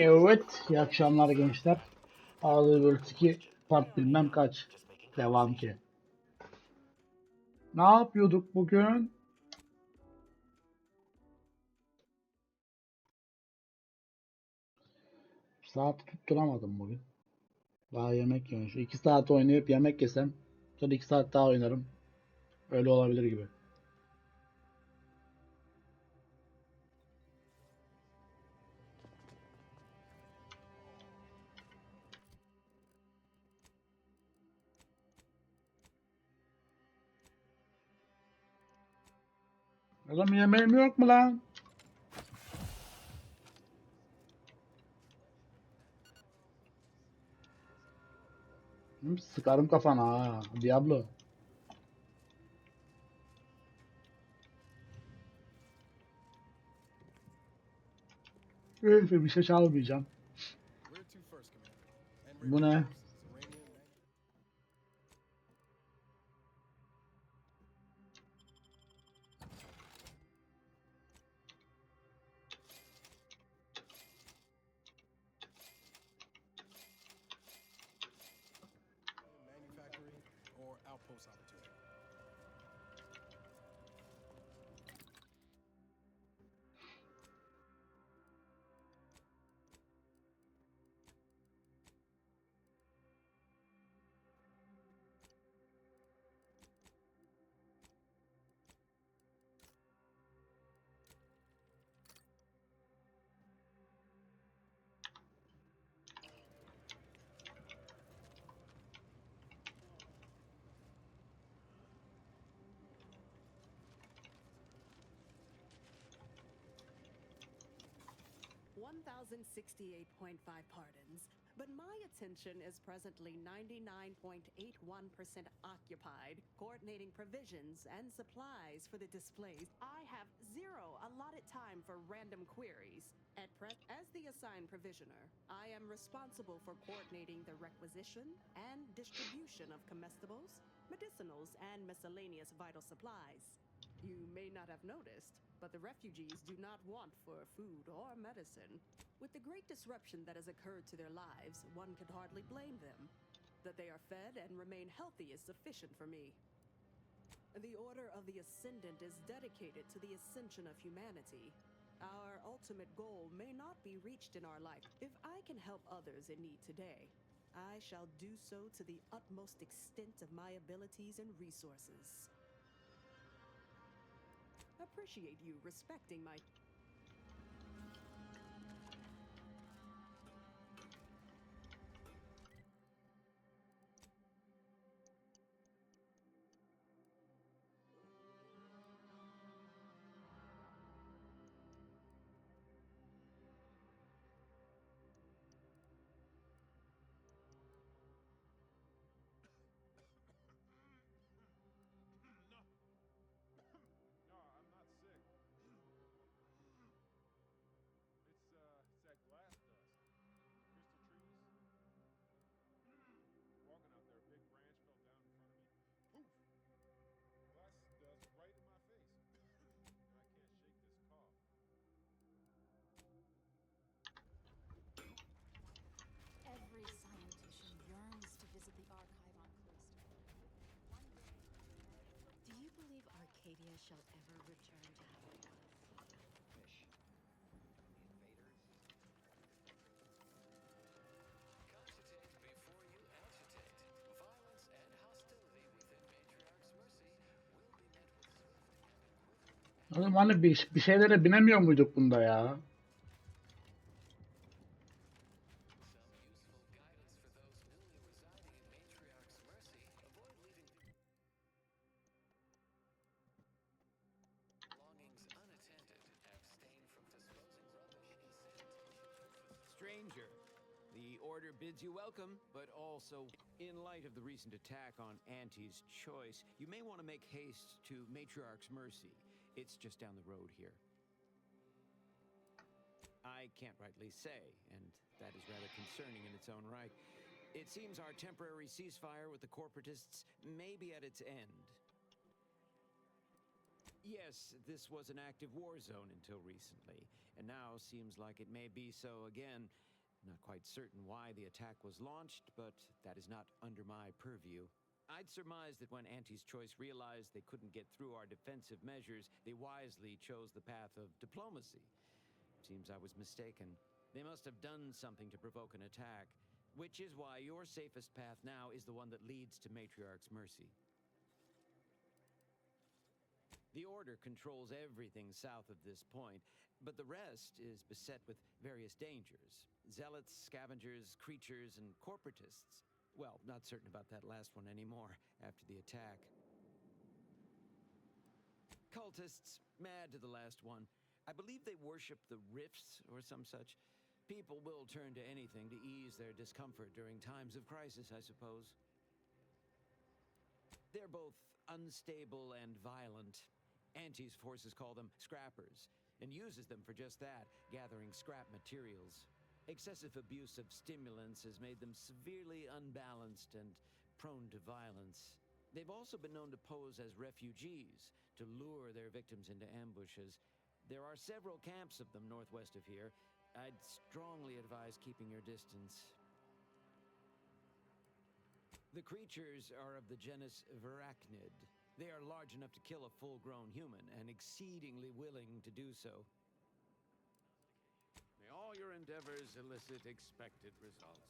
Evet, iyi akşamlar gençler. Ağlı bölü 2 part bilmem kaç. Devam ki. Ne yapıyorduk bugün? Saat tutturamadım bugün. Daha yemek yiyorum. Şu 2 saat oynayıp yemek yesem sonra 2 saat daha oynarım. Öyle olabilir gibi. Oğlum yemeğim yok mu lan? Sıkarım kafana ha. Diablo. Öyle bir şey çalmayacağım. Bu ne? Pardons, but my attention is presently 99.81% occupied, coordinating provisions and supplies for the displays. I have zero allotted time for random queries. As the assigned provisioner, I am responsible for coordinating the requisition and distribution of comestibles, medicinals, and miscellaneous vital supplies. You may not have noticed, but the refugees do not want for food or medicine. With the great disruption that has occurred to their lives, one could hardly blame them. That they are fed and remain healthy is sufficient for me. The Order of the Ascendant is dedicated to the ascension of humanity. Our ultimate goal may not be reached in our life. If I can help others in need today, I shall do so to the utmost extent of my abilities and resources. Appreciate you respecting my... Every scientician yearns to visit the archive on Cloister. One day, do you believe Arcadia shall ever return to how it was? Fish. The invaders. Cogitate before you agitate. Violence and hostility within Matriarch's mercy will be met with swift and equivalent Oğlum hani bir şeylere binemiyor muyduk bunda ya? some useful guidance for those newly residing in Matriarch's mercy. Avoid leaving belongings unattended. Abstain from disposing rubbish in sanitation. Stranger, the Order bids you welcome, but also, in light of the recent attack on Auntie's Choice, you may want to make haste to Matriarch's Mercy. It's just down the road here. I can't rightly say, and that is rather concerning in its own right. It seems our temporary ceasefire with the corporatists may be at its end. Yes, this was an active war zone until recently, and now seems like it may be so again. Not quite certain why the attack was launched, but that is not under my purview. I'd surmise that when Auntie's Choice realized they couldn't get through our defensive measures, they wisely chose the path of diplomacy. Seems I was mistaken. They must have done something to provoke an attack, which is why your safest path now is the one that leads to Matriarch's Mercy. The Order controls everything south of this point, but the rest is beset with various dangers. Zealots, scavengers, creatures, and corporatists. Well, not certain about that last one anymore after the attack. Cultists, mad to the last one. I believe they worship the rifts or some such. People will turn to anything to ease their discomfort during times of crisis, I suppose. They're both unstable and violent. Auntie's forces call them scrappers, and uses them for just that, gathering scrap materials. Excessive abuse of stimulants has made them severely unbalanced and prone to violence. They've also been known to pose as refugees, to lure their victims into ambushes. There are several camps of them northwest of here. I'd strongly advise keeping your distance. The creatures are of the genus Verachnid. They are large enough to kill a full-grown human, and exceedingly willing to do so. May all your endeavors elicit expected results.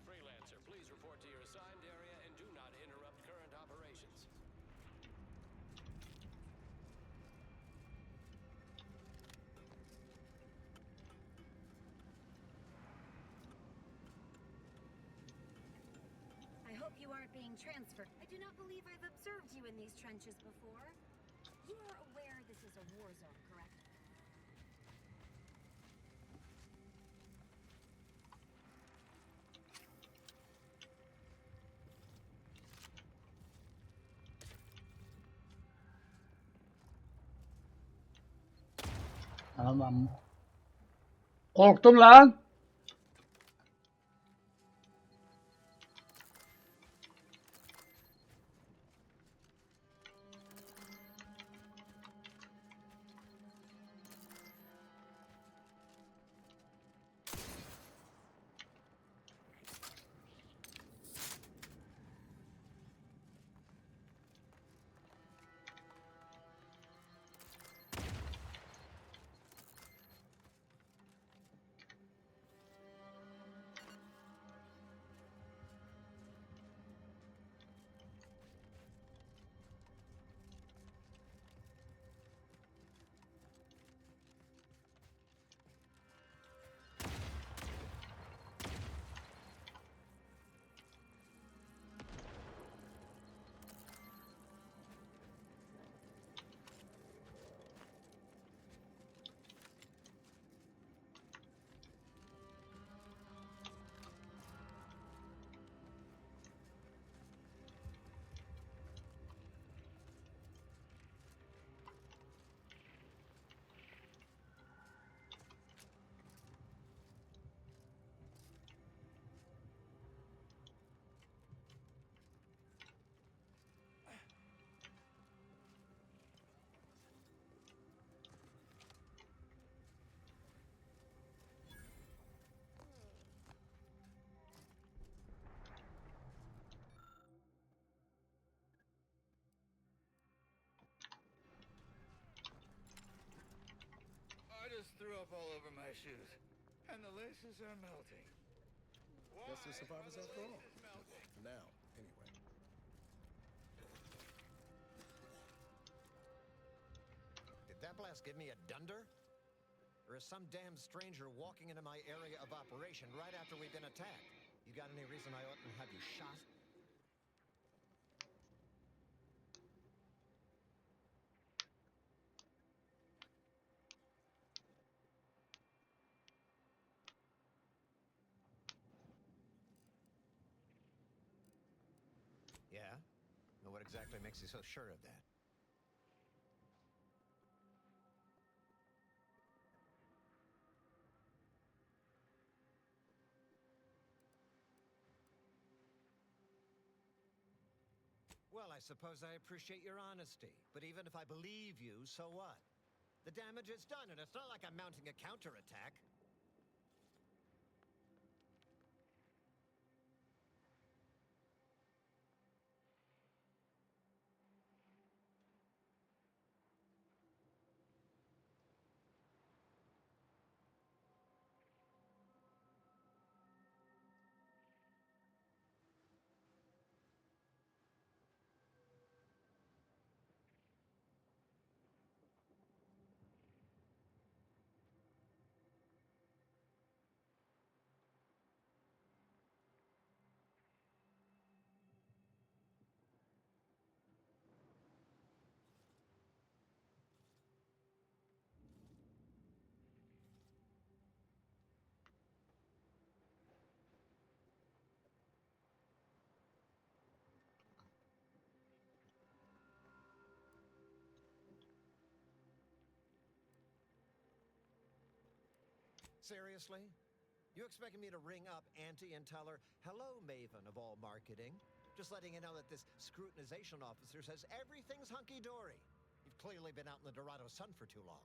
Freelancer, please report to your assigned area and do not interrupt current operations. I hope you aren't being transferred. I do not believe I've observed you in these trenches before. You are aware this is a war zone, correct? Tamam. Korktum lan. up all over my shoes, and the laces are melting. Guess they're survivors Why are the after all. laces melting? For now, anyway. Did that blast give me a dunder? Or is some damn stranger walking into my area of operation right after we've been attacked? You got any reason I oughtn't have you shot? Yeah? Well, what exactly makes you so sure of that? Well, I suppose I appreciate your honesty. But even if I believe you, so what? The damage is done, and it's not like I'm mounting a counterattack. Seriously? You expecting me to ring up Auntie and tell her, hello, Maven of all marketing? Just letting you know that this scrutinization officer says everything's hunky-dory. You've clearly been out in the Dorado sun for too long.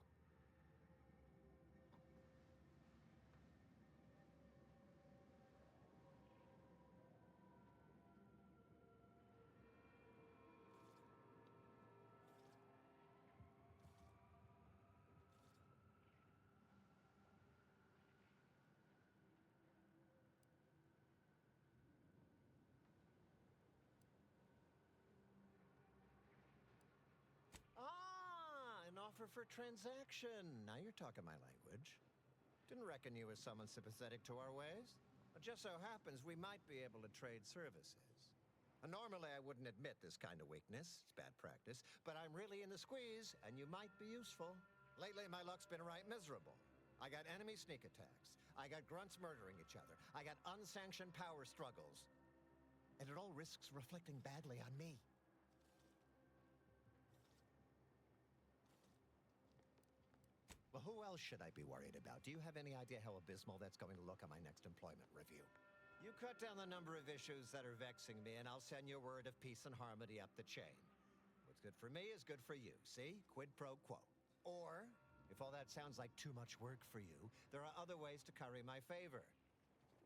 Ah, an offer for transaction. Now you're talking my language. Didn't reckon you was someone sympathetic to our ways. It just so happens we might be able to trade services. Normally I wouldn't admit this kind of weakness. It's bad practice. But I'm really in the squeeze, and you might be useful. Lately my luck's been right miserable. I got enemy sneak attacks. I got grunts murdering each other. I got unsanctioned power struggles. And it all risks reflecting badly on me. Well, who else should I be worried about? Do you have any idea how abysmal that's going to look on my next employment review? You cut down the number of issues that are vexing me, and I'll send you a word of peace and harmony up the chain. What's good for me is good for you, see? Quid pro quo. Or, if all that sounds like too much work for you, there are other ways to curry my favor.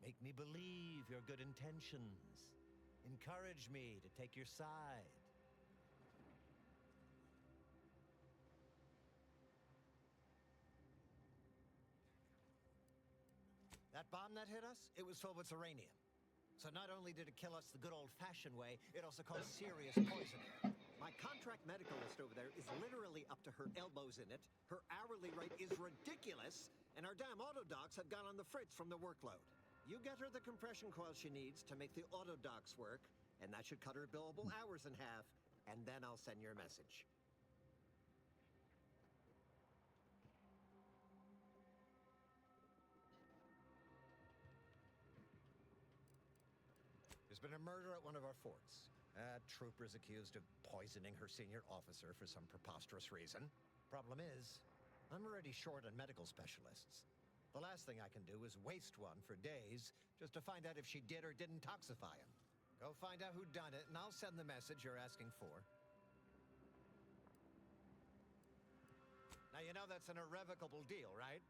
Make me believe your good intentions. Encourage me to take your side. That bomb that hit us, it was filled with uranium. So not only did it kill us the good old-fashioned way, it also caused serious poisoning. My contract medicalist over there is literally up to her elbows in it. Her hourly rate is ridiculous, and our damn auto docs have gone on the fritz from the workload. You get her the compression coil she needs to make the auto docs work, and that should cut her billable hours in half, and then I'll send your message. There's been a murder at one of our forts. Trooper's accused of poisoning her senior officer for some preposterous reason. Problem is, I'm already short on medical specialists. The last thing I can do is waste one for days just to find out if she did or didn't toxify him. Go find out who done it, and I'll send the message you're asking for. Now, you know that's an irrevocable deal, right?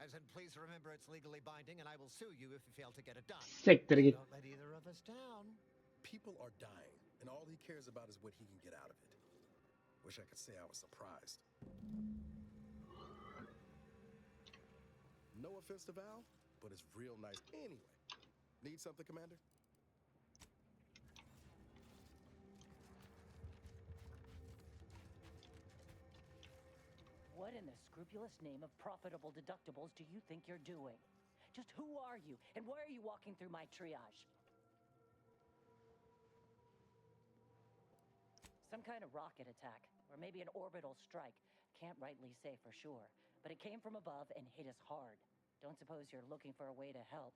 As in, please remember it's legally binding, and I will sue you if you fail to get it done. Siktir git. Don't let either of us down. People are dying, and all he cares about is what he can get out of it. Wish I could say I was surprised. No offense to Val, but it's real nice. Anyway, need something, Commander? What in the scrupulous name of profitable deductibles do you think you're doing? Just who are you, and why are you walking through my triage? Some kind of rocket attack, or maybe an orbital strike. Can't rightly say for sure, but it came from above and hit us hard. Don't suppose you're looking for a way to help.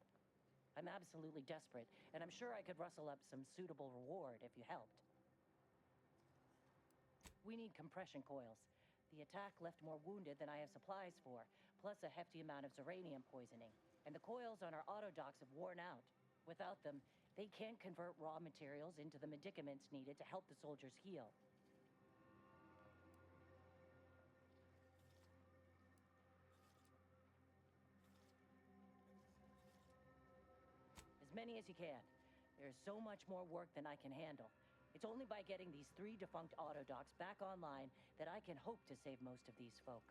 I'm absolutely desperate, and I'm sure I could rustle up some suitable reward if you helped. We need compression coils. The attack left more wounded than I have supplies for, plus a hefty amount of uranium poisoning. And the coils on our autodocs have worn out. Without them, they can't convert raw materials into the medicaments needed to help the soldiers heal. As many as you can. There's so much more work than I can handle. It's only by getting these 3 defunct autodocs back online that I can hope to save most of these folk.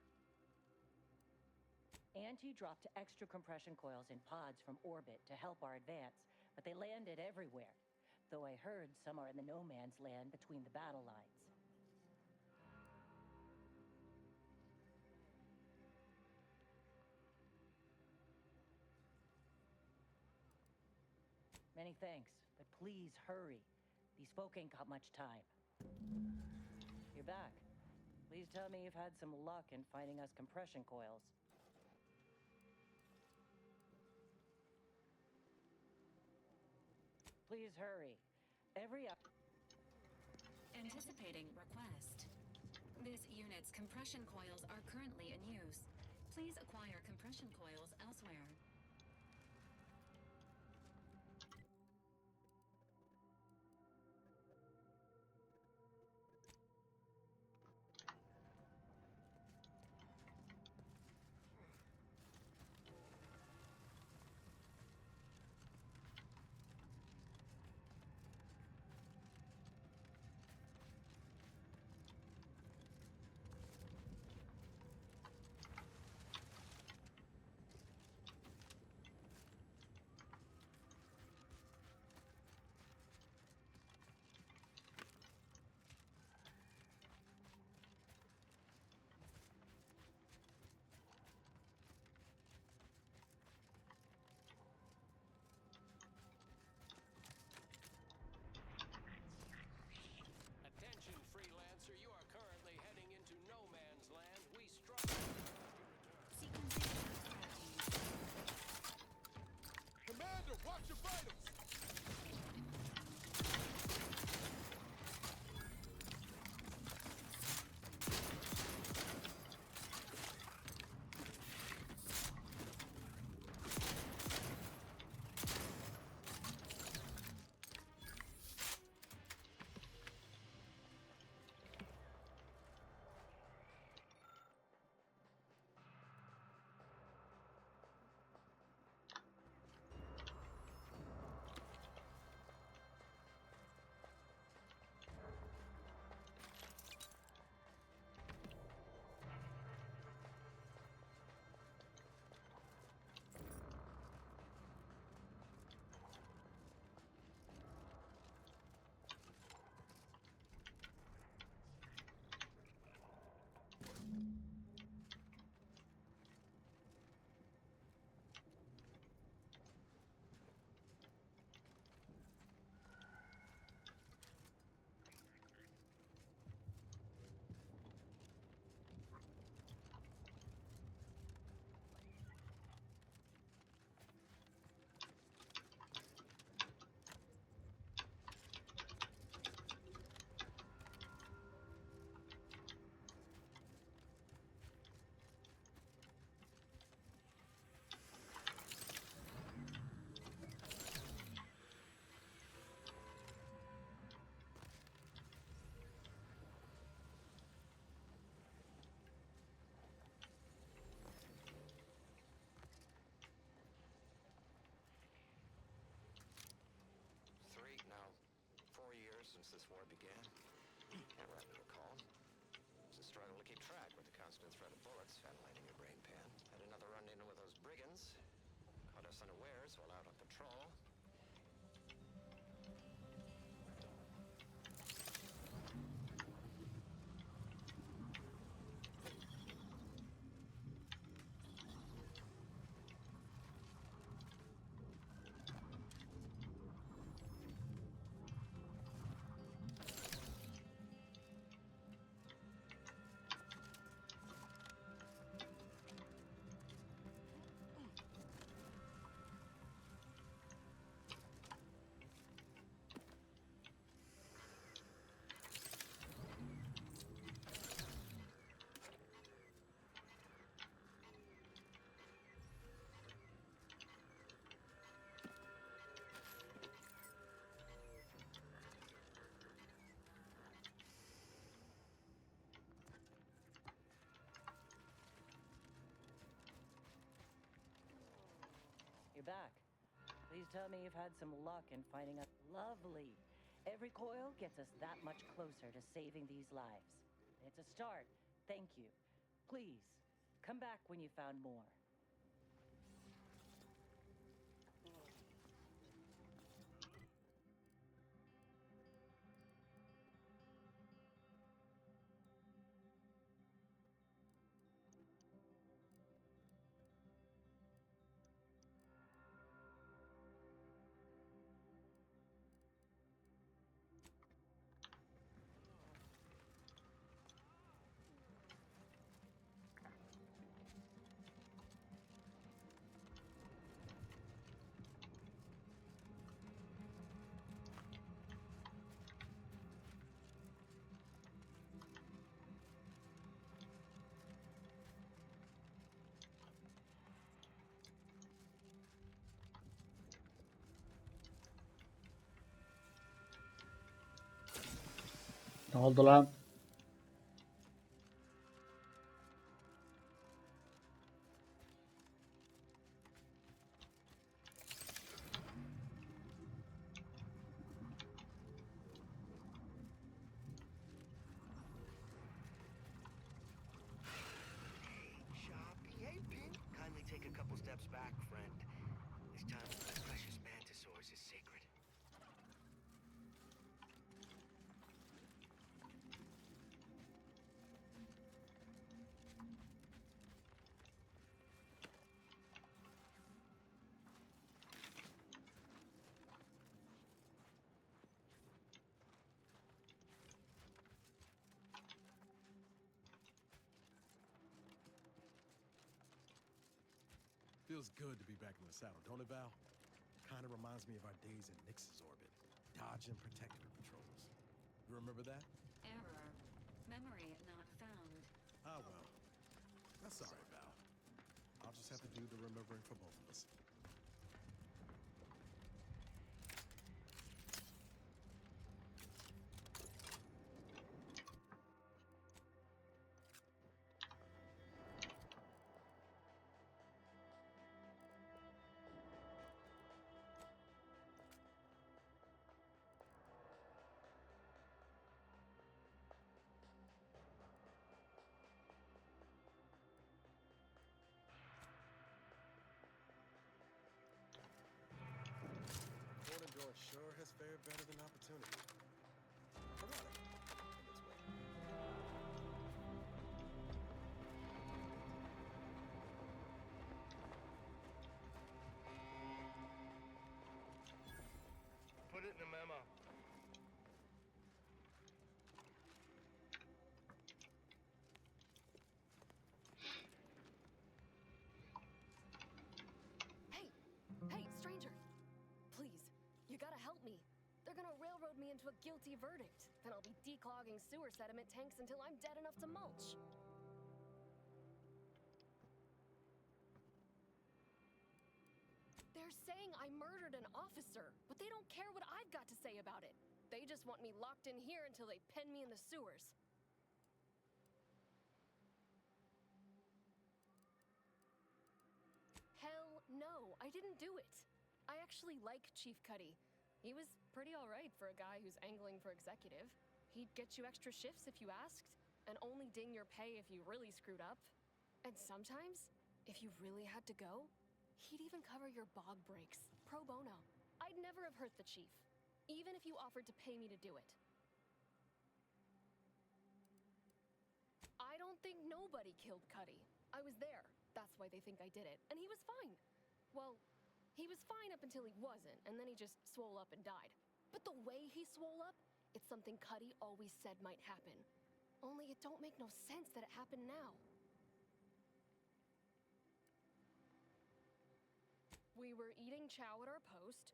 Auntie dropped extra compression coils in pods from orbit to help our advance, but they landed everywhere. Though I heard some are in the no man's land between the battle lines. Many thanks, but please hurry. These folk ain't got much time. You're back. Please tell me you've had some luck in finding us compression coils. Please hurry. Anticipating request. This unit's compression coils are currently in use. Please acquire compression coils elsewhere. Attention, freelancer. You are currently heading into no man's land. We struggle. Sequencing strategies. Commander, watch your vitals! Since this war began. Can't rightly recall. It's a struggle to keep track with the constant threat of bullets ventilating your brain pan. Had another run-in with those brigands. us unawares while out on patrol. You're back. Please tell me you've had some luck in finding us. Lovely. Every coil gets us that much closer to saving these lives. It's a start. Thank you. Please, come back when you found more. Ne oldu lan? Choppy. Hey, Pink. Kindly take a couple steps back, friend. This time with my precious mantisaurs is sacred. Feels good to be back in the saddle, don't it, Val? Kind of reminds me of our days in Nix's orbit, dodging protector patrols. You remember that? Error. Memory not found. Ah, well. That's all right, Val. I'll just have to do the remembering for both of us. Golden Door sure has fared better than opportunity. Erotic, in its way. Put it in the memo. Hey! Hey, stranger! Please, you gotta help me. They're gonna railroad me into a guilty verdict. Then I'll be declogging sewer sediment tanks until I'm dead enough to mulch. They're saying I murdered an officer, but they don't care what I've got to say about it. They just want me locked in here until they pen me in the sewers. Hell no, I didn't do it. I actually like Chief Cuddy. He was pretty alright for a guy who's angling for executive. He'd get you extra shifts if you asked, and only ding your pay if you really screwed up. And sometimes, if you really had to go, He'd even cover your bog breaks, pro bono. I'd never have hurt the chief, even if you offered to pay me to do it. I don't think nobody killed Cuddy. I was there. That's why they think I did it. And he was fine. Well, he was fine up until he wasn't, and then he just swole up and died. But the way he swole up, it's something Cuddy always said might happen. Only it don't make no sense that it happened now. We were eating chow at our post.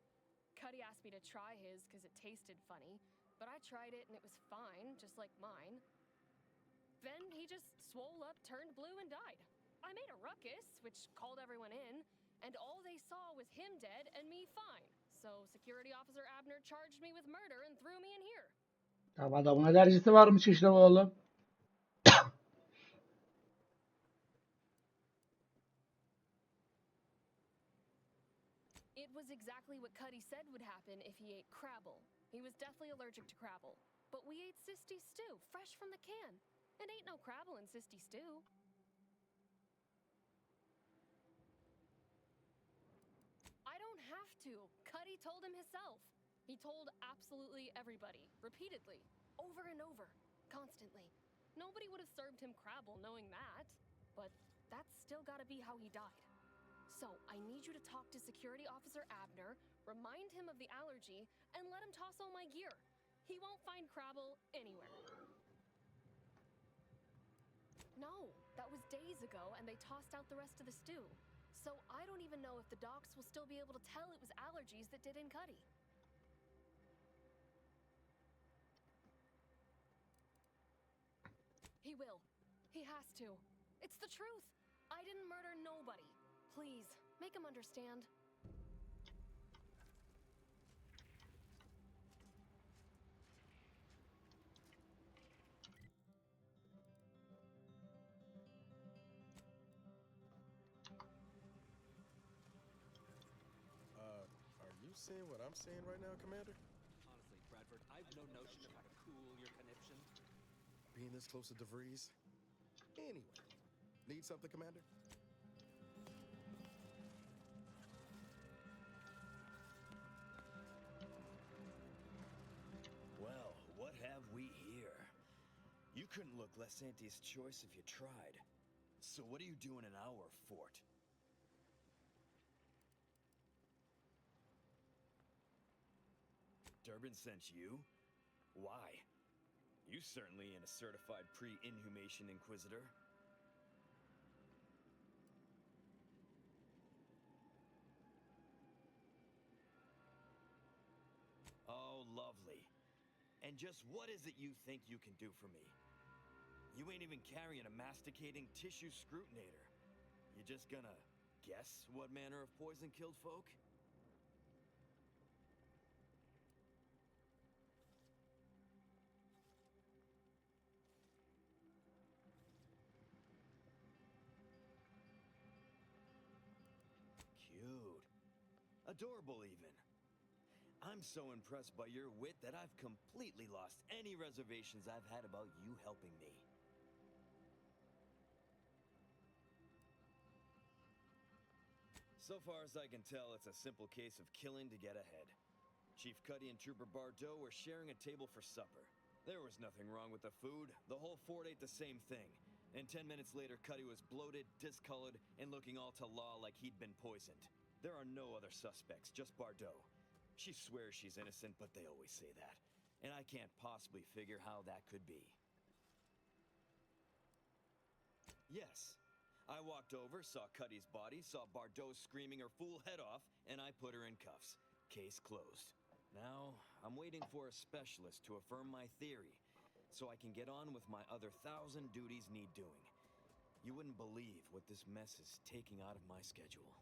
Cuddy asked me to try his because it tasted funny, but I tried it and it was fine, just like mine. Then he just swole up, turned blue, and died. I made a ruckus, which called everyone in, and all they saw was him dead and me fine. So Security Officer Abner charged me with murder and threw me in here. Tamam, adamın alerjisi varmış işte oğlum. It was exactly what Cuddy said would happen if he ate crabble. He was deathly allergic to crabble. But we ate sisty stew, fresh from the can. And ain't no crabble in sisty stew. I don't have to. Cuddy told him himself. He told absolutely everybody, repeatedly, over and over, constantly. Nobody would have served him crabble knowing that. But that's still gotta be how he died. So, I need you to talk to Security Officer Abner, remind him of the allergy, and let him toss all my gear. He won't find crabble anywhere. No, that was days ago, and they tossed out the rest of the stew. So, I don't even know if the docs will still be able to tell it was allergies that did in Cuddy. He will. He has to. It's the truth. I didn't murder nobody. Please, make him understand. Are you seeing what I'm seeing right now, Commander? Honestly, Bradford, I've no notion of how to cool your conniption. Being this close to DeVries? Anyway, need something, Commander? Well, what have we here? You couldn't look less Auntie's choice if you tried. So what are you doing in our fort? Durbin sent you? Why? You certainly ain't a certified pre-inhumation inquisitor. Oh, lovely. And just what is it you think you can do for me? You ain't even carrying a masticating tissue scrutinator. You just gonna guess what manner of poison killed folk? Cute. Adorable, even. I'm so impressed by your wit that I've completely lost any reservations I've had about you helping me. So far as I can tell, it's a simple case of killing to get ahead. Chief Cuddy and Trooper Bardot were sharing a table for supper. There was nothing wrong with the food. The whole fort ate the same thing. And 10 minutes later, Cuddy was bloated, discolored, and looking all ta-la like he'd been poisoned. There are no other suspects, just Bardot. She swears she's innocent, but they always say that. And I can't possibly figure how that could be. Yes. I walked over, saw Cuddy's body, saw Bardot screaming her fool head off, and I put her in cuffs. Case closed. Now, I'm waiting for a specialist to affirm my theory, so I can get on with my other 1,000 duties need doing. You wouldn't believe what this mess is taking out of my schedule.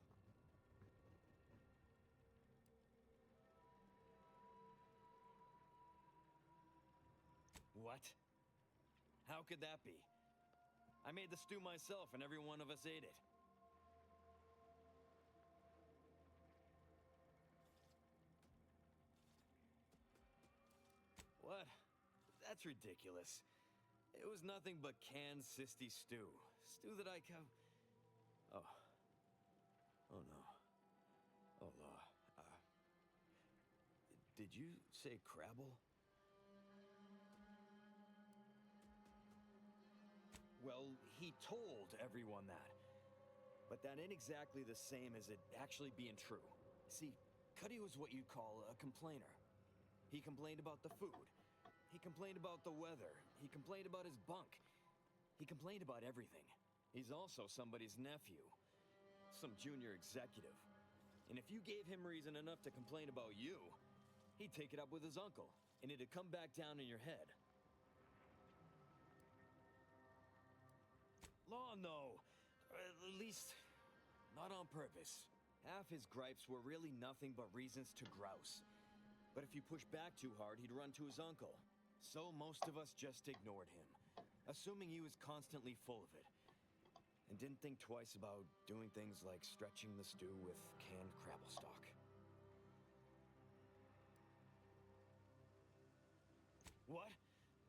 What? How could that be? I made the stew myself and every one of us ate it. What? That's ridiculous. It was nothing but canned sisty stew. Stew that I Oh. Oh no. Did you say Crabble? Well, he told everyone that. But that ain't exactly the same as it actually being true. See, Cuddy was what you'd call a complainer. He complained about the food. He complained about the weather. He complained about his bunk. He complained about everything. He's also somebody's nephew. Some junior executive. And if you gave him reason enough to complain about you, he'd take it up with his uncle, and it'd come back down in your head. Law, no. At least, not on purpose. Half his gripes were really nothing but reasons to grouse. But if you push back too hard, he'd run to his uncle. So most of us just ignored him, assuming he was constantly full of it. And didn't think twice about doing things like stretching the stew with canned crabble stock. What?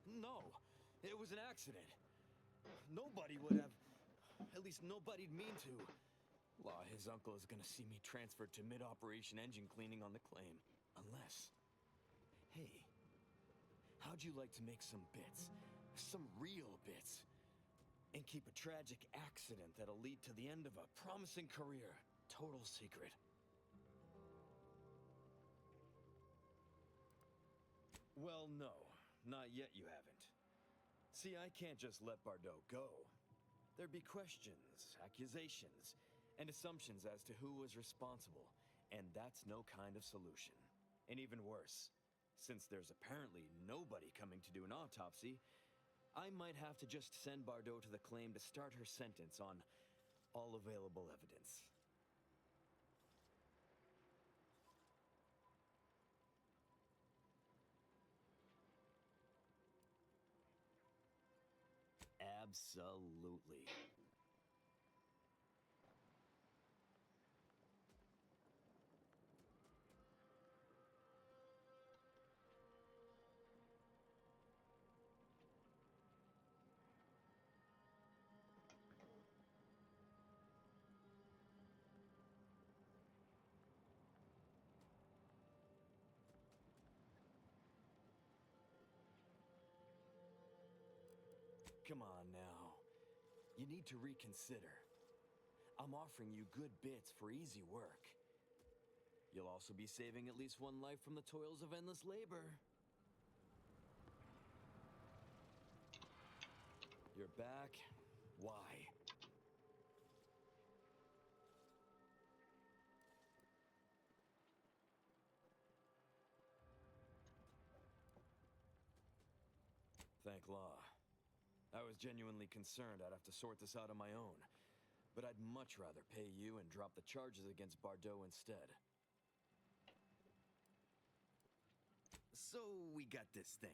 No, it was an accident. Nobody would have... At least nobody'd mean to. Law, his uncle is gonna see me transferred to mid-operation engine cleaning on the claim. Unless... Hey, how'd you like to make some bits? Some real bits? And keep a tragic accident that'll lead to the end of a promising career. Total secret. Well, no. Not yet you haven't. See, I can't just let Bardot go. There'd be questions, accusations, and assumptions as to who was responsible. And that's no kind of solution. And even worse, since there's apparently nobody coming to do an autopsy, I might have to just send Bardot to the claim to start her sentence on all available evidence. Absolutely. Come on now. You need to reconsider. I'm offering you good bits for easy work. You'll also be saving at least one life from the toils of endless labor. You're back. Why? Thank law. I was genuinely concerned I'd have to sort this out on my own. But I'd much rather pay you and drop the charges against Bardot instead. So we got this thing.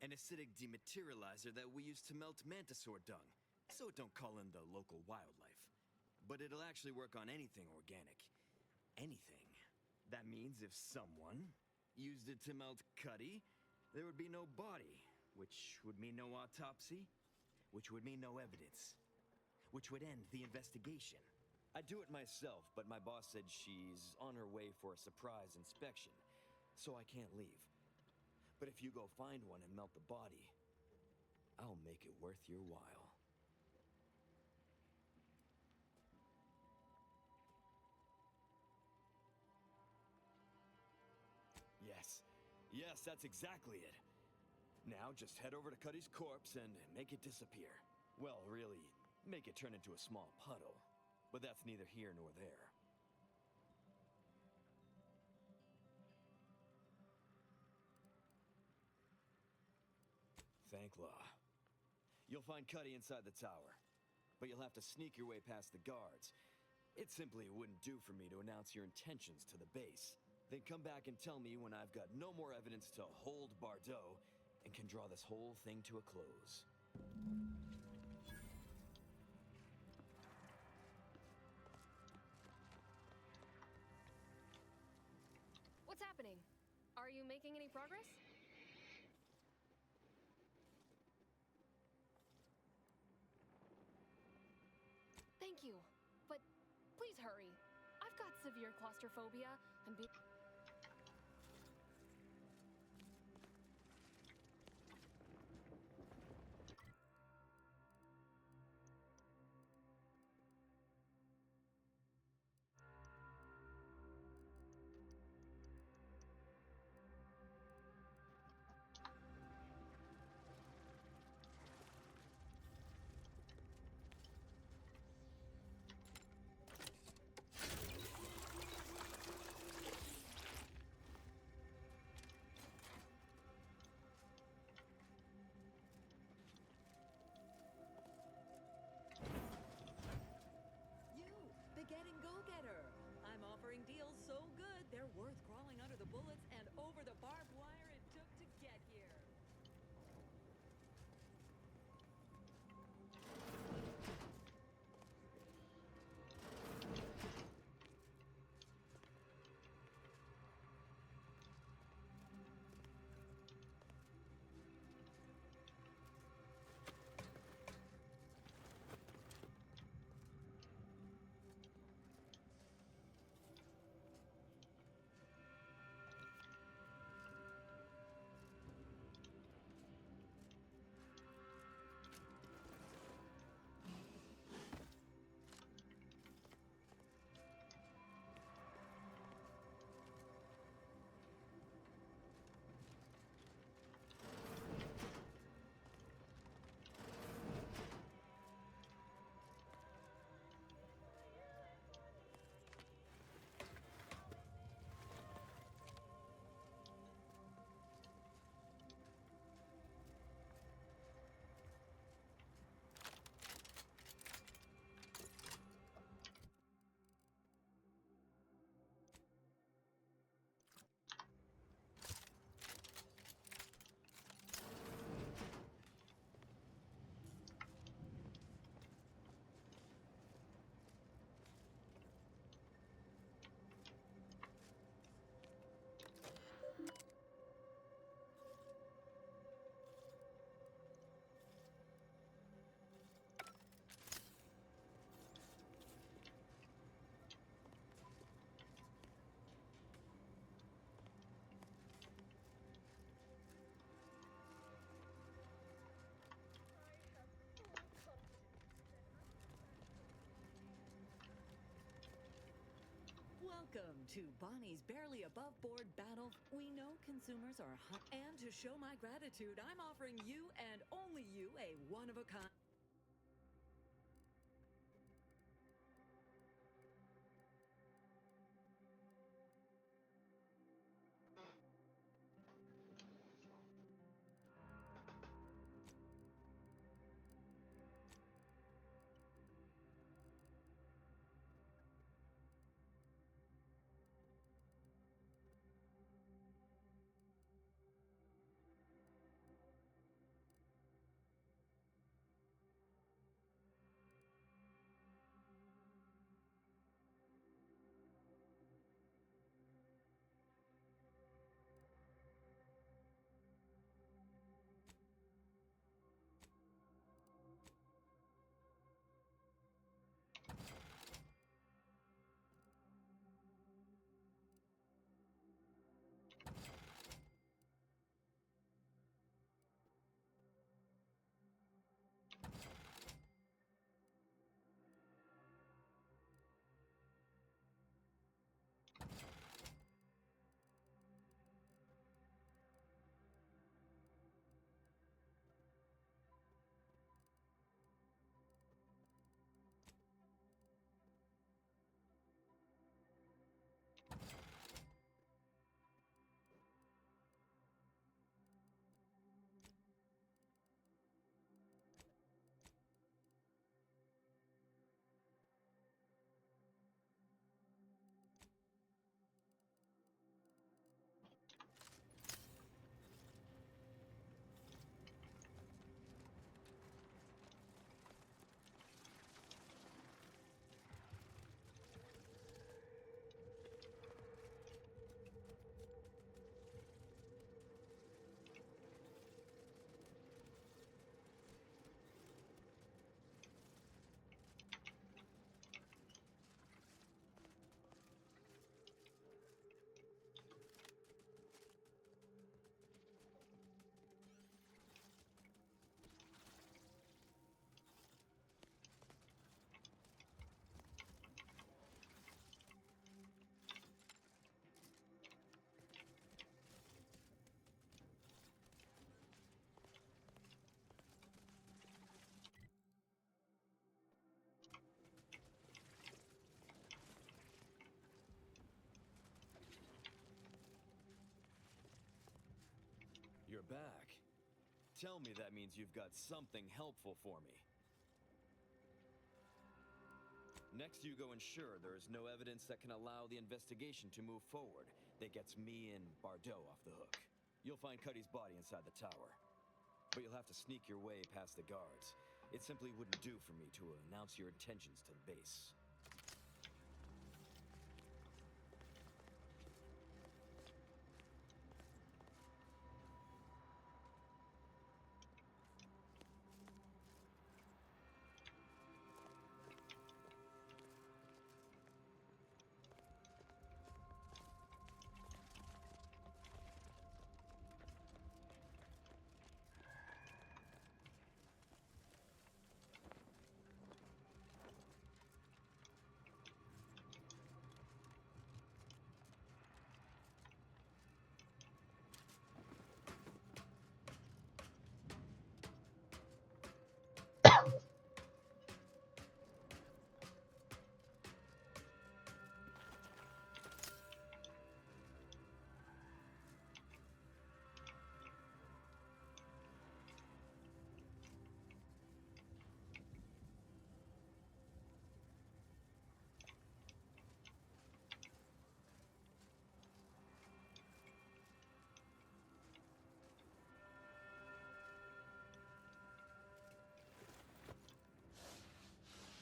An acidic dematerializer that we use to melt mantisaur dung, so it don't call in the local wildlife. But it'll actually work on anything organic. Anything. That means if someone used it to melt Cuddy, there would be no body, which would mean no autopsy, which would mean no evidence, which would end the investigation. I'd do it myself, but my boss said she's on her way for a surprise inspection, so I can't leave. But if you go find one and melt the body, I'll make it worth your while. Yes. Yes, that's exactly it. Now just head over to Cuddy's corpse and make it disappear. Well, really, make it turn into a small puddle. But that's neither here nor there. Thank law. You'll find Cuddy inside the tower, but you'll have to sneak your way past the guards. It simply wouldn't do for me to announce your intentions to the base. Then come back and tell me when I've got no more evidence to hold Bardot and can draw this whole thing to a close. What's happening? Are you making any progress? Thank you, but please hurry. I've got severe claustrophobia and the bullets and over the barbed wire it took to get here. Welcome to Bonnie's Barely Above Board Battle. We know consumers are hot, and to show my gratitude, I'm offering you and only you a one-of-a-kind. You're back. Tell me that means you've got something helpful for me. Next, you go ensure there is no evidence that can allow the investigation to move forward that gets me and Bardot off the hook. You'll find Cuddy's body inside the tower, but you'll have to sneak your way past the guards. It simply wouldn't do for me to announce your intentions to the base.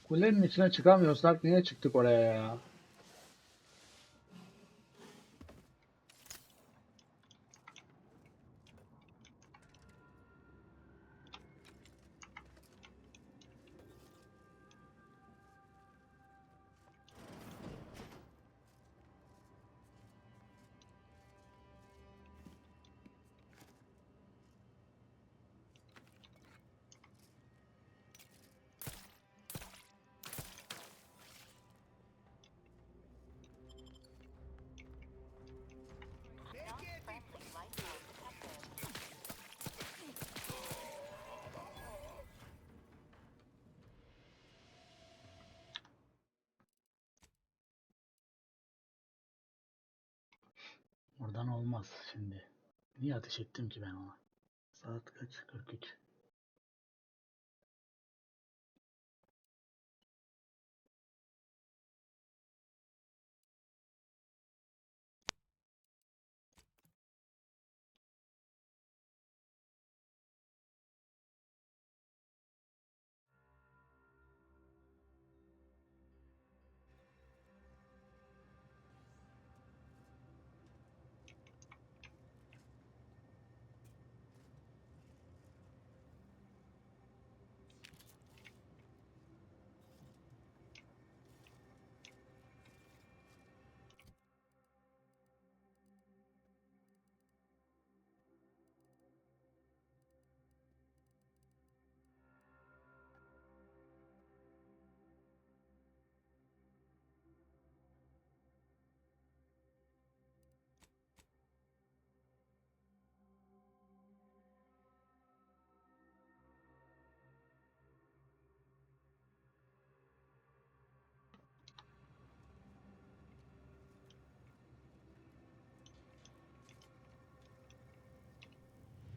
Kulenin içine çıkamıyorsak niye çıktık oraya ya? Oradan olmaz şimdi. Niye ateş ettim ki ben ona? Saat kaç? 43.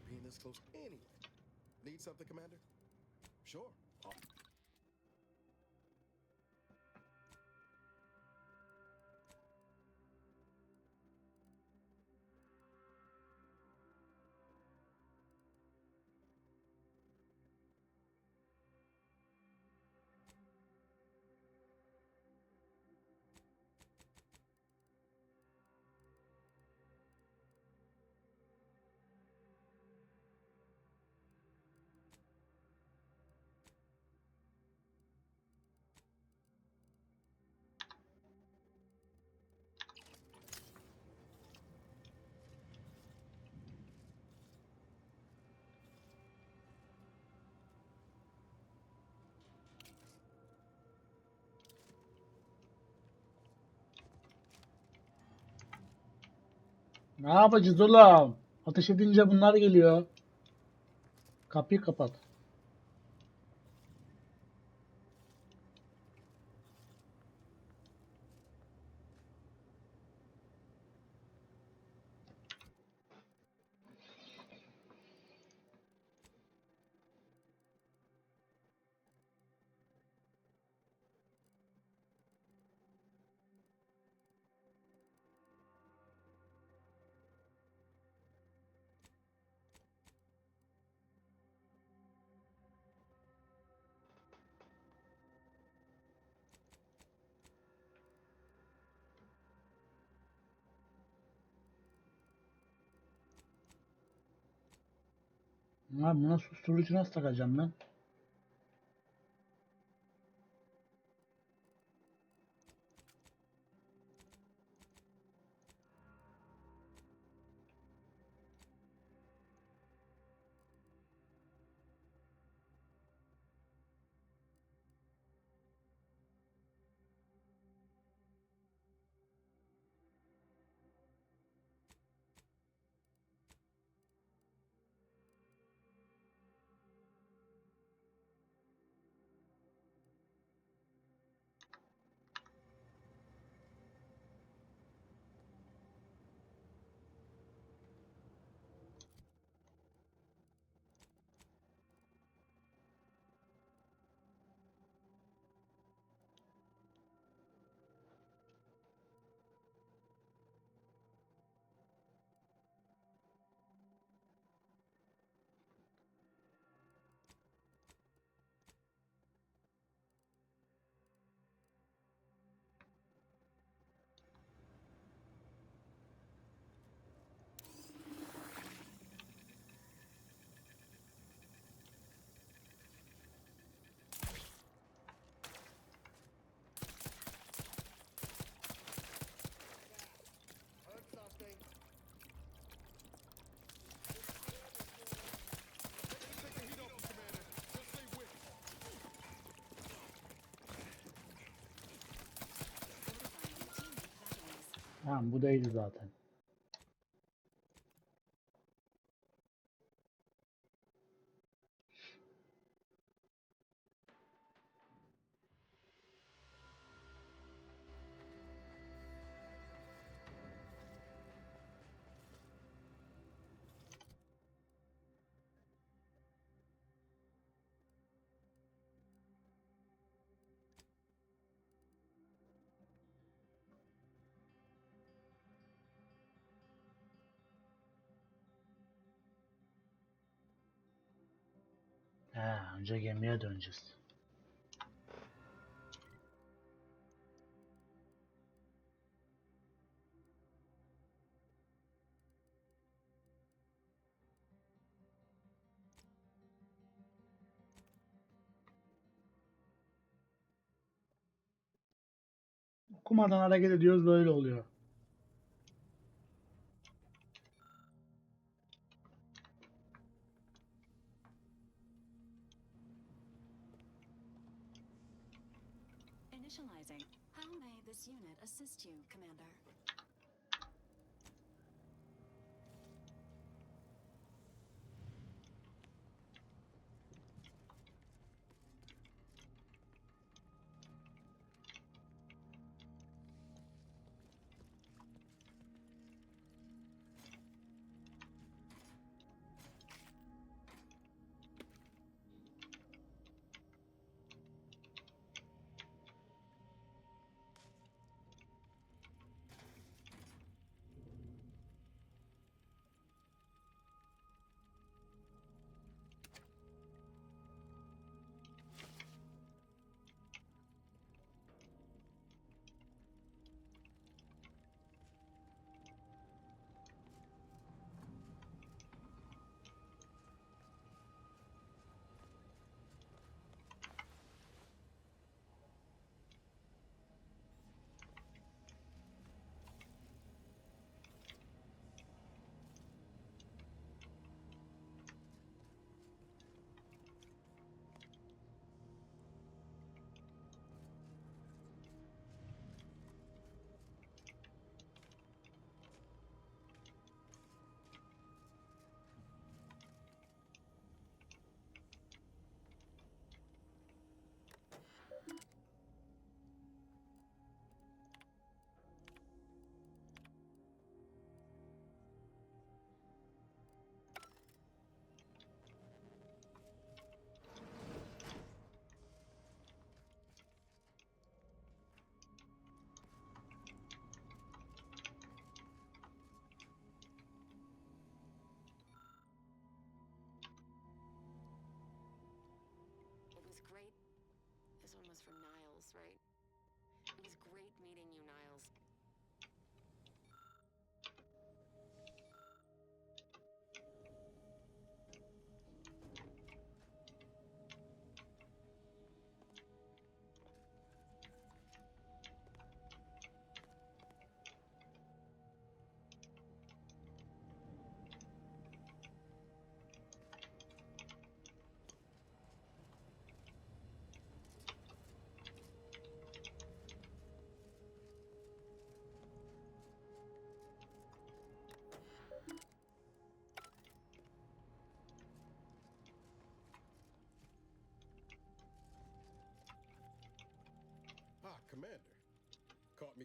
Being this close. Anyway. Need something, Commander? Sure. Ne yapacağız oğlum? Ateş edince bunlar geliyor. Kapıyı kapat. Abi buna susturucu nasıl takacağım ben? Heard something. Tamam bu değildi zaten. Önce gemiye döneceğiz. Okumadan hareket ediyoruz, böyle oluyor. Initializing. How may this unit assist you, Commander? It was great. This one was from Niles, right? It was great meeting you, Niles.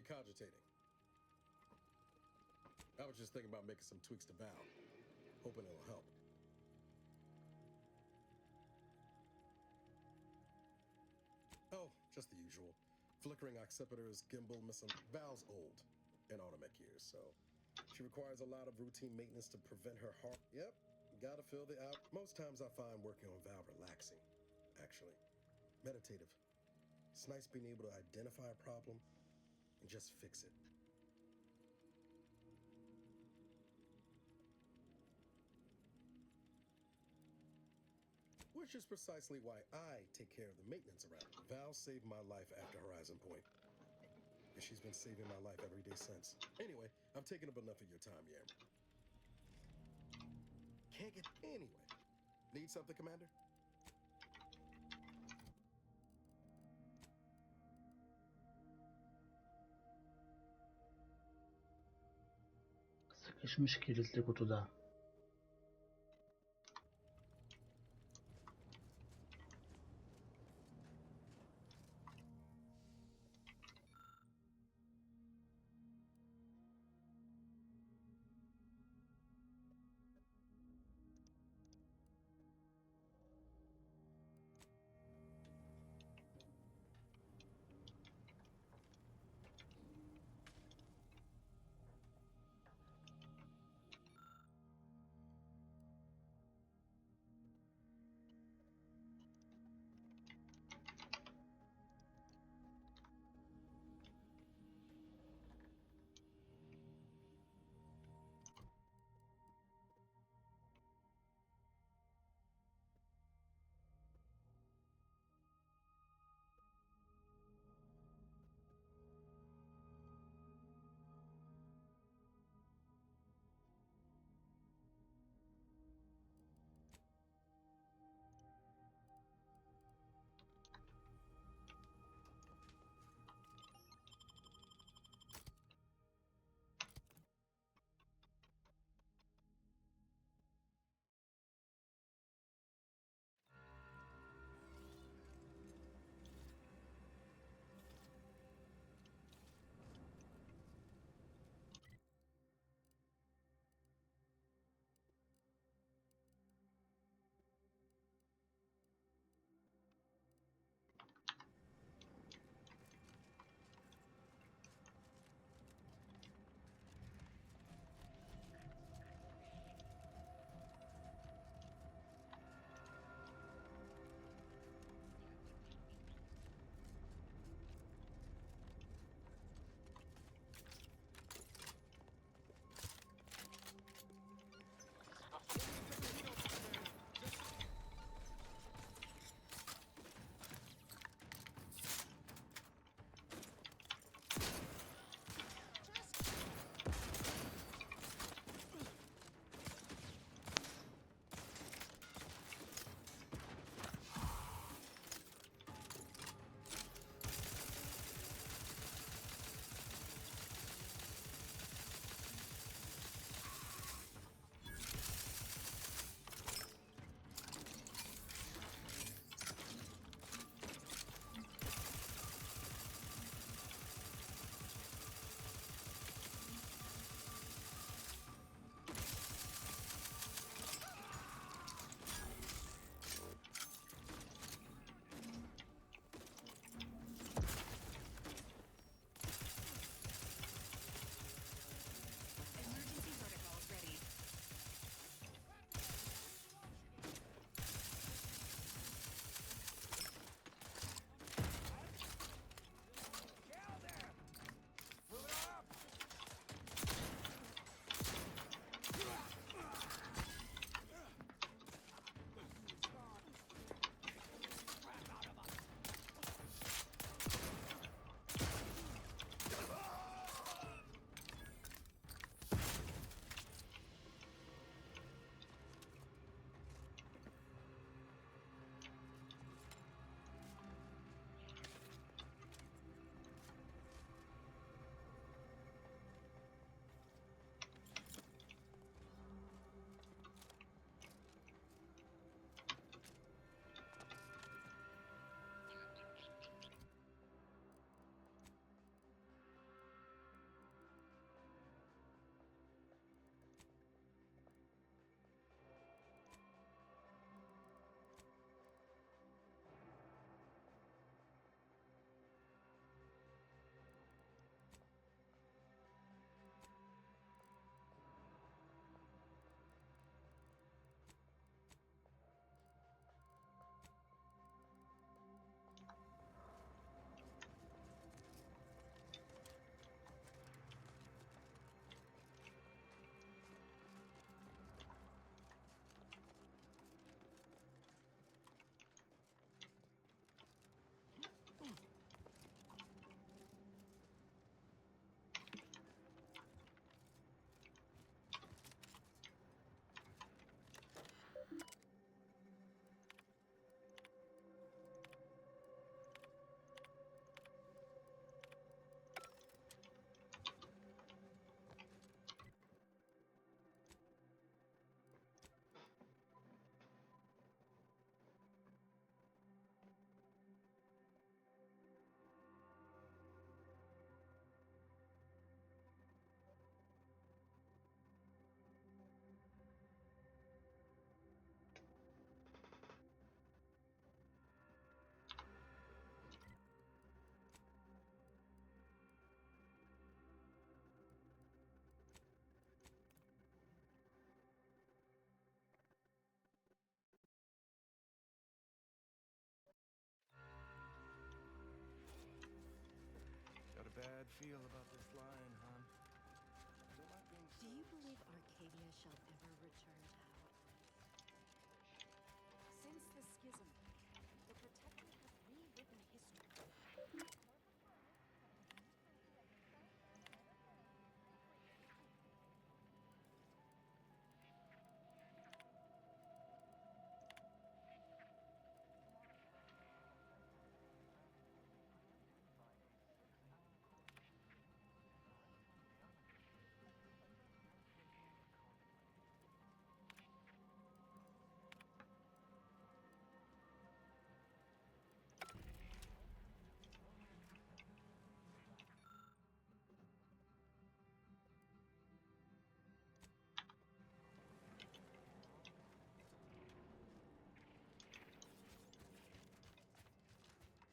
you cogitating? I was just thinking about making some tweaks to Valve, hoping it'll help. Oh, just the usual. Flickering occipiters, gimbal missing. Val's old in automatic years, so she requires a lot of routine maintenance to prevent her heart. Yep, gotta fill the out. Most times I find working on Val relaxing, actually. Meditative. It's nice being able to identify a problem and just fix it. Which is precisely why I take care of the maintenance around her. Val saved my life after Horizon Point. And she's been saving my life every day since. Anyway, I've taken up enough of your time, Yam. Can't get... Anyway. Need something, Commander? Sıkışmış kilitli kutuda. I'd feel about this line, hon. Don't like being Do you believe Arcadia shall ever return to how it was? Since the schism, the Protectors have rewritten history.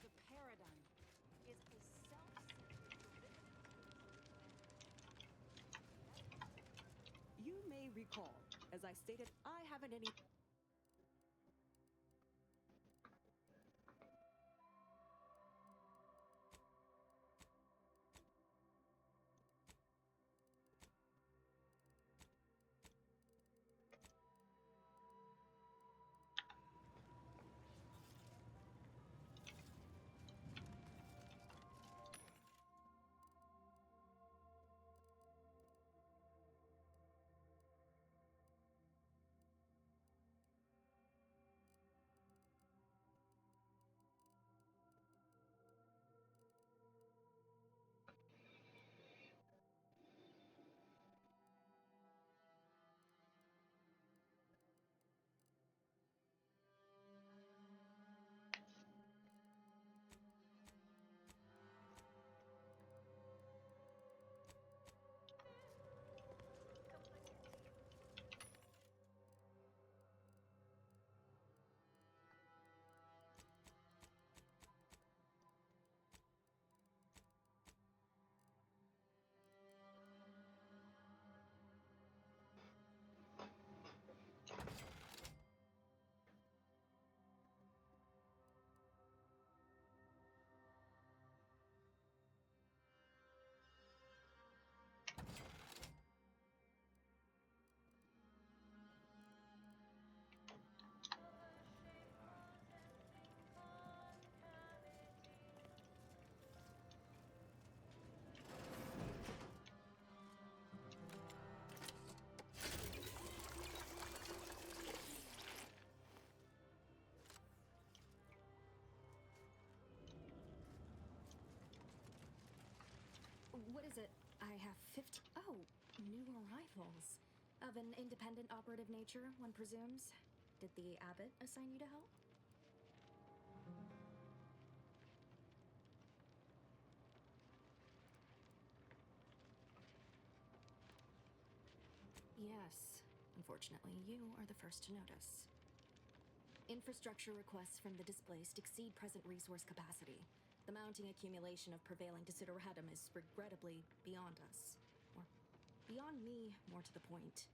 The paradigm is a self-centered You may recall, as I stated, I haven't any. What is it? I have 50. Oh, new arrivals. Of an independent operative nature, one presumes. Did the abbot assign you to help? Yes. Unfortunately, you are the first to notice. Infrastructure requests from the displaced exceed present resource capacity. The mounting accumulation of prevailing desideratum is regrettably beyond us. Or beyond me, more to the point.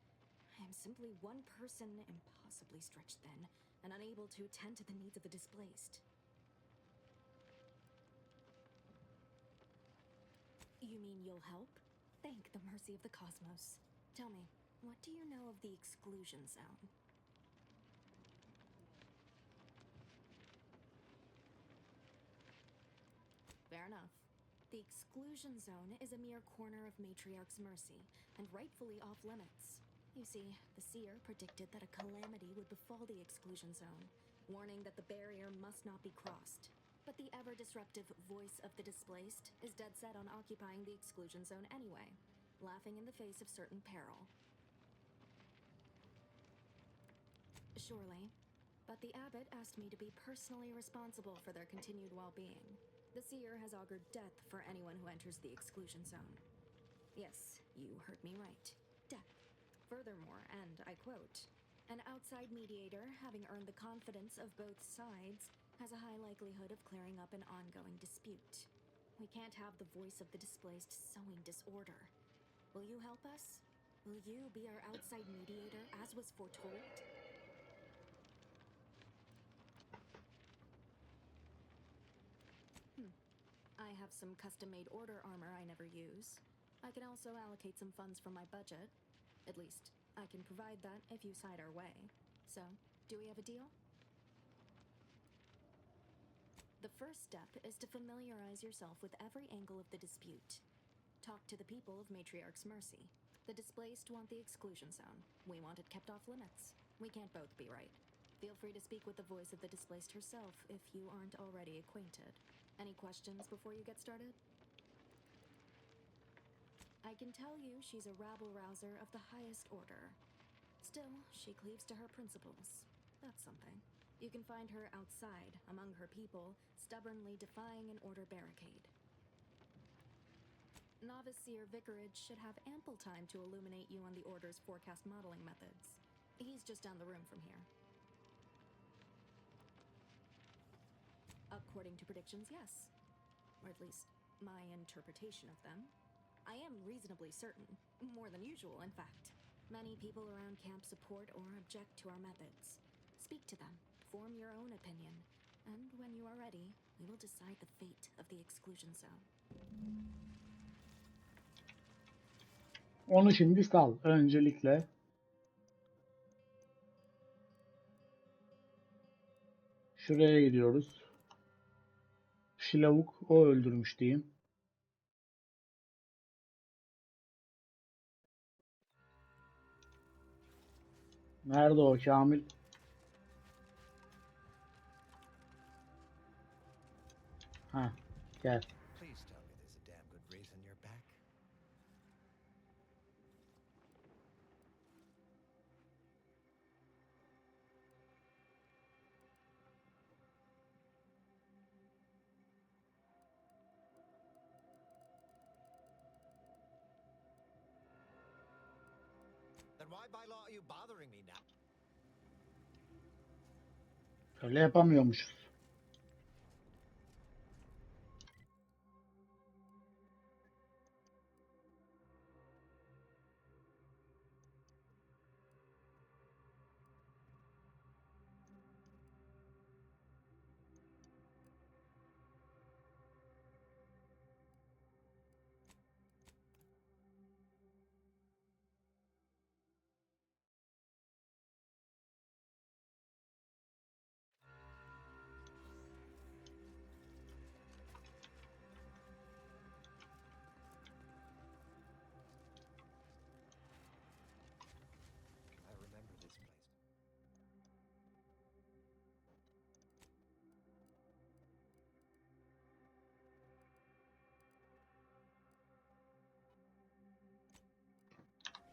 I am simply one person, impossibly stretched thin, and unable to attend to the needs of the displaced. You mean you'll help? Thank the mercy of the cosmos. Tell me, what do you know of the exclusion zone? Fair enough. The exclusion zone is a mere corner of Matriarch's mercy, and rightfully off limits. You see, the seer predicted that a calamity would befall the exclusion zone, warning that the barrier must not be crossed. But the ever-disruptive voice of the displaced is dead set on occupying the exclusion zone anyway, laughing in the face of certain peril. Surely. But the abbot asked me to be personally responsible for their continued well-being. The seer has augured death for anyone who enters the exclusion zone. Yes, you heard me right. Death. Furthermore, and I quote, "An outside mediator, having earned the confidence of both sides, has a high likelihood of clearing up an ongoing dispute. We can't have the voice of the displaced sowing disorder. Will you help us? Will you be our outside mediator, as was foretold?" I have have some custom-made order armor I never use. I can also allocate some funds from my budget. At least, I can provide that if you side our way. So, do we have a deal? The first step is to familiarize yourself with every angle of the dispute. Talk to the people of Matriarch's Mercy. The displaced want the exclusion zone. We want it kept off limits. We can't both be right. Feel free to speak with the voice of the displaced herself if you aren't already acquainted. Any questions before you get started? I can tell you she's a rabble-rouser of the highest order. Still, she cleaves to her principles. That's something. You can find her outside, among her people, stubbornly defying an order barricade. Novice Seer Vicarage should have ample time to illuminate you on the Order's forecast modeling methods. He's just down the room from here. According to predictions, yes. Or at least, my interpretation of them. I am reasonably certain. More than usual, in fact. Many people around camp support or object to our methods. Speak to them. Form your own opinion. And when you are ready, we will decide the fate of the exclusion zone. Onu şimdi sal. Öncelikle şuraya gidiyoruz. Şilavuk o öldürmüş diyeyim. Nerede o Kamil? Ha, gel. Please tell me there's a damn good reason you're back. Then why by law are you bothering me now? Öyle yapamıyormuşuz. I remember this place.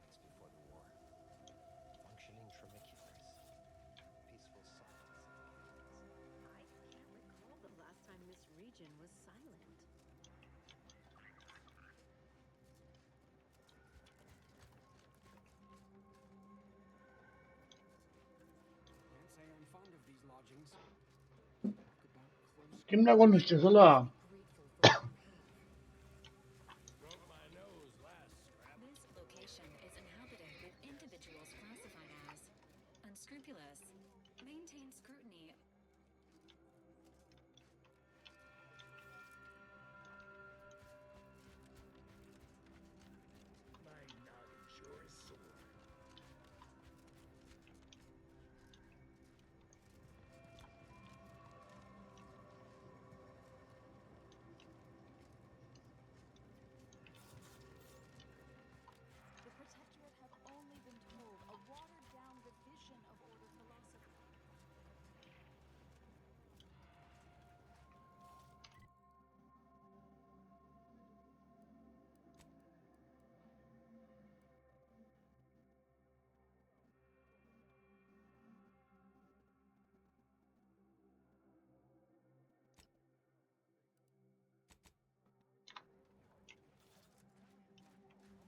It's before the war. Functioning tramiculars. Peaceful silence. I can't recall the last time this region was silent. Can't say I'm fond of these lodgings. Kimle konuşacağız oğlum? This location is inhabited with individuals classified as unscrupulous, maintain scrutiny. My knowledge, your sword. The Protectorate have only been told a watered-down revision of Order philosophy.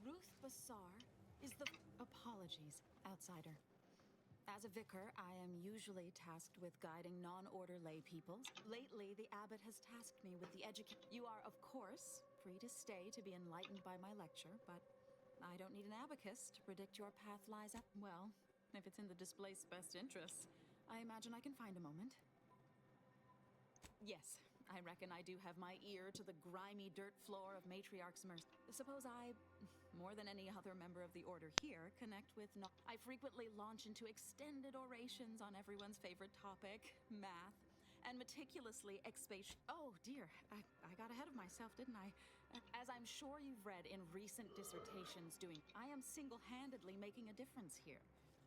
Ruth Bassar is the... Apologies, outsider. As a vicar, I am usually tasked with guiding non-order lay peoples. Lately, the abbot has tasked me with the You are, of course, free to stay to be enlightened by my lecture, but I don't need an abacus to predict your path lies up. Well, if it's in the displaced's best interests, I imagine I can find a moment. Yes, I reckon I do have my ear to the grimy dirt floor of Matriarch's Mercy. Suppose I, more than any other member of the Order here, connect with I frequently launch into extended orations on everyone's favorite topic, math, and meticulously Oh dear, I got ahead of myself, didn't I? As I'm sure you've read in recent dissertations I am single-handedly making a difference here.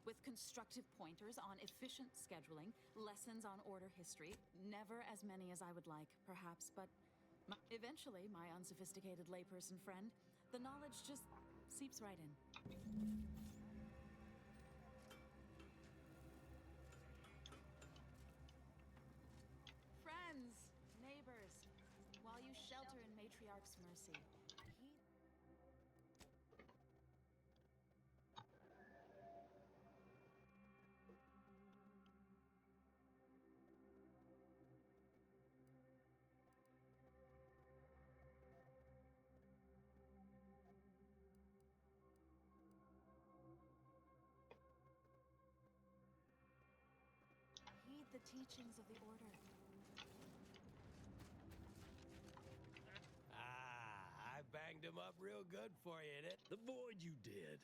With constructive pointers on efficient scheduling, lessons on order history, never as many as I would like, perhaps, but eventually, my unsophisticated layperson friend, the knowledge just seeps right in. Friends, neighbors, while you shelter in Matriarch's Mercy, heed the teachings of the Order. I banged him up real good for you, did it? The void you did.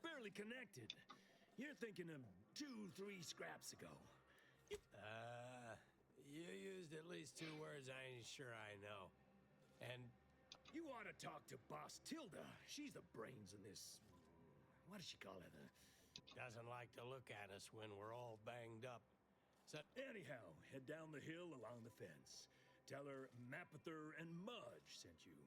Barely connected. You're thinking of 2-3 scraps ago. You used at least 2 words I ain't sure I know. And you ought to talk to Boss Tilda. She's the brains in this. What does she call it? Doesn't like to look at us when we're all banged up. So anyhow, head down the hill along the fence. Tell her Mapother and Mudge sent you.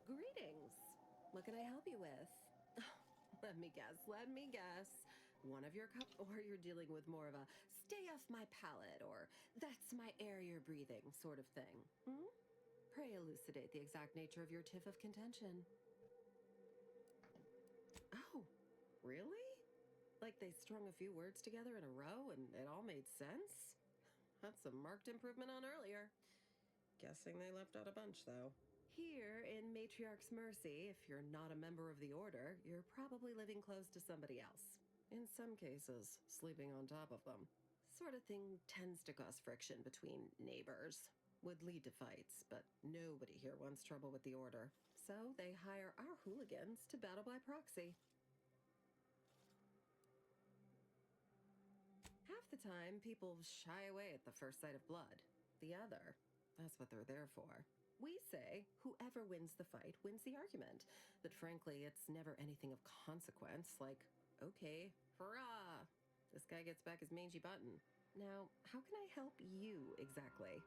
Greetings. What can I help you with? Let me guess. One of your or you're dealing with more of a stay off my palate or that's my air you're breathing sort of thing. Hmm? Pray elucidate the exact nature of your tiff of contention. Oh, really? Like they strung a few words together in a row and it all made sense? That's a marked improvement on earlier. Guessing they left out a bunch, though. Here in Matriarch's Mercy, if you're not a member of the Order, you're probably living close to somebody else. In some cases, sleeping on top of them. Sort of thing tends to cause friction between neighbors. Would lead to fights, but nobody here wants trouble with the Order. So they hire our hooligans to battle by proxy. Half the time, people shy away at the first sight of blood. The other, that's what they're there for. We say whoever wins the fight wins the argument. But frankly, it's never anything of consequence, like, okay, hurrah! This guy gets back his mangy button. Now, how can I help you exactly?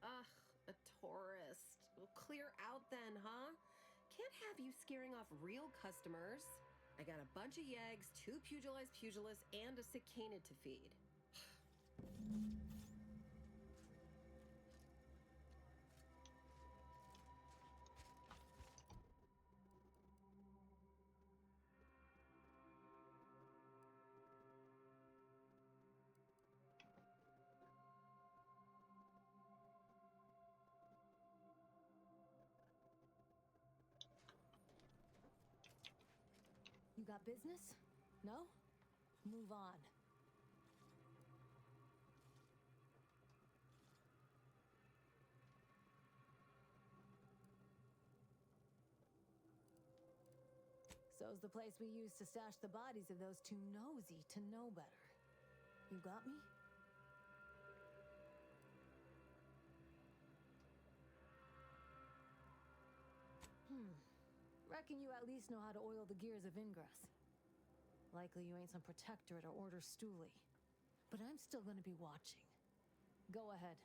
Ugh, a tourist. Well, clear out then, huh? Can't have you scaring off real customers. I got a bunch of yeggs, 2 pugilized pugilists, and a cicada to feed. You got business? No? Move on. So's the place we used to stash the bodies of those too nosy to know better. You got me? Reckon you at least know how to oil the gears of Ingress. Likely you ain't some protectorate or order stoolie. But I'm still gonna be watching. Go ahead.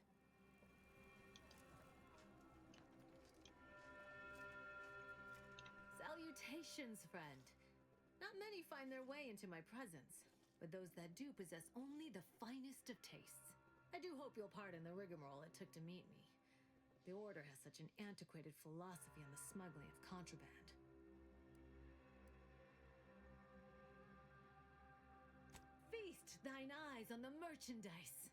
Salutations, friend. Not many find their way into my presence, but those that do possess only the finest of tastes. I do hope you'll pardon the rigmarole it took to meet me. The Order has such an antiquated philosophy on the smuggling of contraband. Feast thine eyes on the merchandise.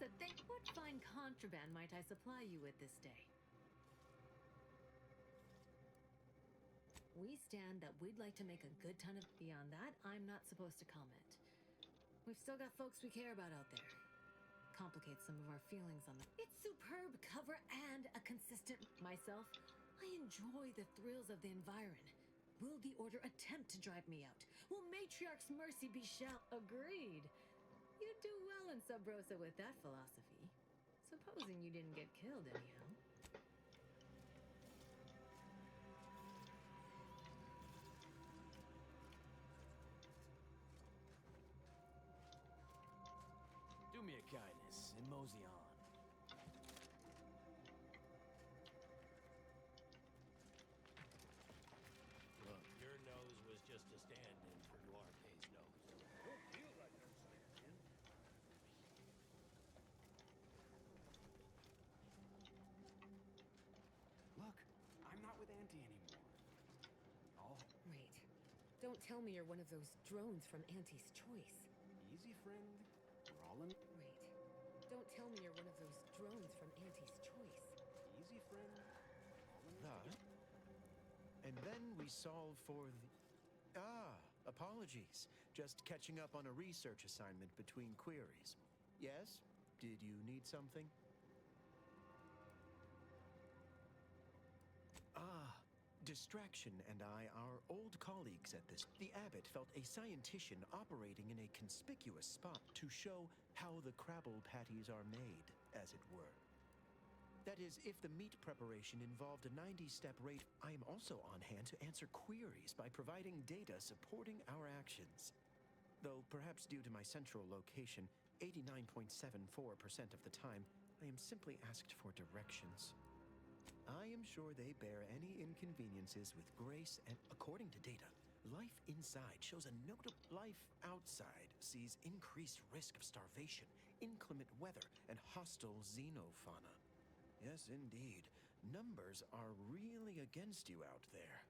Rosa, what fine contraband might I supply you with this day? We stand that we'd like to make a good ton of... Beyond that, I'm not supposed to comment. We've still got folks we care about out there. Complicates some of our feelings on the... It's superb cover and a consistent... Myself, I enjoy the thrills of the environ. Will the Order attempt to drive me out? Will Matriarch's mercy be shall... Agreed. You'd do well in Sub Rosa with that philosophy. Supposing you didn't get killed anyhow. Do me a kindness and mosey on. Look, your nose was just a stand-in for Duarte's nose. Don't feel like I'm standing. Look, I'm not with Auntie anymore. Oh, Wait. Don't tell me you're one of those drones from Auntie's Choice. easy, friend. We're all in. Wait. Don't tell me you're one of those drones from Auntie's Choice. Easy, friend. That? And then we solve for the... Ah, apologies. Just catching up on a research assignment between queries. Yes? Did you need something? Ah, Distraction and I are old colleagues at this. The abbot felt a scientician operating in a conspicuous spot to show how the crabble patties are made, as it were. That is, if the meat preparation involved a 90-step rate, I am also on hand to answer queries by providing data supporting our actions. Though perhaps due to my central location, 89.74% of the time, I am simply asked for directions. I am sure they bear any inconveniences with grace, and according to data, life inside shows a notable... Life outside sees increased risk of starvation, inclement weather, and hostile xenofauna. Yes, indeed. Numbers are really against you out there.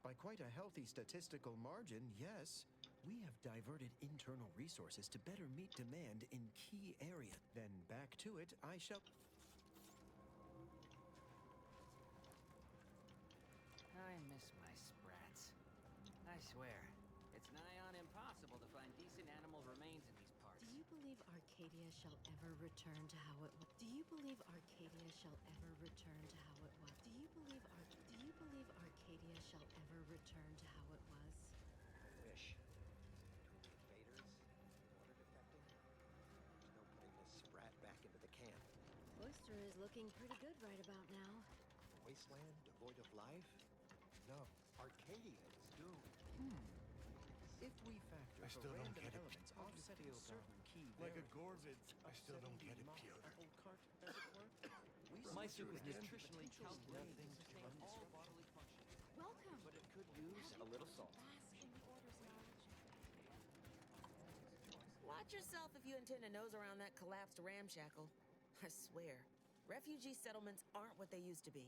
By quite a healthy statistical margin, yes. We have diverted internal resources to better meet demand in key areas. Then back to it, I shall... I miss my sprats. I swear, it's nigh on impossible to find decent animal remains in these parts. Do you believe Arcadia shall ever return to how it was? Do you believe Arcadia shall ever return to how it was? Do you believe Arcadia shall ever return to how it was? Wish. Invaders, water defecting. There's no putting this sprat back into the camp. Oyster is looking pretty good right about now. Wasteland devoid of life? No, Arcadia is doomed. If we factor I still don't random get it. elements offsetting certain key Like a variables, Gorvid. I still don't get it, upsetting the Piotr. apple cart, as it were, we My see soup is again nutritionally potential calculated to things sustain run all through. bodily functions. Welcome. But it could use a little salt. Watch yourself if you intend to nose around that collapsed ramshackle. I swear, refugee settlements aren't what they used to be.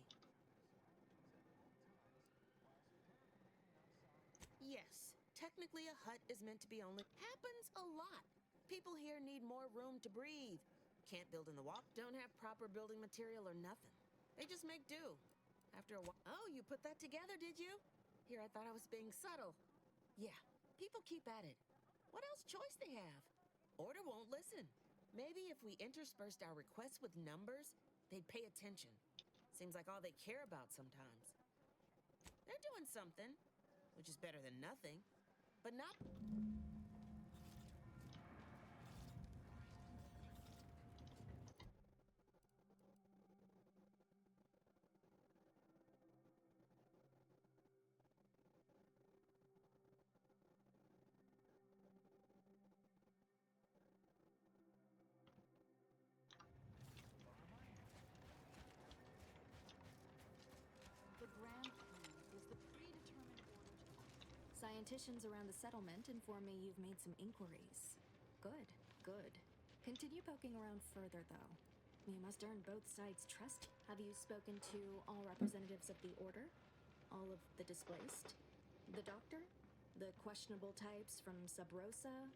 Yes, technically a hut is meant to be only... Happens a lot. People here need more room to breathe. Can't build in the wall, don't have proper building material or nothing. They just make do. After a while... Oh, you put that together, did you? Here, I thought I was being subtle. Yeah, people keep at it. What else choice they have? Order won't listen. Maybe if we interspersed our requests with numbers, they'd pay attention. Seems like all they care about sometimes. They're doing something, which is better than nothing, but not... The grand plan is the predetermined order to... Scienticians around the settlement inform me you've made some inquiries. Good, good. Continue poking around further, though. You must earn both sides' trust. Have you spoken to all representatives of the Order? All of the displaced? The Doctor? The questionable types from Sub Rosa?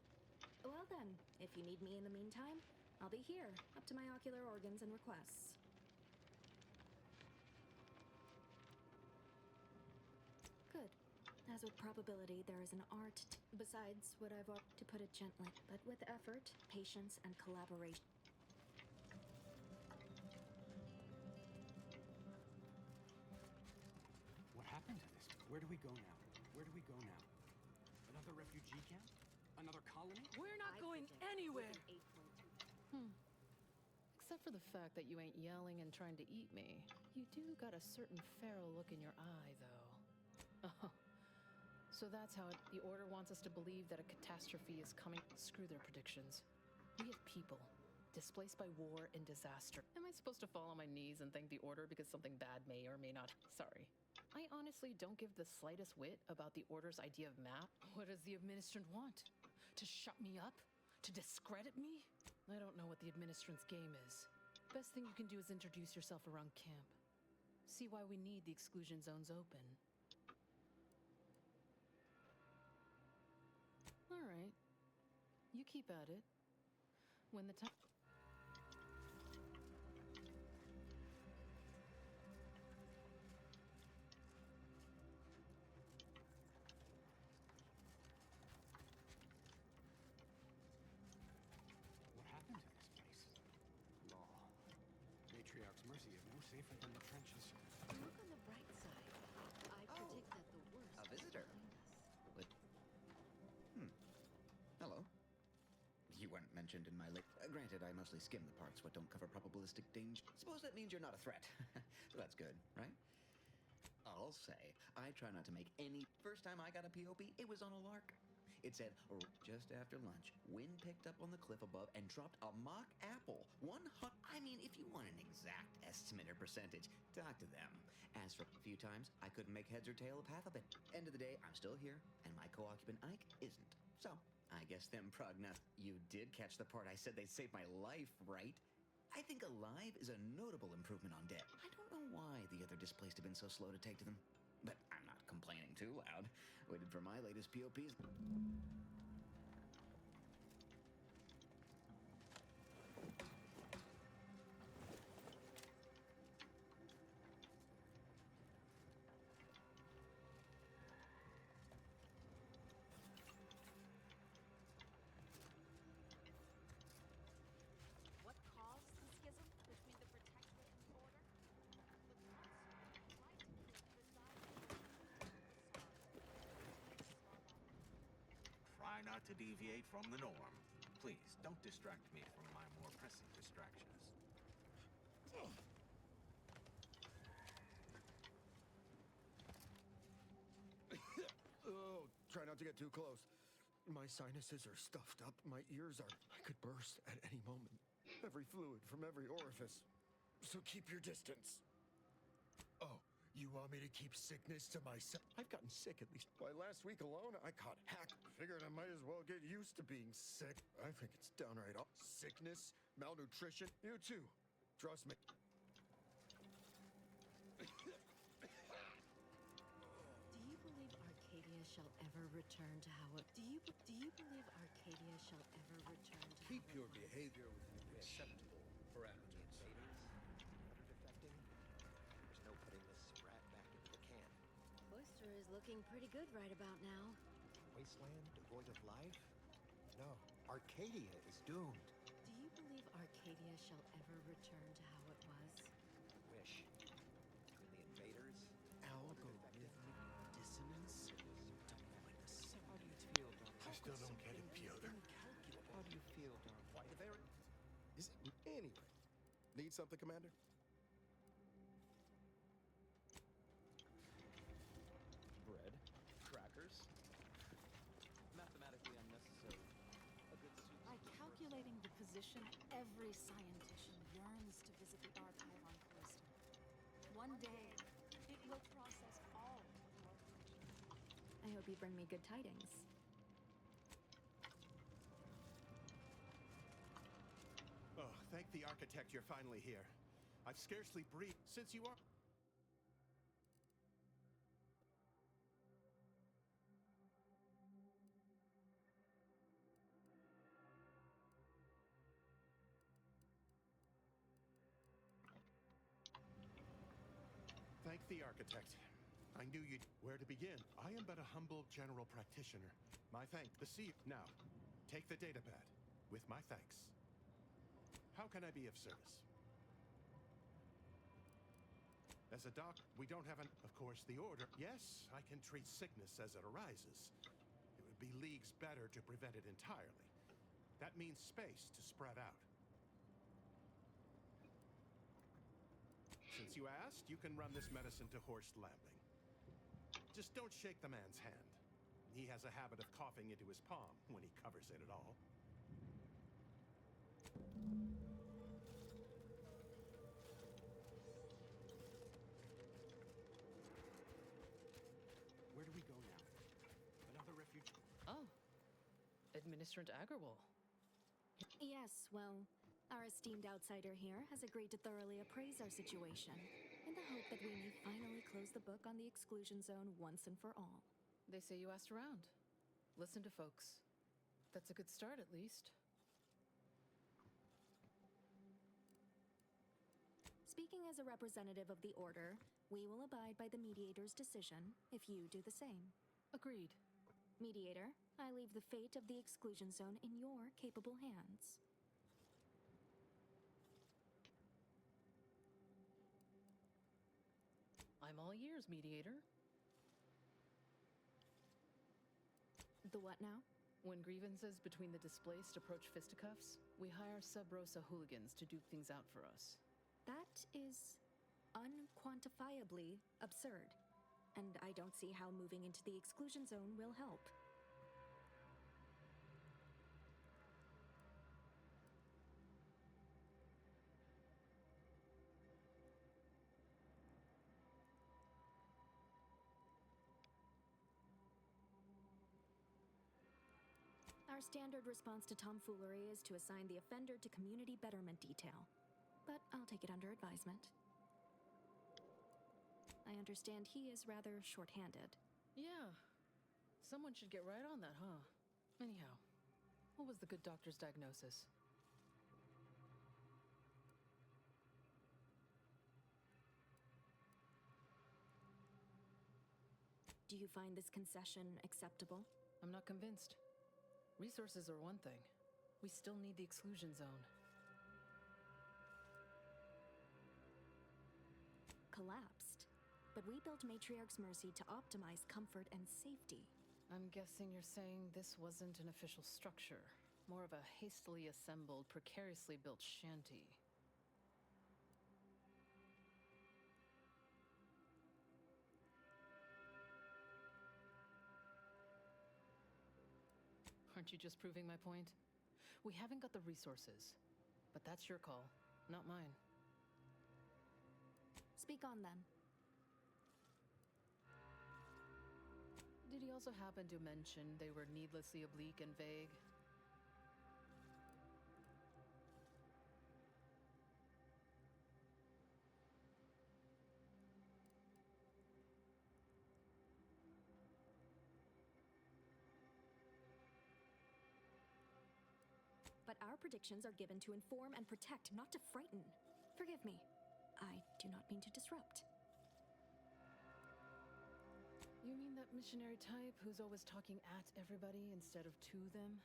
Well then, if you need me in the meantime, I'll be here, up to my ocular organs and requests. Good. As with probability, there is an art besides what I've to put it gently, but with effort, patience, and collaboration. What happened to this? Where do we go now? Where do we go now? Another refugee camp? Another colony? We're not going anywhere! Except for the fact that you ain't yelling and trying to eat me. You do got a certain feral look in your eye, though. Oh, so that's how the Order wants us to believe that a catastrophe is coming. Screw their predictions. We have people displaced by war and disaster. Am I supposed to fall on my knees and thank the Order because something bad may or may not? Sorry. I honestly don't give the slightest whit about the Order's idea of map. What does the administrant want? To shut me up? To discredit me? I don't know what the administrant's game is. Best thing you can do is introduce yourself around camp. See why we need the exclusion zones open. All right. You keep at it. When the time... What happened to this place? Law. Matriarch's Mercy is no safer than the trenches. Look on the bright side. I predict that the worst A visitor. is behind us. What? Hello. You weren't mentioned in my list. Granted, I mostly skim the parts what don't cover probabilistic danger. Suppose that means you're not a threat. So that's good, right? I'll say, I try not to make any... First time I got a POP, it was on a lark. It said, just after lunch, wind picked up on the cliff above and dropped a mock apple. 100... I mean, if you want an exact estimate or percentage, talk to them. As for a few times, I couldn't make heads or tail of half of it. End of the day, I'm still here, and my co-occupant Ike isn't. So, I guess them You did catch the part I said they'd save my life, right? I think alive is a notable improvement on dead. I don't know why the other displaced have been so slow to take to them. But I'm not complaining too loud. Waited for my latest POPs. What caused the schism between the Protectorate and the Order? Try not to deviate from the norm. Please, don't distract me from my more pressing distractions. Oh, try not to get too close. My sinuses are stuffed up. My ears are... I could burst at any moment. Every fluid from every orifice. So keep your distance. Oh, you want me to keep sickness to myself? I've gotten sick at least. Why, last week alone, I caught hack. Figured I might as well get used to being sick. I think it's downright sickness, malnutrition. You too. Trust me. Do you believe Arcadia shall ever return to how it... Do you believe Arcadia shall ever return to Keep how your it was? behavior within acceptable parameters. Defecting. There's no putting this sprat back into the can. Oyster is looking pretty good right about now. Wasteland devoid of life? No. Arcadia is doomed. Do you believe Arcadia shall ever return to how it was? Wish. Between the invaders, Algorithmic dissonance? How do you feel, Don? I still don't get it, Piotr. How do you feel, Don? Why, the very... Is it... Anyway. Need something, Commander? Bread, crackers, mathematically unnecessary. A good soup. By calculating the position, every scientician yearns to visit the archive on Callisto. One day, it will process all of your I hope you bring me good tidings. Oh, thank the architect you're finally here. I've scarcely breathed since you are... Like the architect. I knew you'd... Where to begin? I am but a humble general practitioner. My thanks. The sea... Now, take the datapad. With my thanks. How can I be of service? As a doc, we don't have an... Of course, the order... Yes, I can treat sickness as it arises. It would be leagues better to prevent it entirely. That means space to spread out. Since you asked, you can run this medicine to Horst Lambing. Just don't shake the man's hand. He has a habit of coughing into his palm when he covers it at all. Where do we go now? Another refuge? Oh. Administrator Agarwal. Yes, well, our esteemed outsider here has agreed to thoroughly appraise our situation, in the hope that we may finally close the book on the exclusion zone once and for all. They say you asked around. Listen to folks. That's a good start, at least. Speaking as a representative of the Order, we will abide by the Mediator's decision if you do the same. Agreed. Mediator, I leave the fate of the exclusion zone in your capable hands. I'm all ears, Mediator. The what now? When grievances between the displaced approach fisticuffs, we hire sub-Rosa hooligans to duke things out for us. That is unquantifiably absurd, and I don't see how moving into the exclusion zone will help. Our standard response to tomfoolery is to assign the offender to community betterment detail. But I'll take it under advisement. I understand he is rather short-handed. Yeah. Someone should get right on that, huh? Anyhow, what was the good doctor's diagnosis? Do you find this concession acceptable? I'm not convinced. Resources are one thing. We still need the exclusion zone. Collapsed. But we built Matriarch's Mercy to optimize comfort and safety. I'm guessing you're saying this wasn't an official structure. More of a hastily assembled, precariously built shanty. Aren't you just proving my point? We haven't got the resources. But that's your call, not mine. Speak on then. Did he also happen to mention they were needlessly oblique and vague? But our predictions are given to inform and protect, not to frighten. Forgive me. I do not mean to disrupt. You mean that missionary type who's always talking at everybody instead of to them?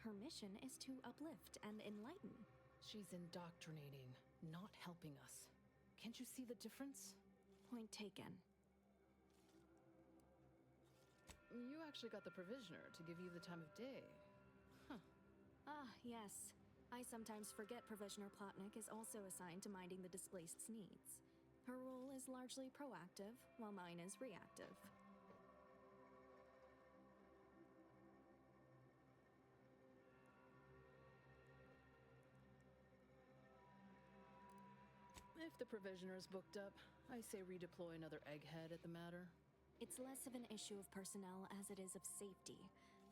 Her mission is to uplift and enlighten. She's indoctrinating, not helping us. Can't you see the difference? Point taken. You actually got the Provisioner to give you the time of day. Huh. Ah, yes. I sometimes forget Provisioner Plotnik is also assigned to minding the displaced's needs. Her role is largely proactive, while mine is reactive. If the Provisioner is booked up, I say redeploy another egghead at the matter. It's less of an issue of personnel as it is of safety.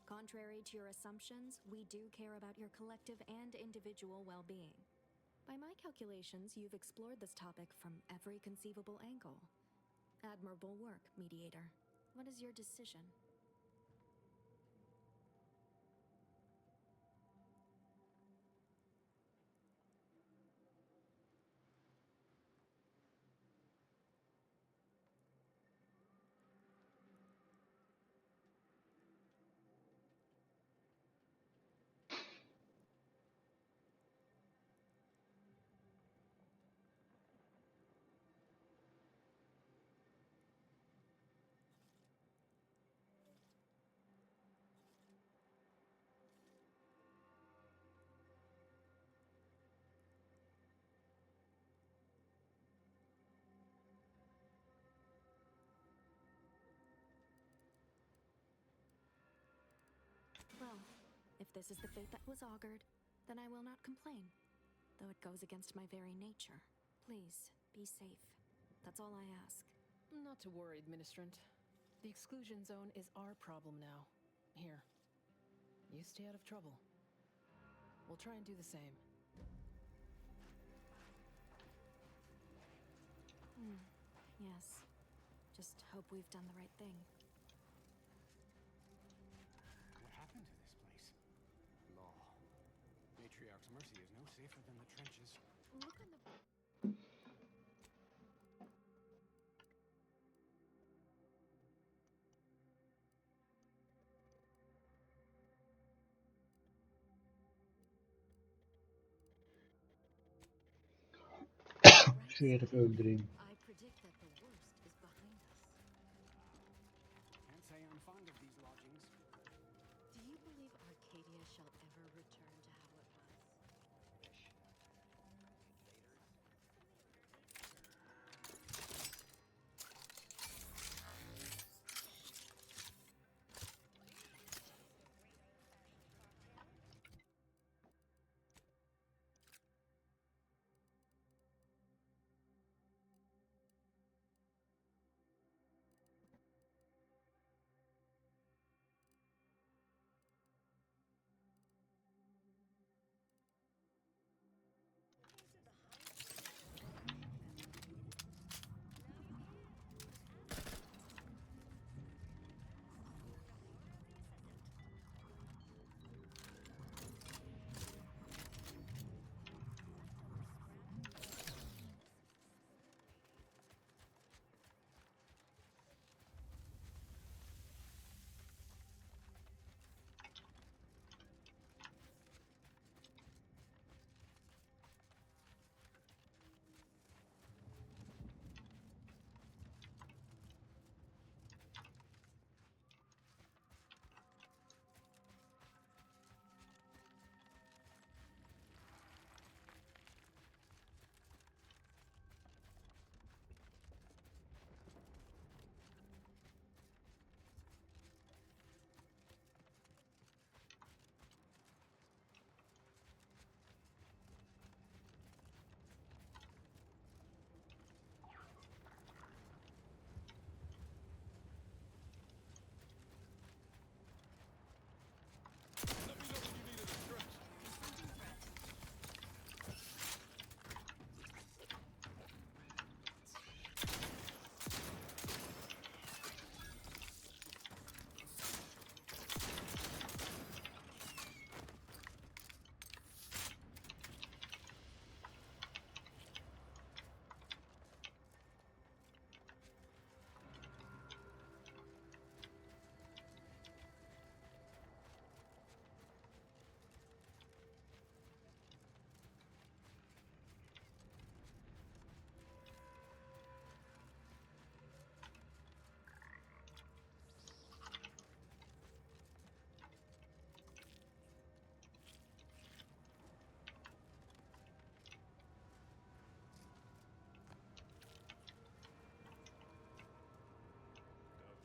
Contrary to your assumptions, we do care about your collective and individual well-being. By my calculations, you've explored this topic from every conceivable angle. Admirable work, mediator. What is your decision? Well, if this is the fate that was augured, then I will not complain, though it goes against my very nature. Please, be safe. That's all I ask. Not to worry, Administrant. The exclusion zone is our problem now. Here. You stay out of trouble. We'll try and do the same. Yes. Just hope we've done the right thing. What happened to this place? Law. Matriarch's mercy is no safer than the trenches. Look on the... Şu herifi öldüreyim. I predict that the worst is behind us. Can't say I'm fond of these lodgings. Do you believe Arcadia shall ever return to how it was?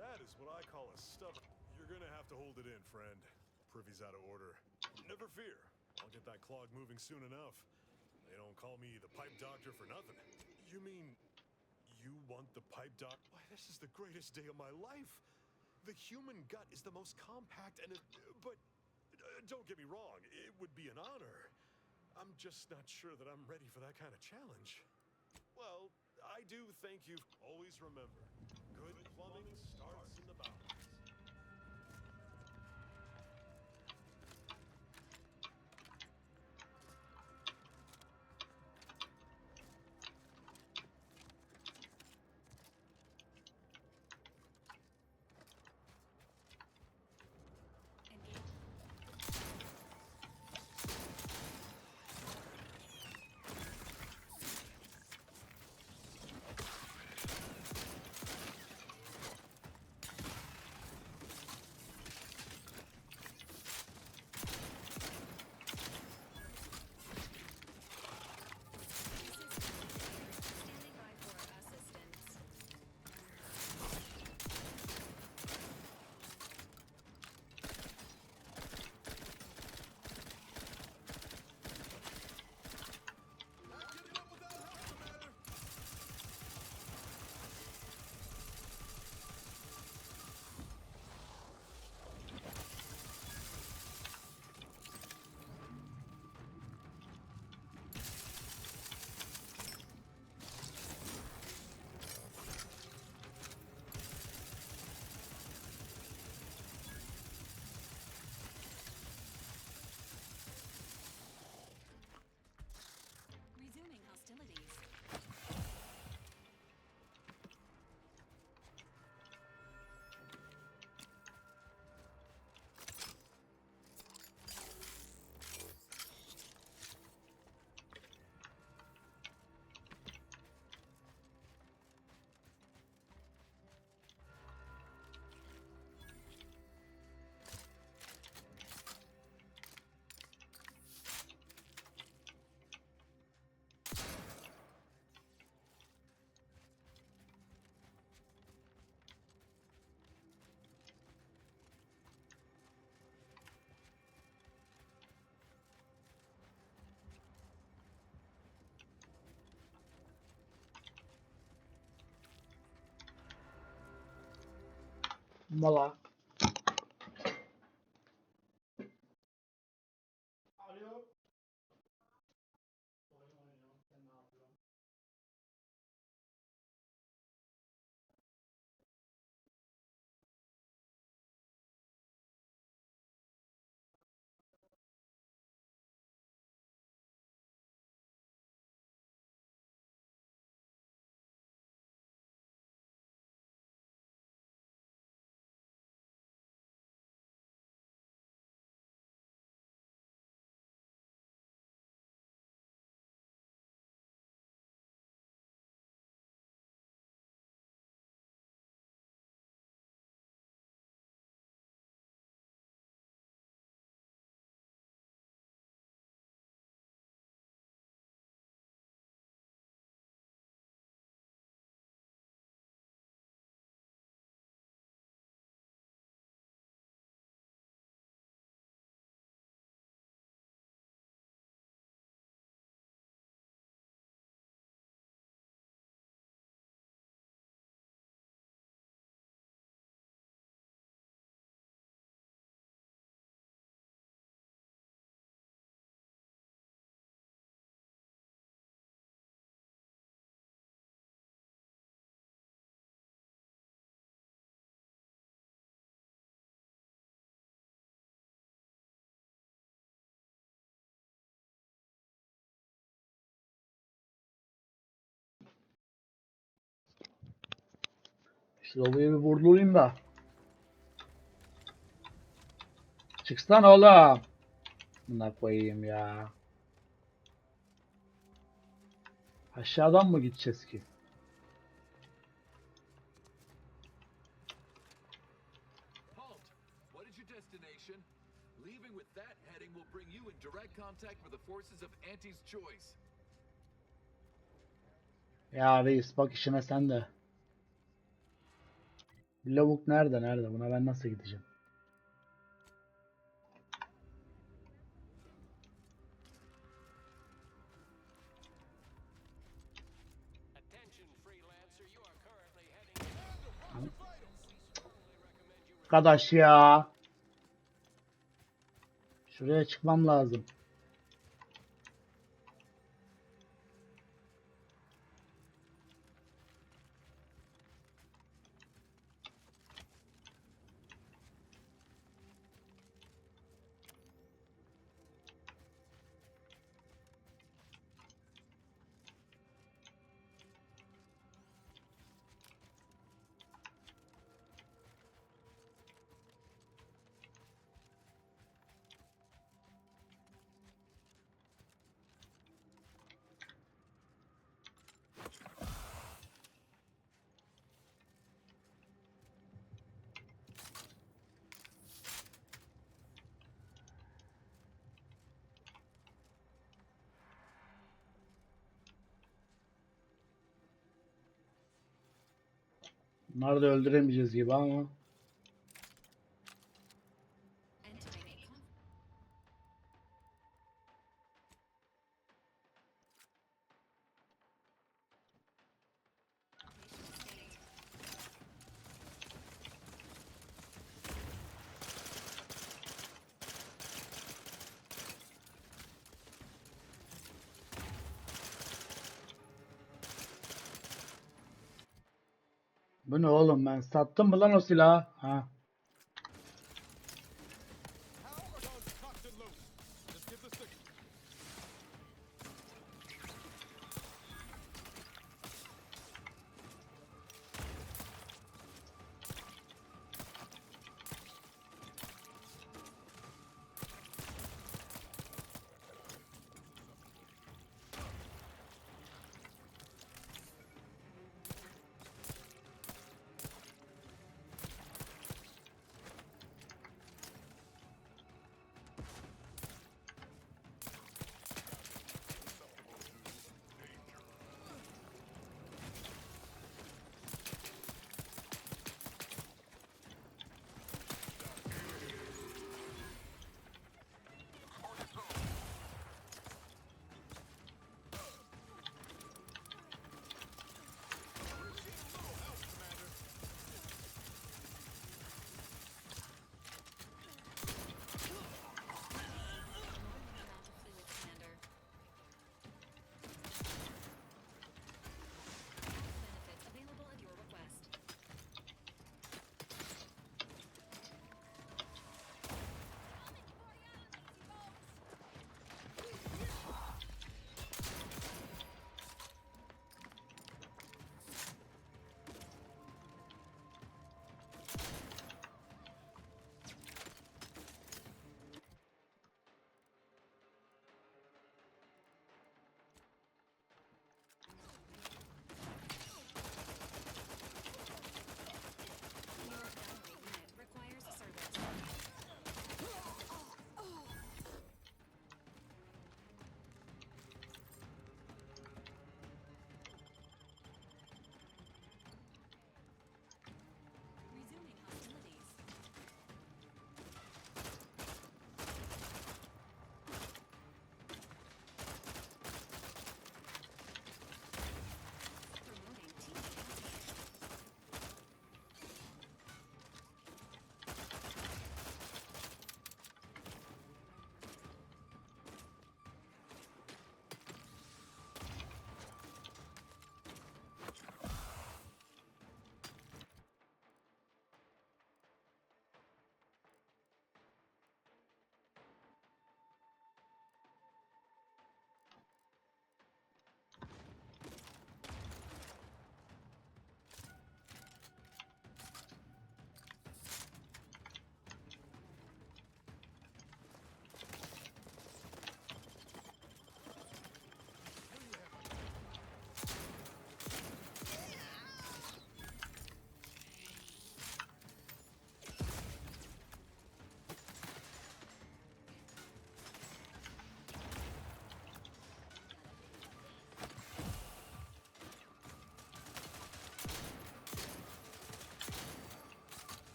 That is what I call a stub. You're gonna have to hold it in, friend. Privy's out of order. Never fear. I'll get that clog moving soon enough. They don't call me the pipe doctor for nothing. You mean you want the pipe doc? Why, this is the greatest day of my life. The human gut is the most compact and but don't get me wrong, it would be an honor. I'm just not sure that I'm ready for that kind of challenge. Well, I do thank you. Always remember, good plumbing starts in the bowels. Resuming hostilities. Mola. Şu lobiyi bir vurdulayım da. Çıksana oğlum. Buna koyayım ya. Aşağıdan mı gideceğiz ki? Halt! What is your destination? Leaving with that heading will bring you in direct contact with the forces of Auntie's Choice. Ya reis bak işine sen de. Lavuk nerede? Buna ben nasıl gideceğim? Arkadaş ya. Şuraya çıkmam lazım. Bunları da öldüremeyeceğiz gibi ama. Bu ne oğlum, ben sattım mı lan o silahı? Ha.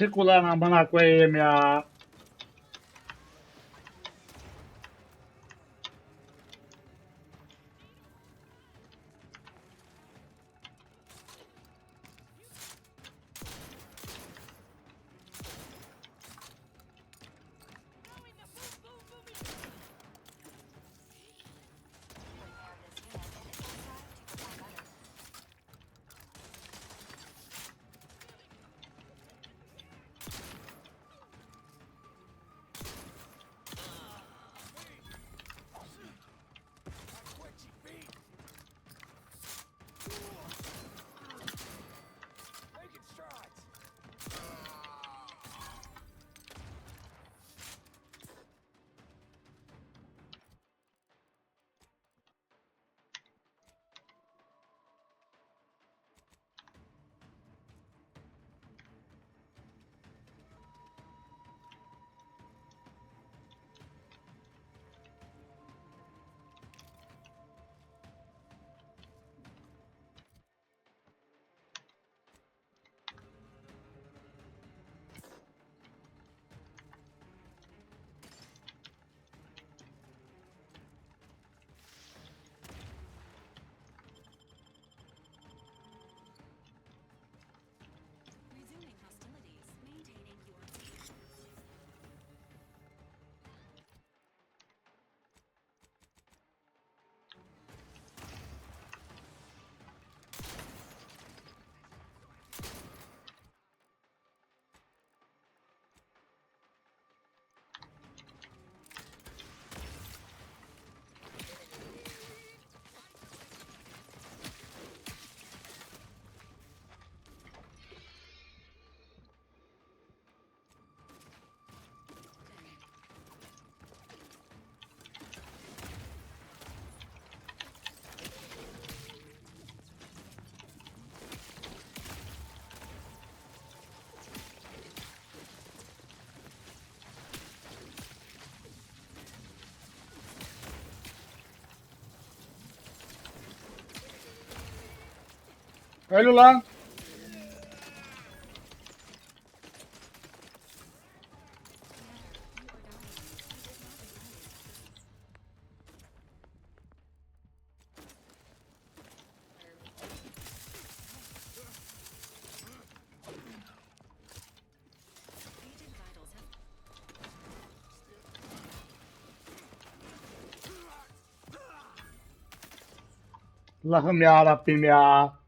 Çık ulan amına koyayım ya. Öl ulan. Allah'ım ya Rabbim ya.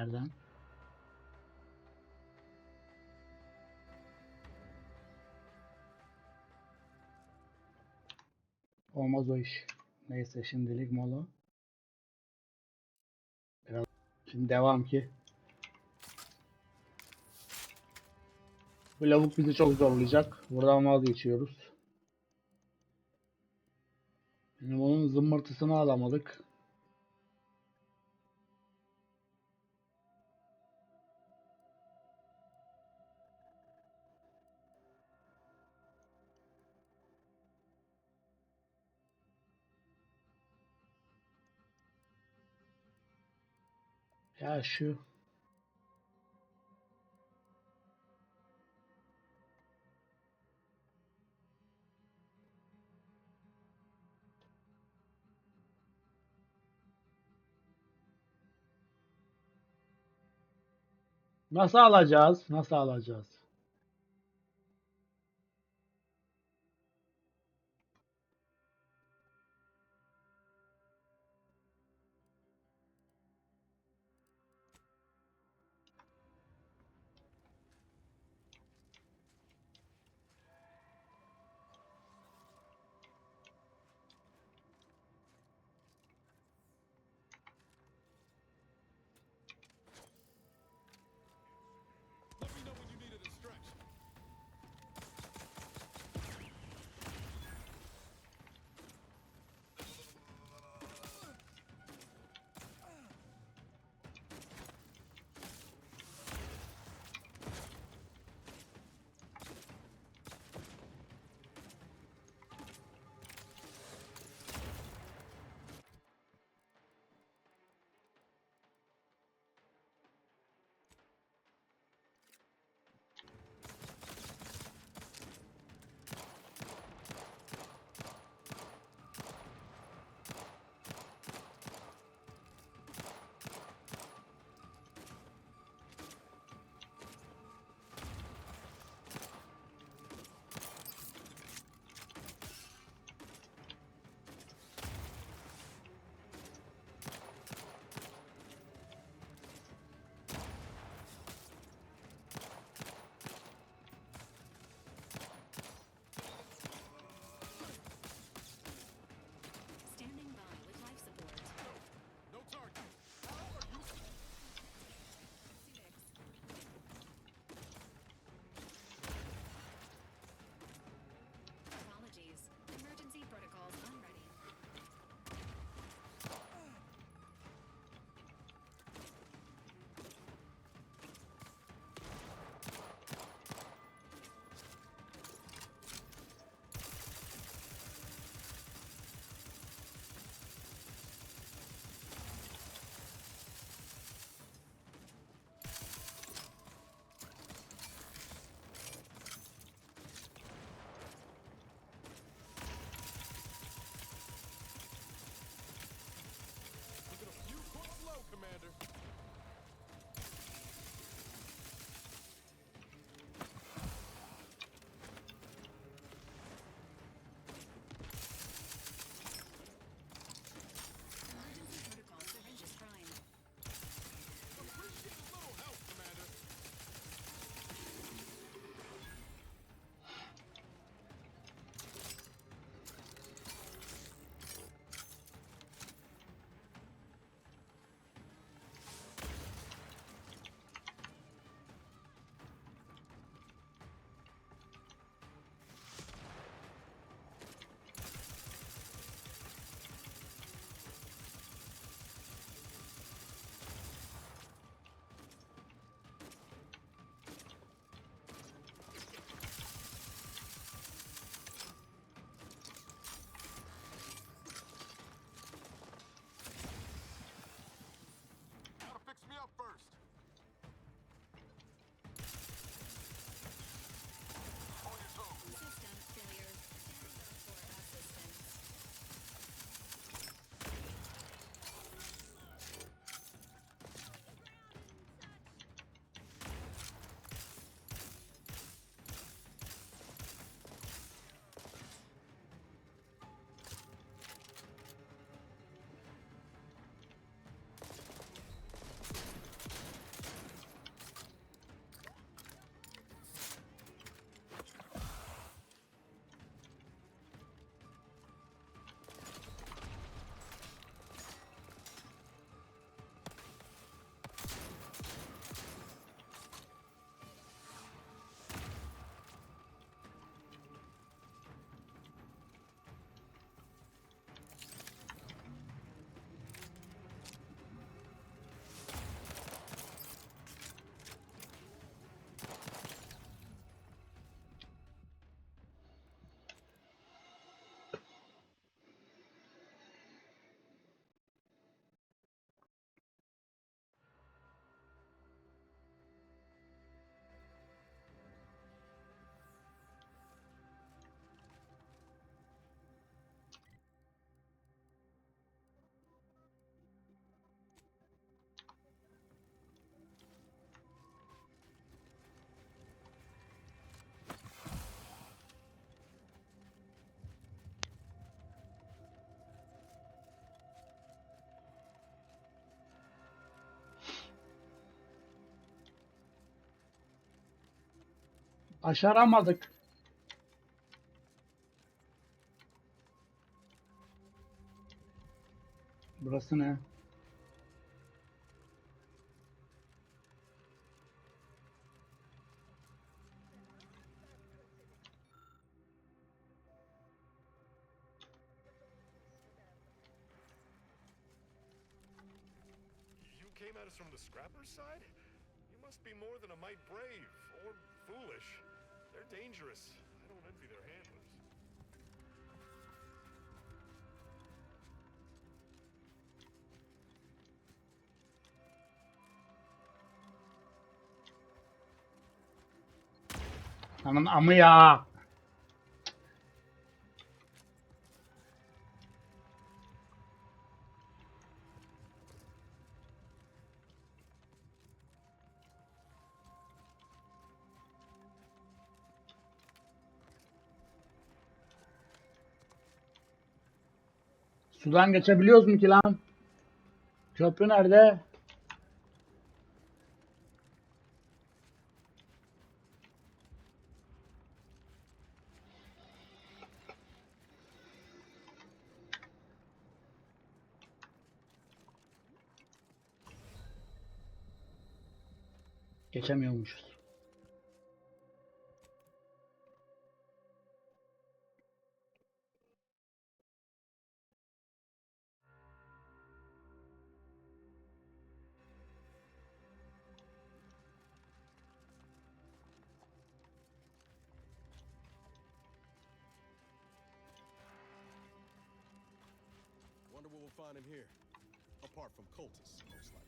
Nereden? Olmaz o iş. Neyse şimdilik mola. Biraz. Şimdi devam ki. Bu lavuk bizi çok zorlayacak. Buradan vazgeçiyoruz. Şimdi onun zımbırtısını alamadık. Ya şu. Nasıl alacağız? Nasıl alacağız? Let me know when you need an Başaramadık. Burası ne? You came at us from the scrappers' side? You must be more than a mite brave, or foolish. They're dangerous. I don't envy their handlers. Anın amı ya. Sudan geçebiliyoruz mu ki lan? Köprü nerede? Geçemiyormuşuz. Wonder what we'll find in here. Apart from cultists, most likely.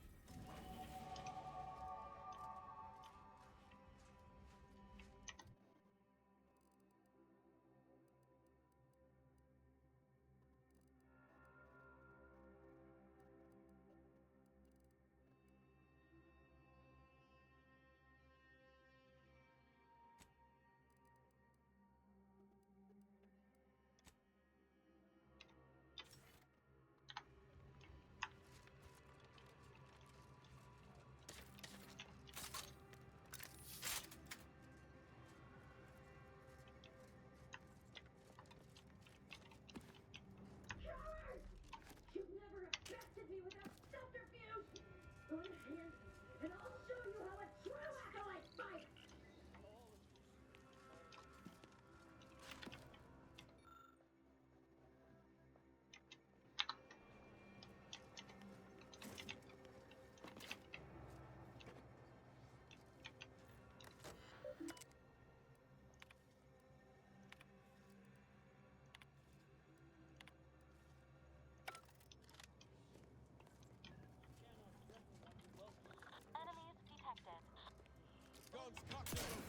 Guns cocked at them.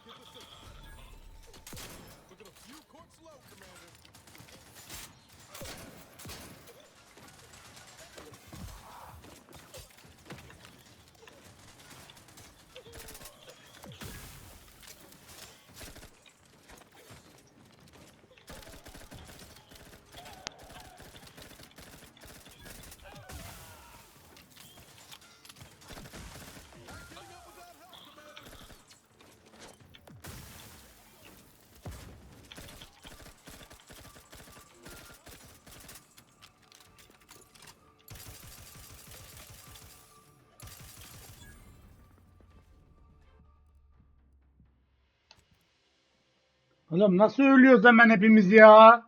Get the signal. Looking a few courts low, Commander. Oğlum nasıl ölüyoruz hemen hepimiz ya?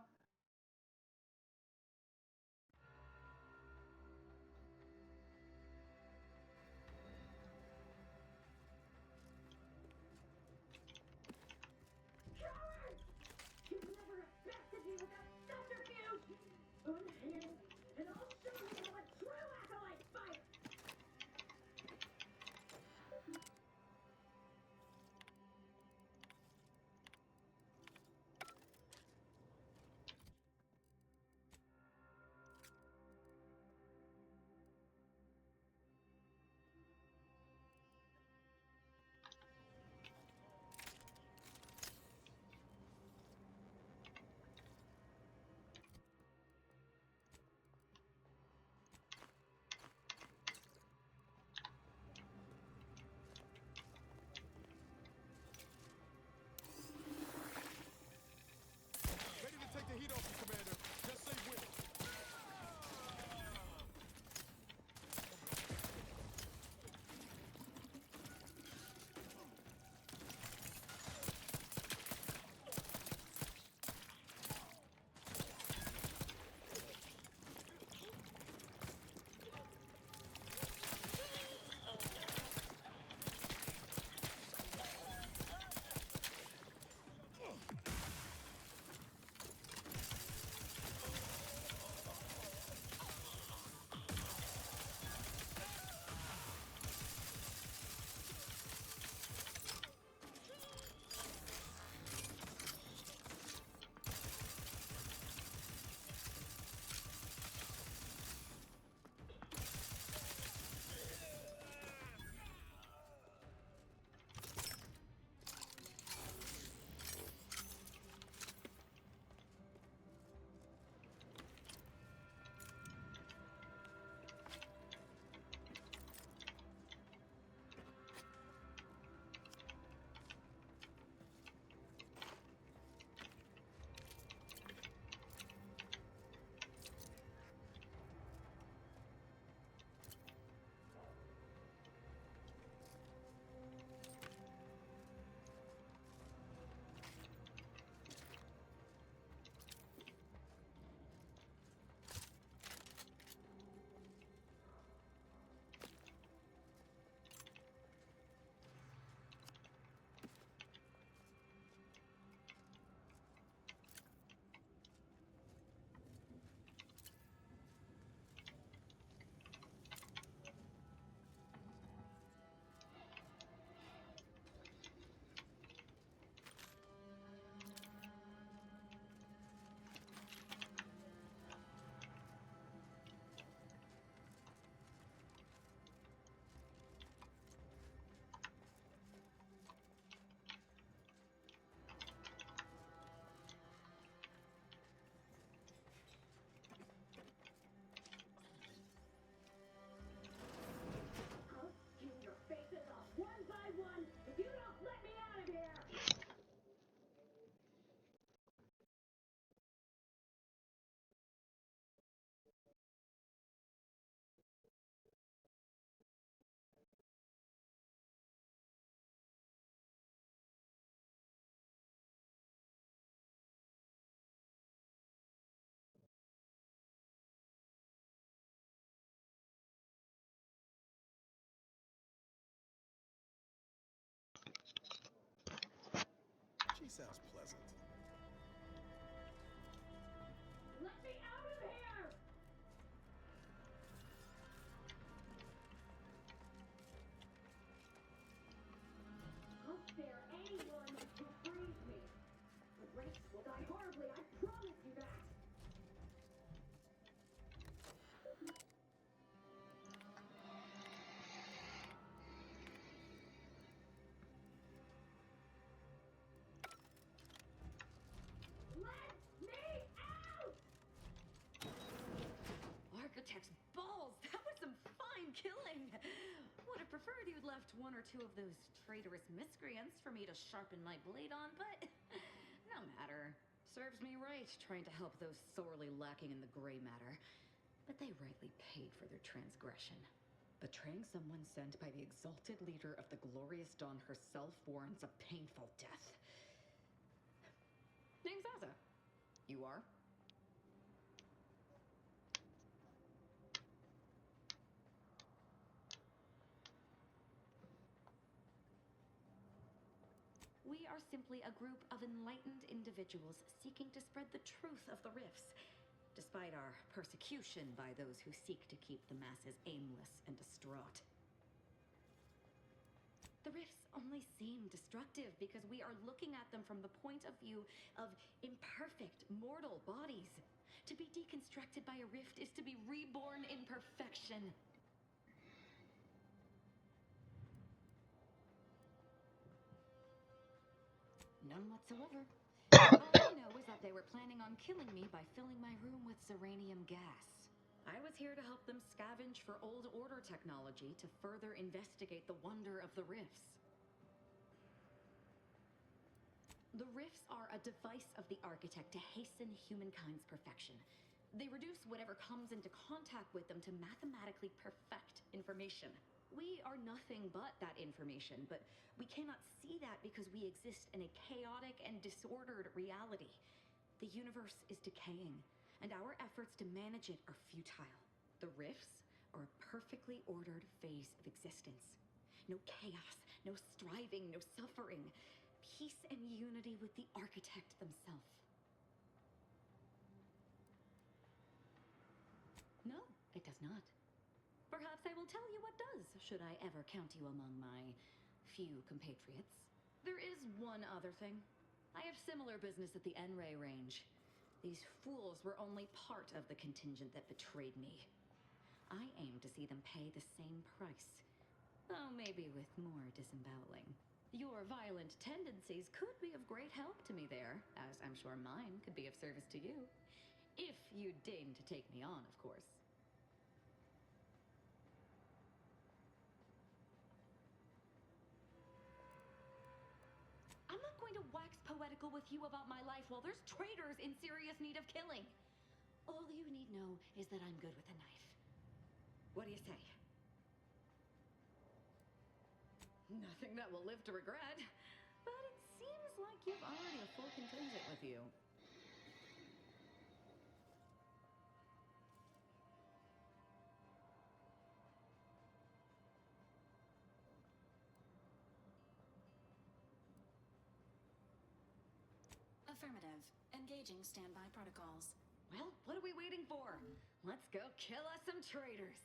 preferred you'd left one or two of those traitorous miscreants for me to sharpen my blade on, but no matter. Serves me right trying to help those sorely lacking in the gray matter. But they rightly paid for their transgression. Betraying someone sent by the exalted leader of the glorious dawn herself warrants a painful death. Name's Asa. You are? We are simply a group of enlightened individuals seeking to spread the truth of the rifts, despite our persecution by those who seek to keep the masses aimless and distraught. The rifts only seem destructive because we are looking at them from the point of view of imperfect, mortal bodies. To be deconstructed by a rift is to be reborn in perfection. None whatsoever. All I know is that they were planning on killing me by filling my room with Zeranium gas. I was here to help them scavenge for old order technology to further investigate the wonder of the rifts. The rifts are a device of the architect to hasten humankind's perfection. They reduce whatever comes into contact with them to mathematically perfect information. We are nothing but that information, but we cannot see that because we exist in a chaotic and disordered reality. The universe is decaying, and our efforts to manage it are futile. The rifts are a perfectly ordered phase of existence. No chaos, no striving, no suffering. Peace and unity with the architect themselves. No, it does not. Perhaps I will tell you what does, should I ever count you among my few compatriots. There is one other thing. I have similar business at the N-Ray range. These fools were only part of the contingent that betrayed me. I aim to see them pay the same price, though maybe with more disemboweling. Your violent tendencies could be of great help to me there, as I'm sure mine could be of service to you. If you deign to take me on, of course. I'm not going to wax poetical with you about my life while there's traitors in serious need of killing. All you need know is that I'm good with a knife. What do you say? Nothing that will live to regret. But it seems like you've already a full contingent with you. Affirmative. Engaging standby protocols. Well, what are we waiting for? Let's go kill us some traitors.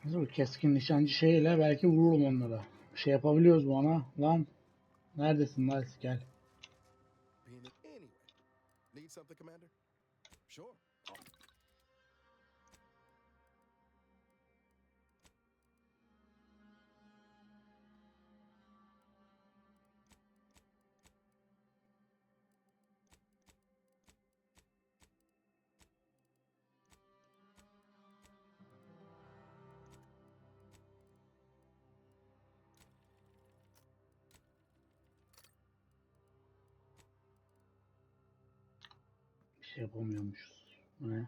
Bu keskin nişancı şeyle belki vururum onlara. Şey yapabiliyoruz mu ona? Lan neredesin lan? Gel. Anyway, need something, Commander? Sure. Bir şey yapamıyormuşuz. Bu ne?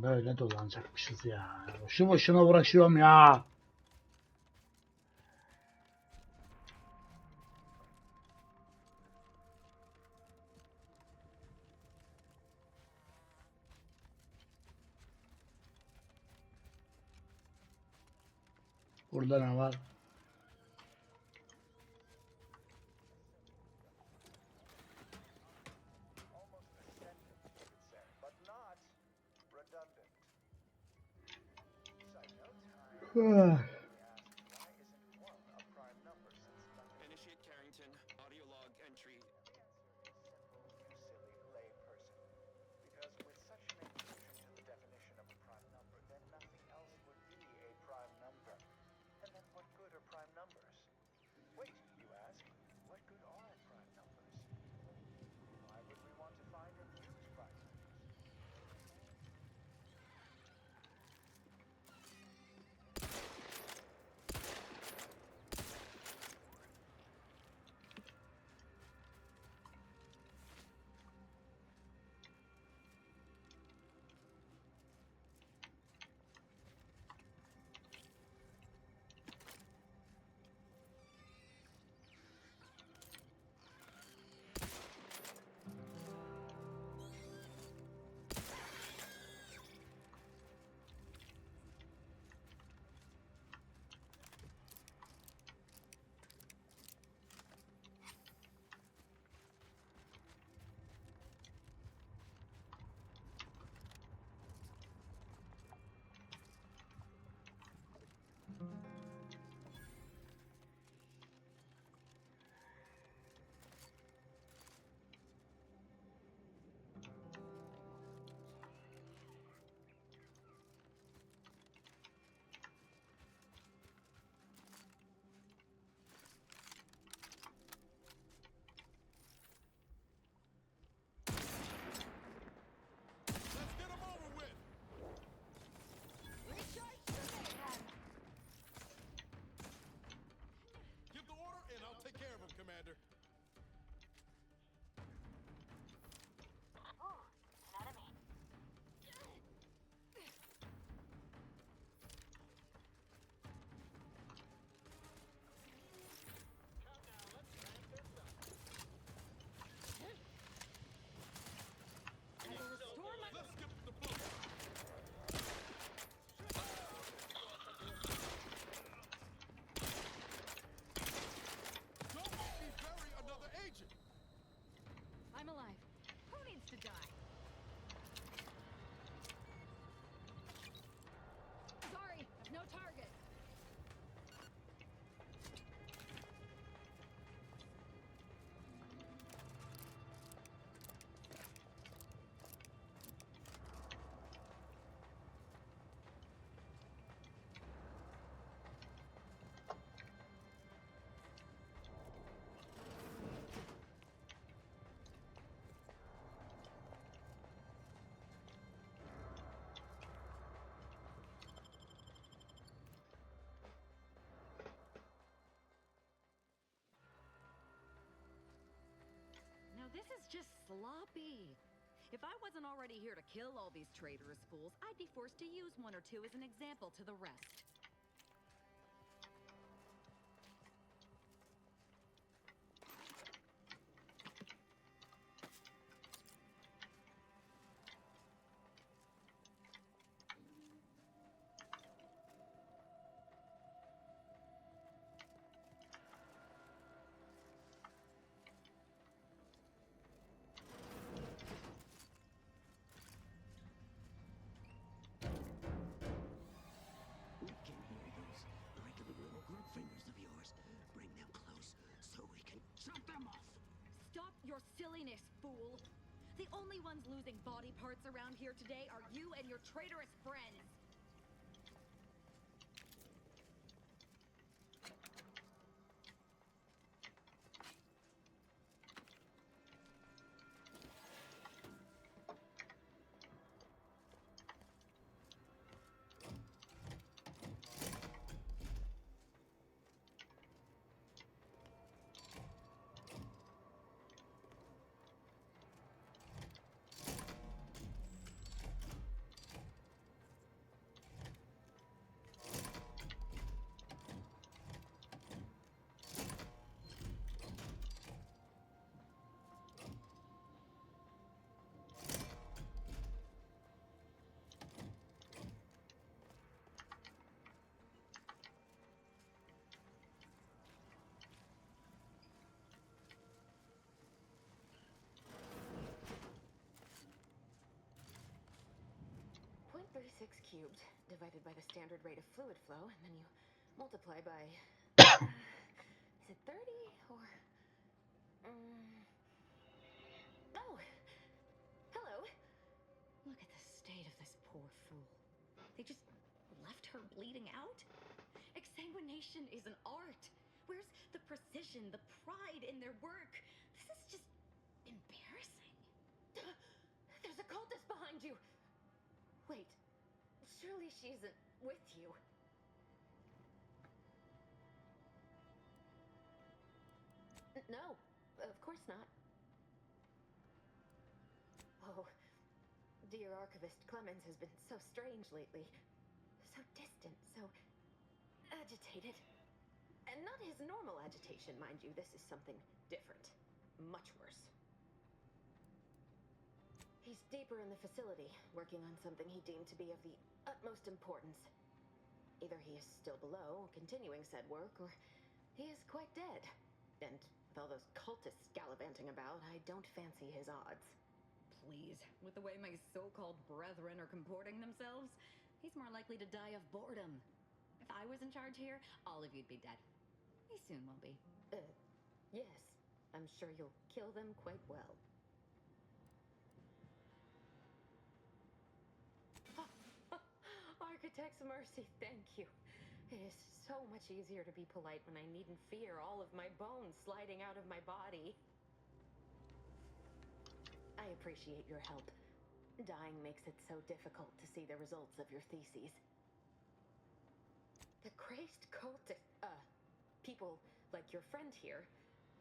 Böyle dolanacakmışız ya. Boşu boşuna uğraşıyorum ya. Burada ne var? Initiate Carrington. Audio log entry. Because with such an inclusion to the definition of a prime number, then nothing else would be a prime number. And then what good are prime numbers? Wait, you ask, what good are prime numbers? Why would we want to find and use prime numbers? I'm alive. Who needs to die? Sorry, I've no target. Now this is just sloppy. If I wasn't already here to kill all these traitorous fools, I'd be forced to use one or two as an example to the rest. Stop your silliness, fool! The only ones losing body parts around here today are you and your traitorous friends! 36 cubed divided by the standard rate of fluid flow, and then you multiply by. Is it 30 or. Oh! Hello! Look at the state of this poor fool. They just left her bleeding out? Exsanguination is an art. Where's the precision, the pride in their work? This is just embarrassing. There's a cultist behind you. Wait, surely she isn't with you. No, of course not. Oh, dear Archivist Clemens has been so strange lately. So distant, so agitated. And not his normal agitation, mind you. This is something different. Much worse. He's deeper in the facility, working on something he deemed to be of the utmost importance. Either he is still below, continuing said work, or he is quite dead. And with all those cultists gallivanting about, I don't fancy his odds. Please, with the way my so-called brethren are comporting themselves, he's more likely to die of boredom. If I was in charge here, all of you'd be dead. He soon will be. Yes. I'm sure you'll kill them quite well. Architect's mercy, thank you. It is so much easier to be polite when I needn't fear all of my bones sliding out of my body. I appreciate your help. Dying makes it so difficult to see the results of your theses. The crazed people like your friend here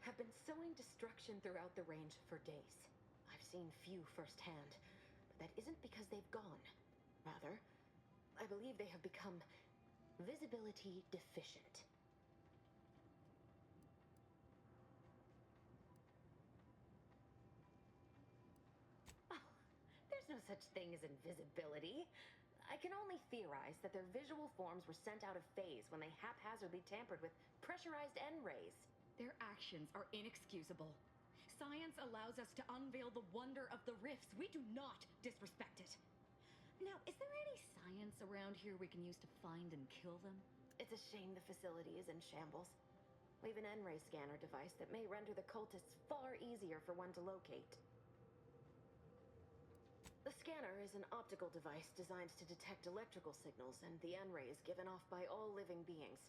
have been sowing destruction throughout the range for days. I've seen few firsthand, but that isn't because they've gone. Rather, I believe they have become visibility deficient. Oh, there's no such thing as invisibility. I can only theorize that their visual forms were sent out of phase when they haphazardly tampered with pressurized N-rays. Their actions are inexcusable. Science allows us to unveil the wonder of the rifts. We do not disrespect it. Now, is there any science around here we can use to find and kill them? It's a shame the facility is in shambles. We've an N-ray scanner device that may render the cultists far easier for one to locate. The scanner is an optical device designed to detect electrical signals and the N-rays given off by all living beings.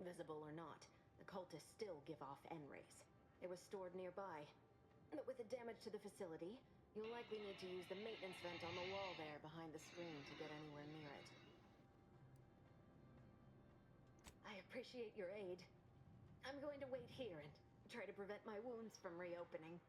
Visible or not, the cultists still give off N-rays. It was stored nearby. But with the damage to the facility, you'll likely need to use the maintenance vent on the wall there behind the screen to get anywhere near it. I appreciate your aid. I'm going to wait here and try to prevent my wounds from reopening.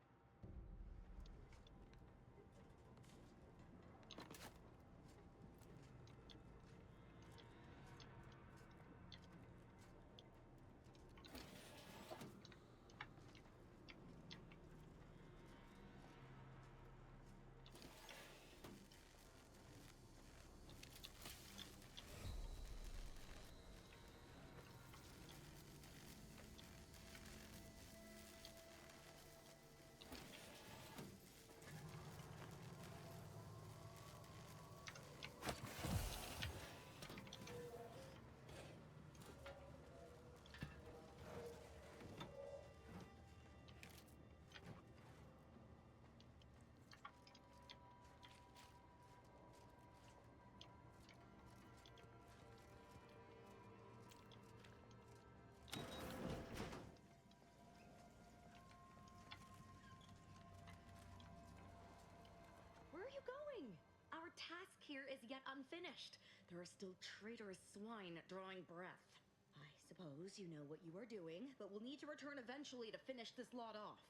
Our task here is yet unfinished. There are still traitorous swine drawing breath. I suppose you know what you are doing, but we'll need to return eventually to finish this lot off.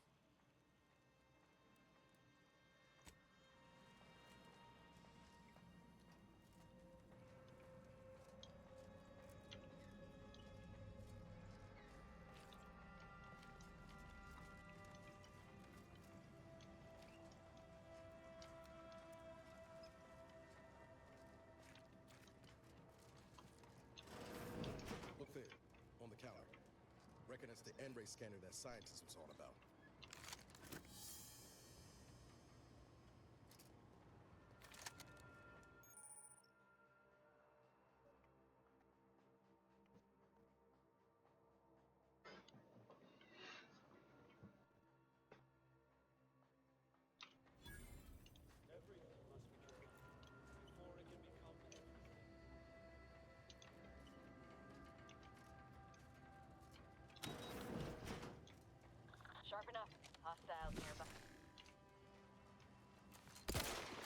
Look there, on the counter. Reckon it's the N-ray scanner that scientist was on about. Hostiles nearby.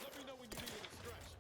Let me know when you need a distraction.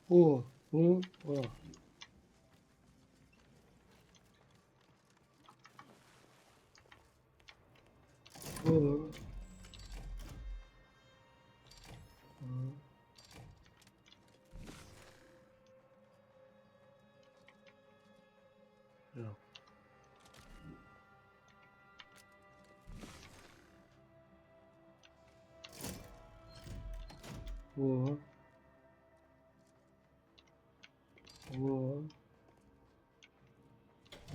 Bu. Bu. Bu. Bu. Yok. Bu. Bu.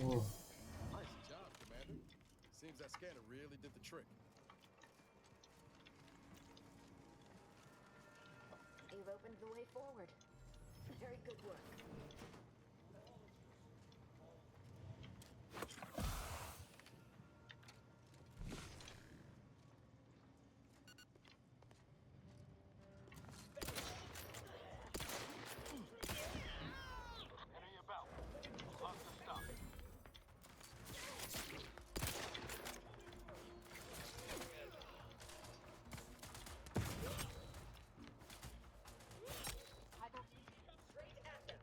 Bu. Nice job, Commander. Seems that scanner really did the trick. You've opened the way forward. Very good work. Enemy about. Close to stop. Straight at them.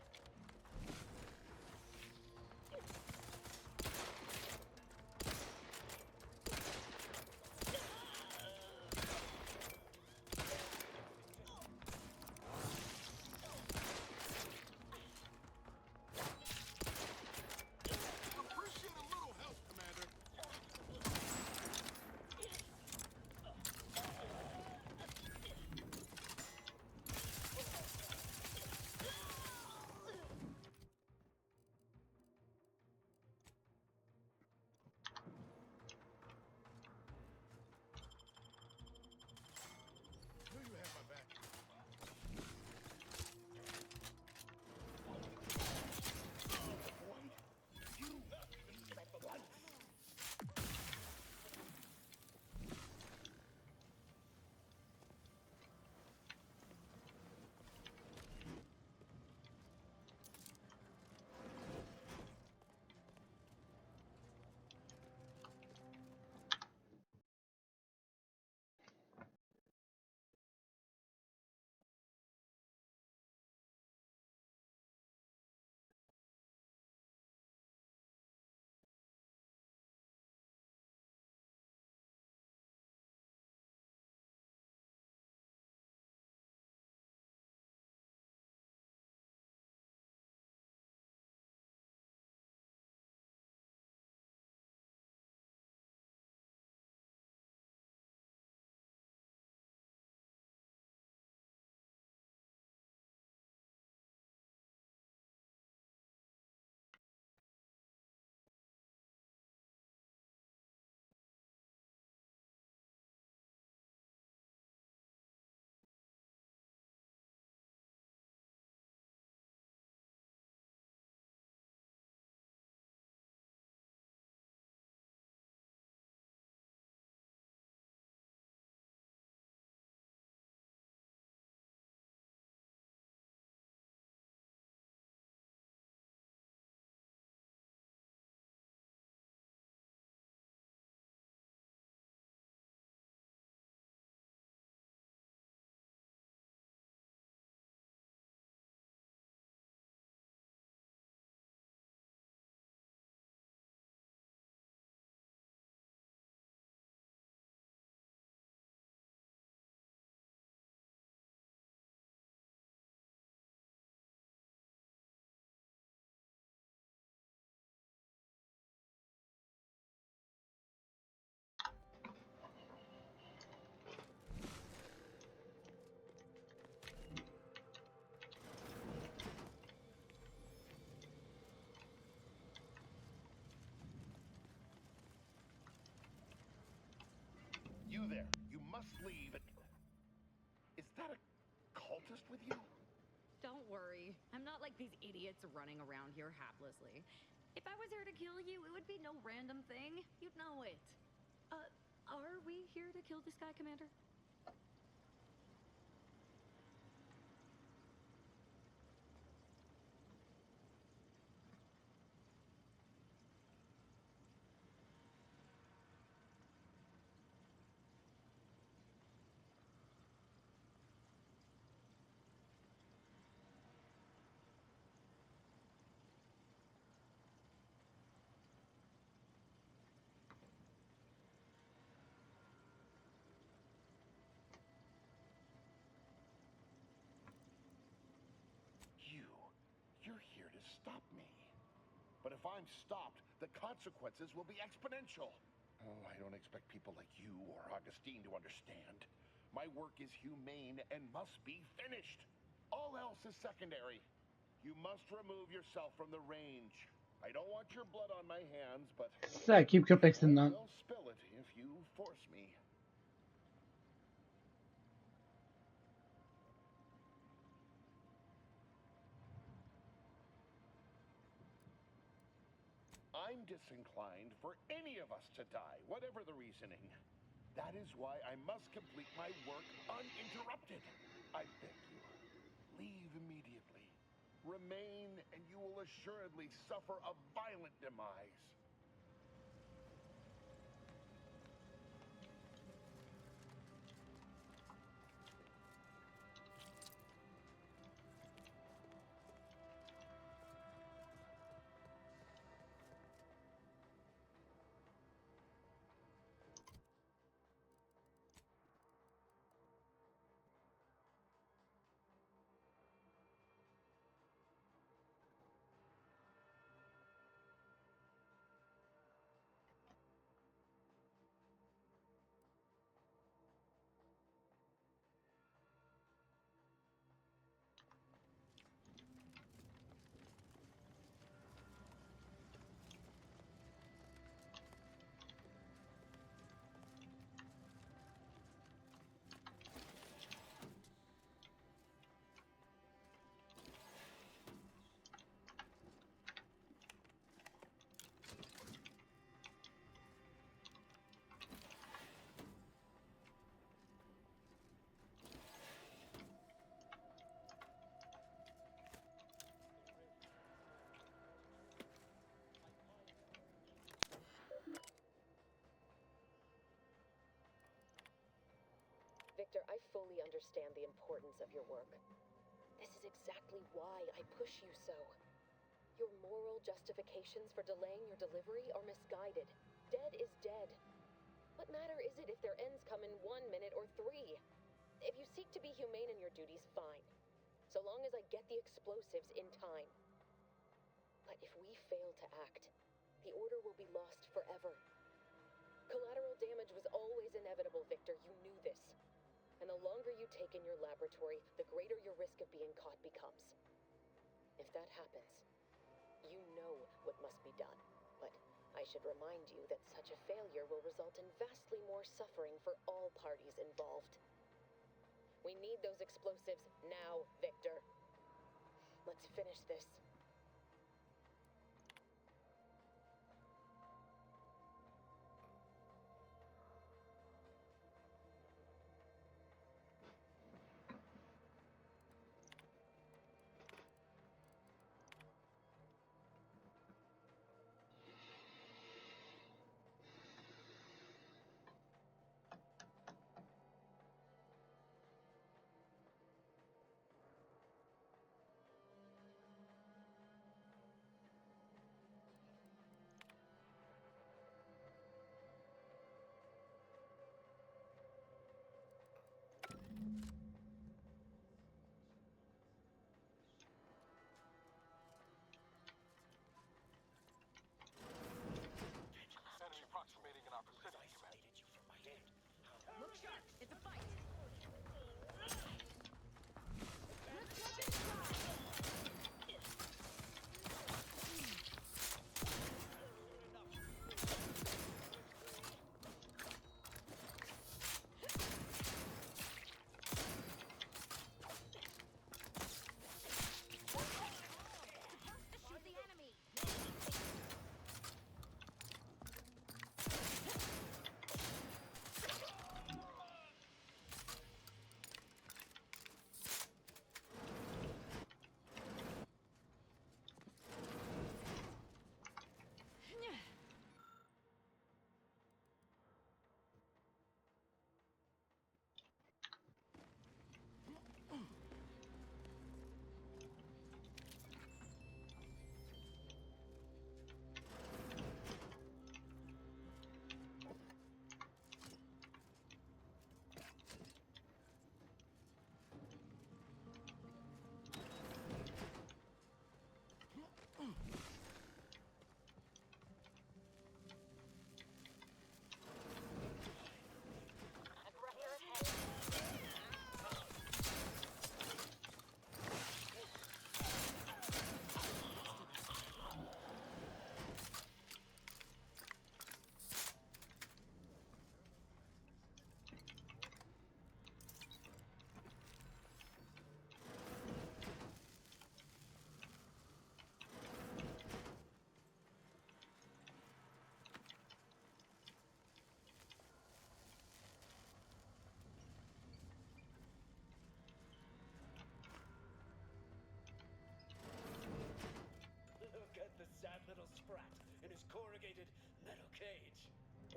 must leave. Is that a cultist with you? Don't worry. I'm not like these idiots running around here haplessly. If I was here to kill you, it would be no random thing. You'd know it. Are we here to kill this guy, Commander? You're here to stop me. But if I'm stopped, the consequences will be exponential. Oh, I don't expect people like you or Augustine to understand. My work is humane and must be finished. All else is secondary. You must remove yourself from the range. I don't want your blood on my hands, but Sen kim köpeksin lan? I'll spill it if you force me. I'm disinclined for any of us to die, whatever the reasoning. That is why I must complete my work uninterrupted. I beg you, leave immediately. Remain, and you will assuredly suffer a violent demise. Victor, I fully understand the importance of your work. This is exactly why I push you so. Your moral justifications for delaying your delivery are misguided. Dead is dead. What matter is it if their ends come in 1 minute or 3? If you seek to be humane in your duties, fine. So long as I get the explosives in time. But if we fail to act, the order will be lost forever. Collateral damage was always inevitable, Victor. You knew this. And the longer you take in your laboratory, the greater your risk of being caught becomes. If that happens, you know what must be done. But I should remind you that such a failure will result in vastly more suffering for all parties involved. We need those explosives now, Victor. Let's finish this.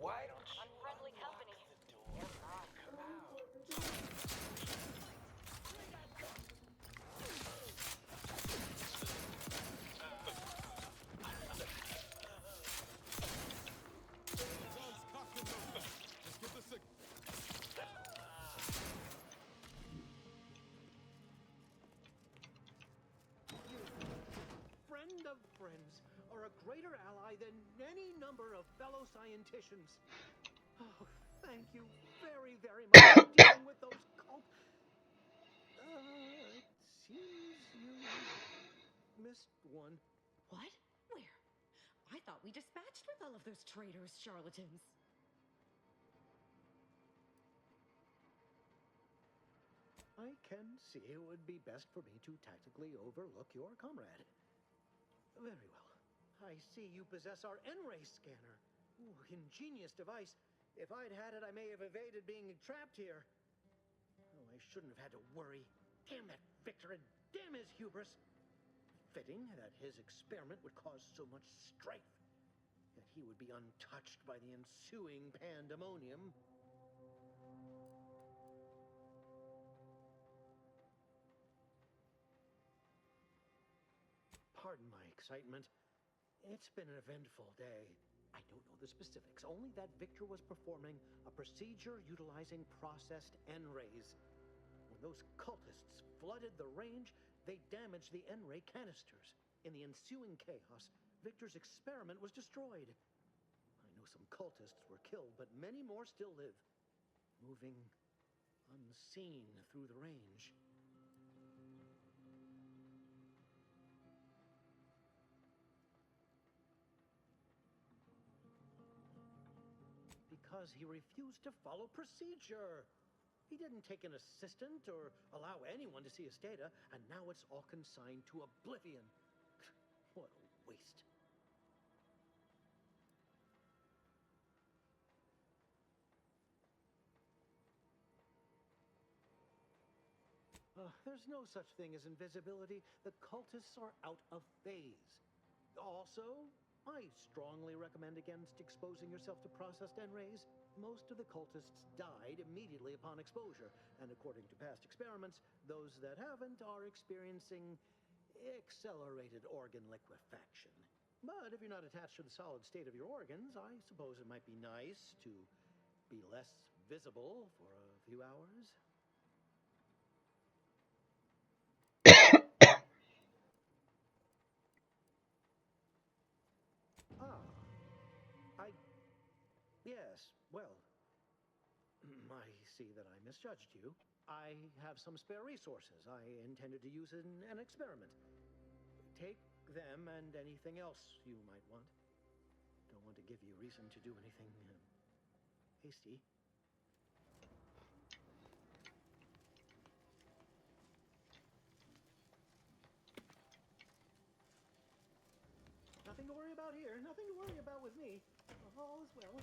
Why don't you Unfriendly company. Guess not. Come out. Just get the signal. Friend of friends are a greater ally than any number of fellow scienticians. Oh, thank you very, very much for dealing with those cult. It seems you missed one. What? Where? I thought we dispatched with all of those traitorous charlatans. I can see it would be best for me to tactically overlook your comrade. Very well. I see you possess our N-ray scanner. Ooh, ingenious device. If I'd had it, I may have evaded being trapped here. Oh, I shouldn't have had to worry. Damn that Victor and damn his hubris. Fitting that his experiment would cause so much strife. That he would be untouched by the ensuing pandemonium. Pardon my excitement. It's been an eventful day. I don't know the specifics, only that Victor was performing a procedure utilizing processed N-rays. When those cultists flooded the range, they damaged the N-ray canisters. In the ensuing chaos, Victor's experiment was destroyed. I know some cultists were killed, but many more still live, moving unseen through the range. Because he refused to follow procedure. He didn't take an assistant or allow anyone to see his data, and now it's all consigned to oblivion. What a waste. There's no such thing as invisibility. The cultists are out of phase. Also, I strongly recommend against exposing yourself to processed N-rays. Most of the cultists died immediately upon exposure, and according to past experiments, those that haven't are experiencing accelerated organ liquefaction. But if you're not attached to the solid state of your organs, I suppose it might be nice to be less visible for a few hours. Yes, well, I see that I misjudged you. I have some spare resources I intended to use in an experiment. Take them and anything else you might want. Don't want to give you reason to do anything hasty. Nothing to worry about here. Nothing to worry about with me. All is well.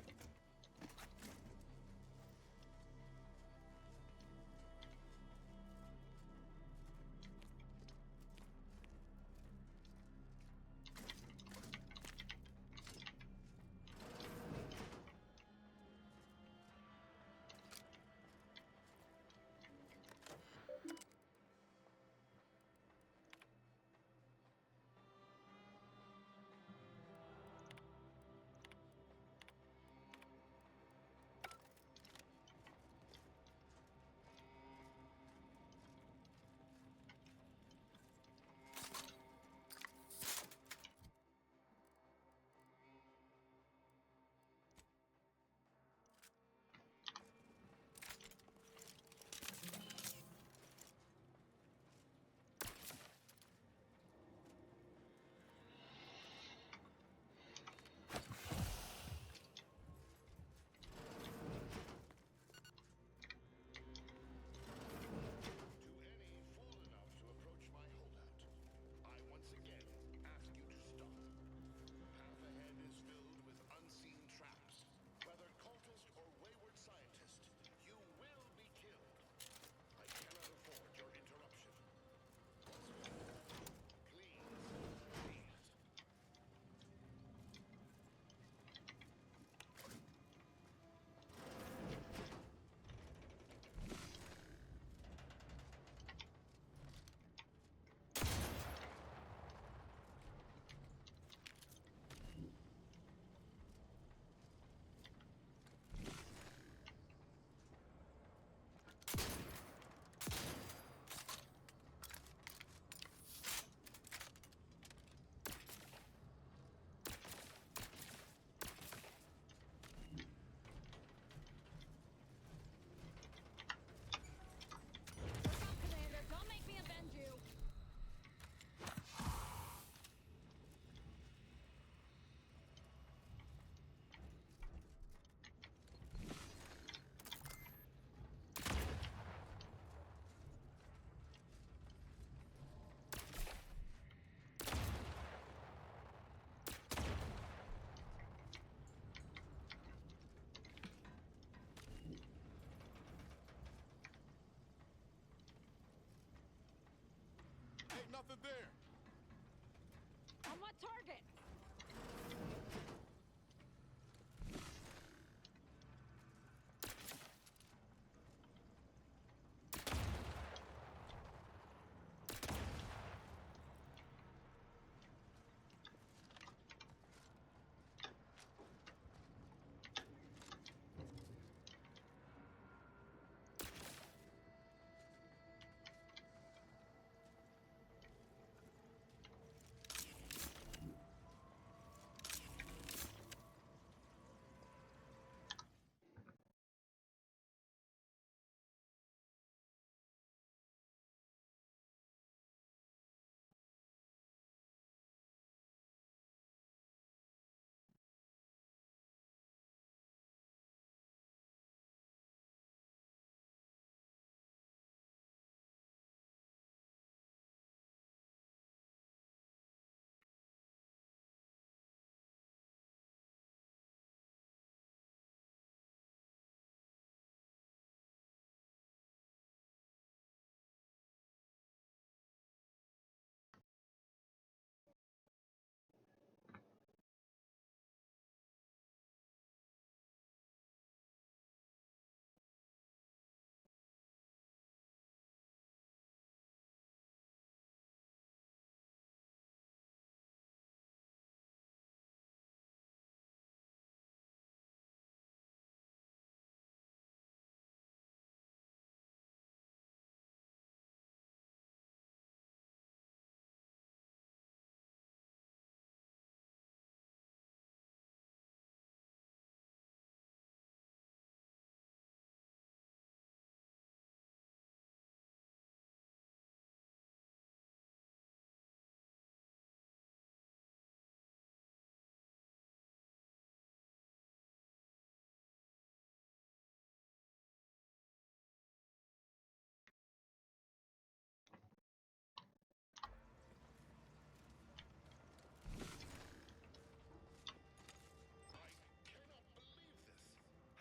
target!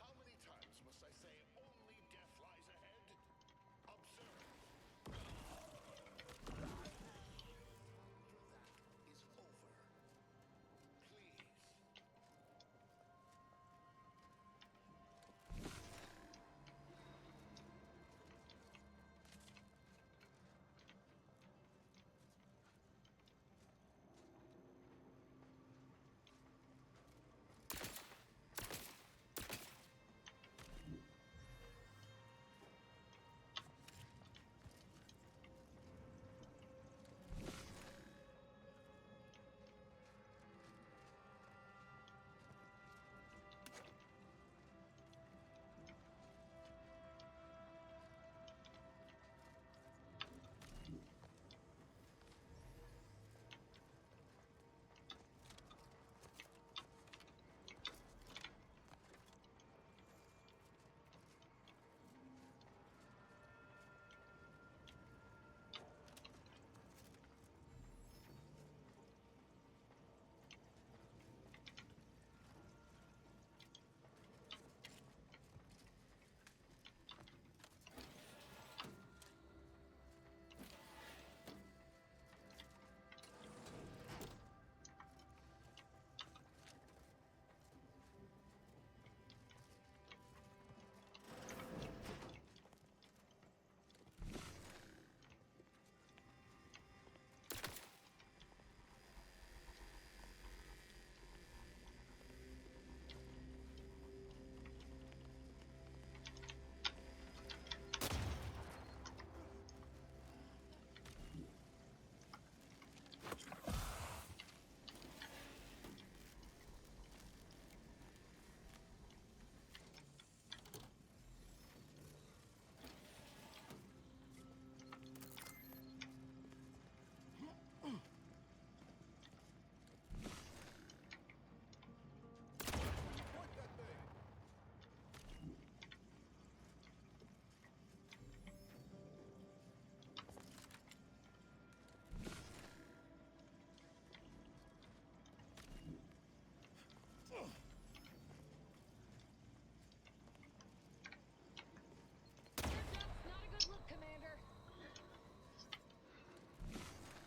How many times must I say only death lies ahead? Observe. Is over. Please.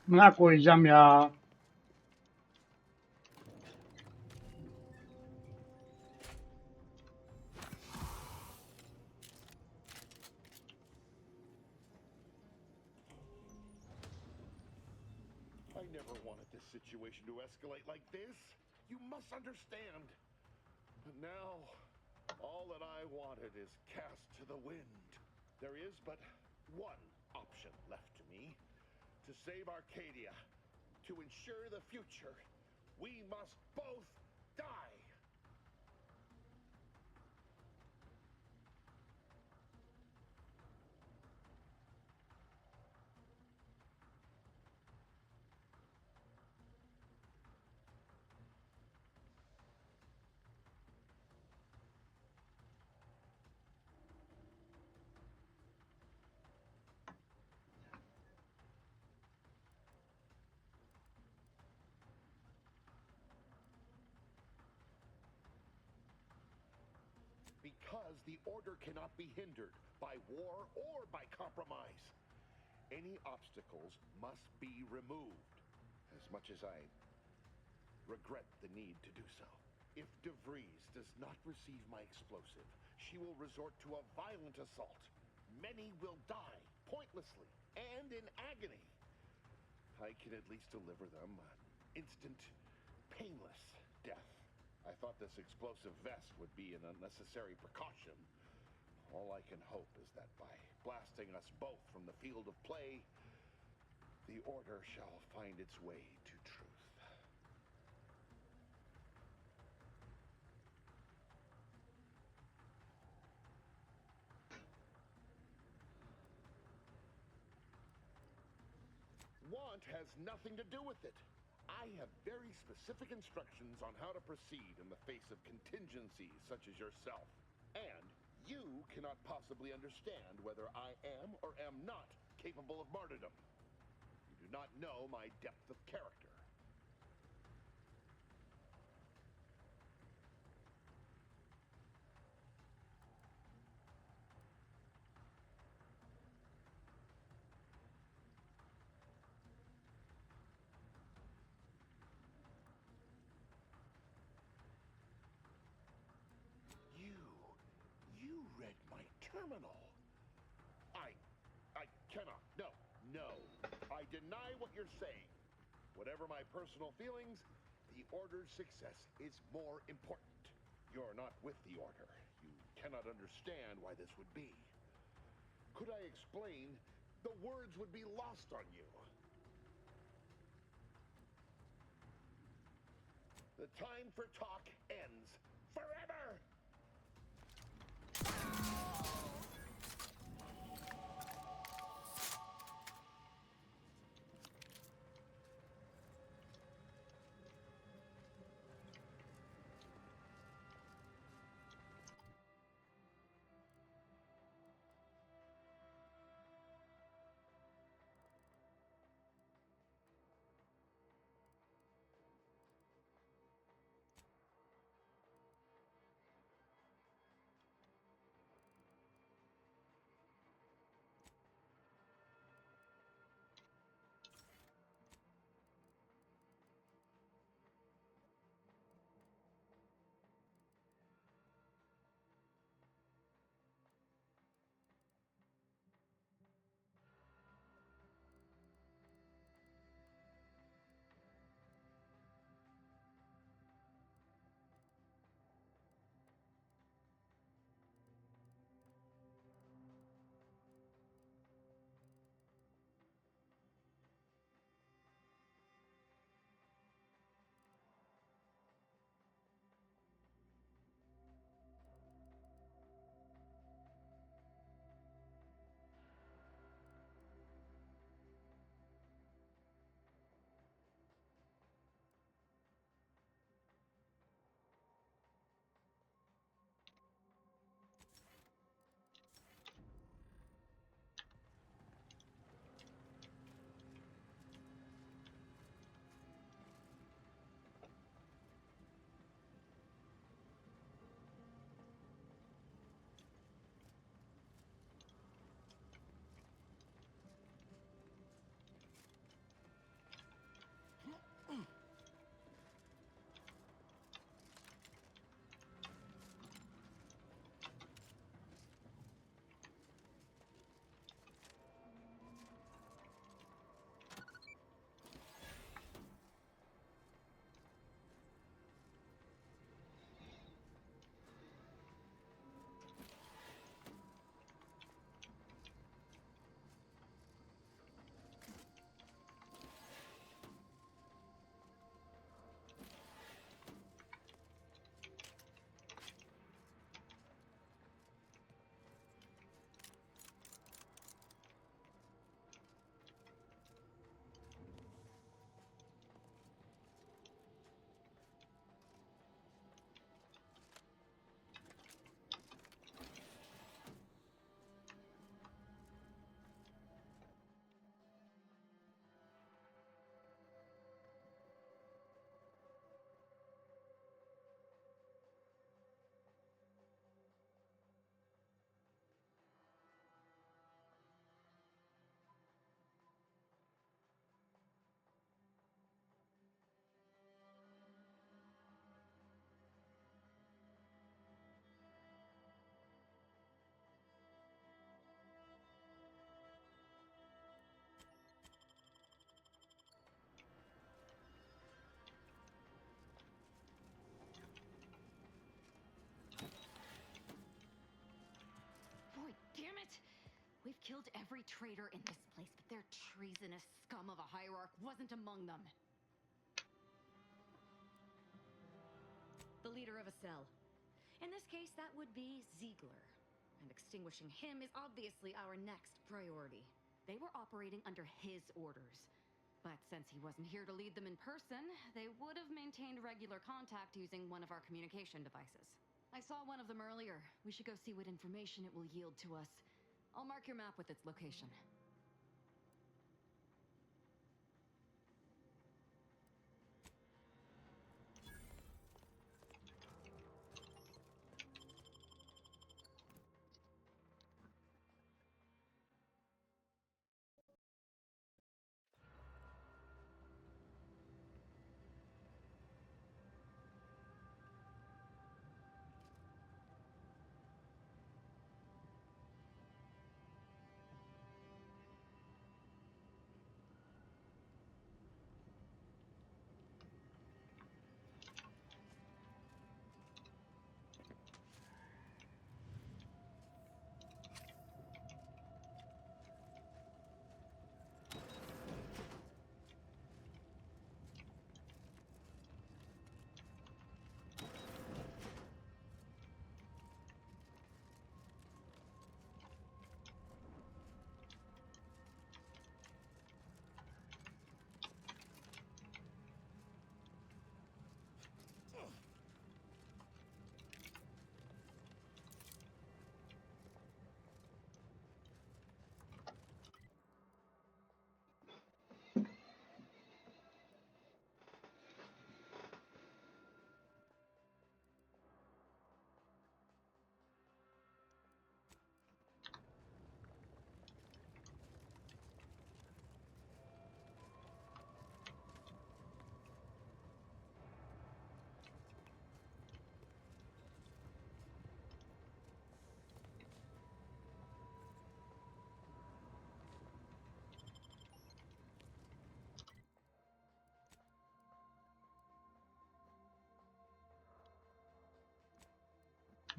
Buna koyacağım ya. never wanted this situation to escalate like this. You must understand. But now, all that I wanted is cast to the wind. There is but one option left to me. To save Arcadia, to ensure the future, we must both die. Because the order cannot be hindered by war or by compromise. Any obstacles must be removed, as much as I regret the need to do so. If De Vries does not receive my explosive, she will resort to a violent assault. Many will die, pointlessly, and in agony. I can at least deliver them an instant, painless death. I thought this explosive vest would be an unnecessary precaution. All I can hope is that by blasting us both from the field of play, the order shall find its way to truth. Want has nothing to do with it. I have very specific instructions on how to proceed in the face of contingencies such as yourself. And you cannot possibly understand whether I am or am not capable of martyrdom. You do not know my depth of character. You read my terminal. I cannot. No. I deny what you're saying. Whatever my personal feelings, the Order's success is more important. You're not with the Order. You cannot understand why this would be. Could I explain, the words would be lost on you. The time for talk ends forever! killed every traitor in this place, but their treasonous scum of a hierarch wasn't among them. The leader of a cell. In this case, that would be Ziegler. And extinguishing him is obviously our next priority. They were operating under his orders. But since he wasn't here to lead them in person, they would have maintained regular contact using one of our communication devices. I saw one of them earlier. We should go see what information it will yield to us. I'll mark your map with its location.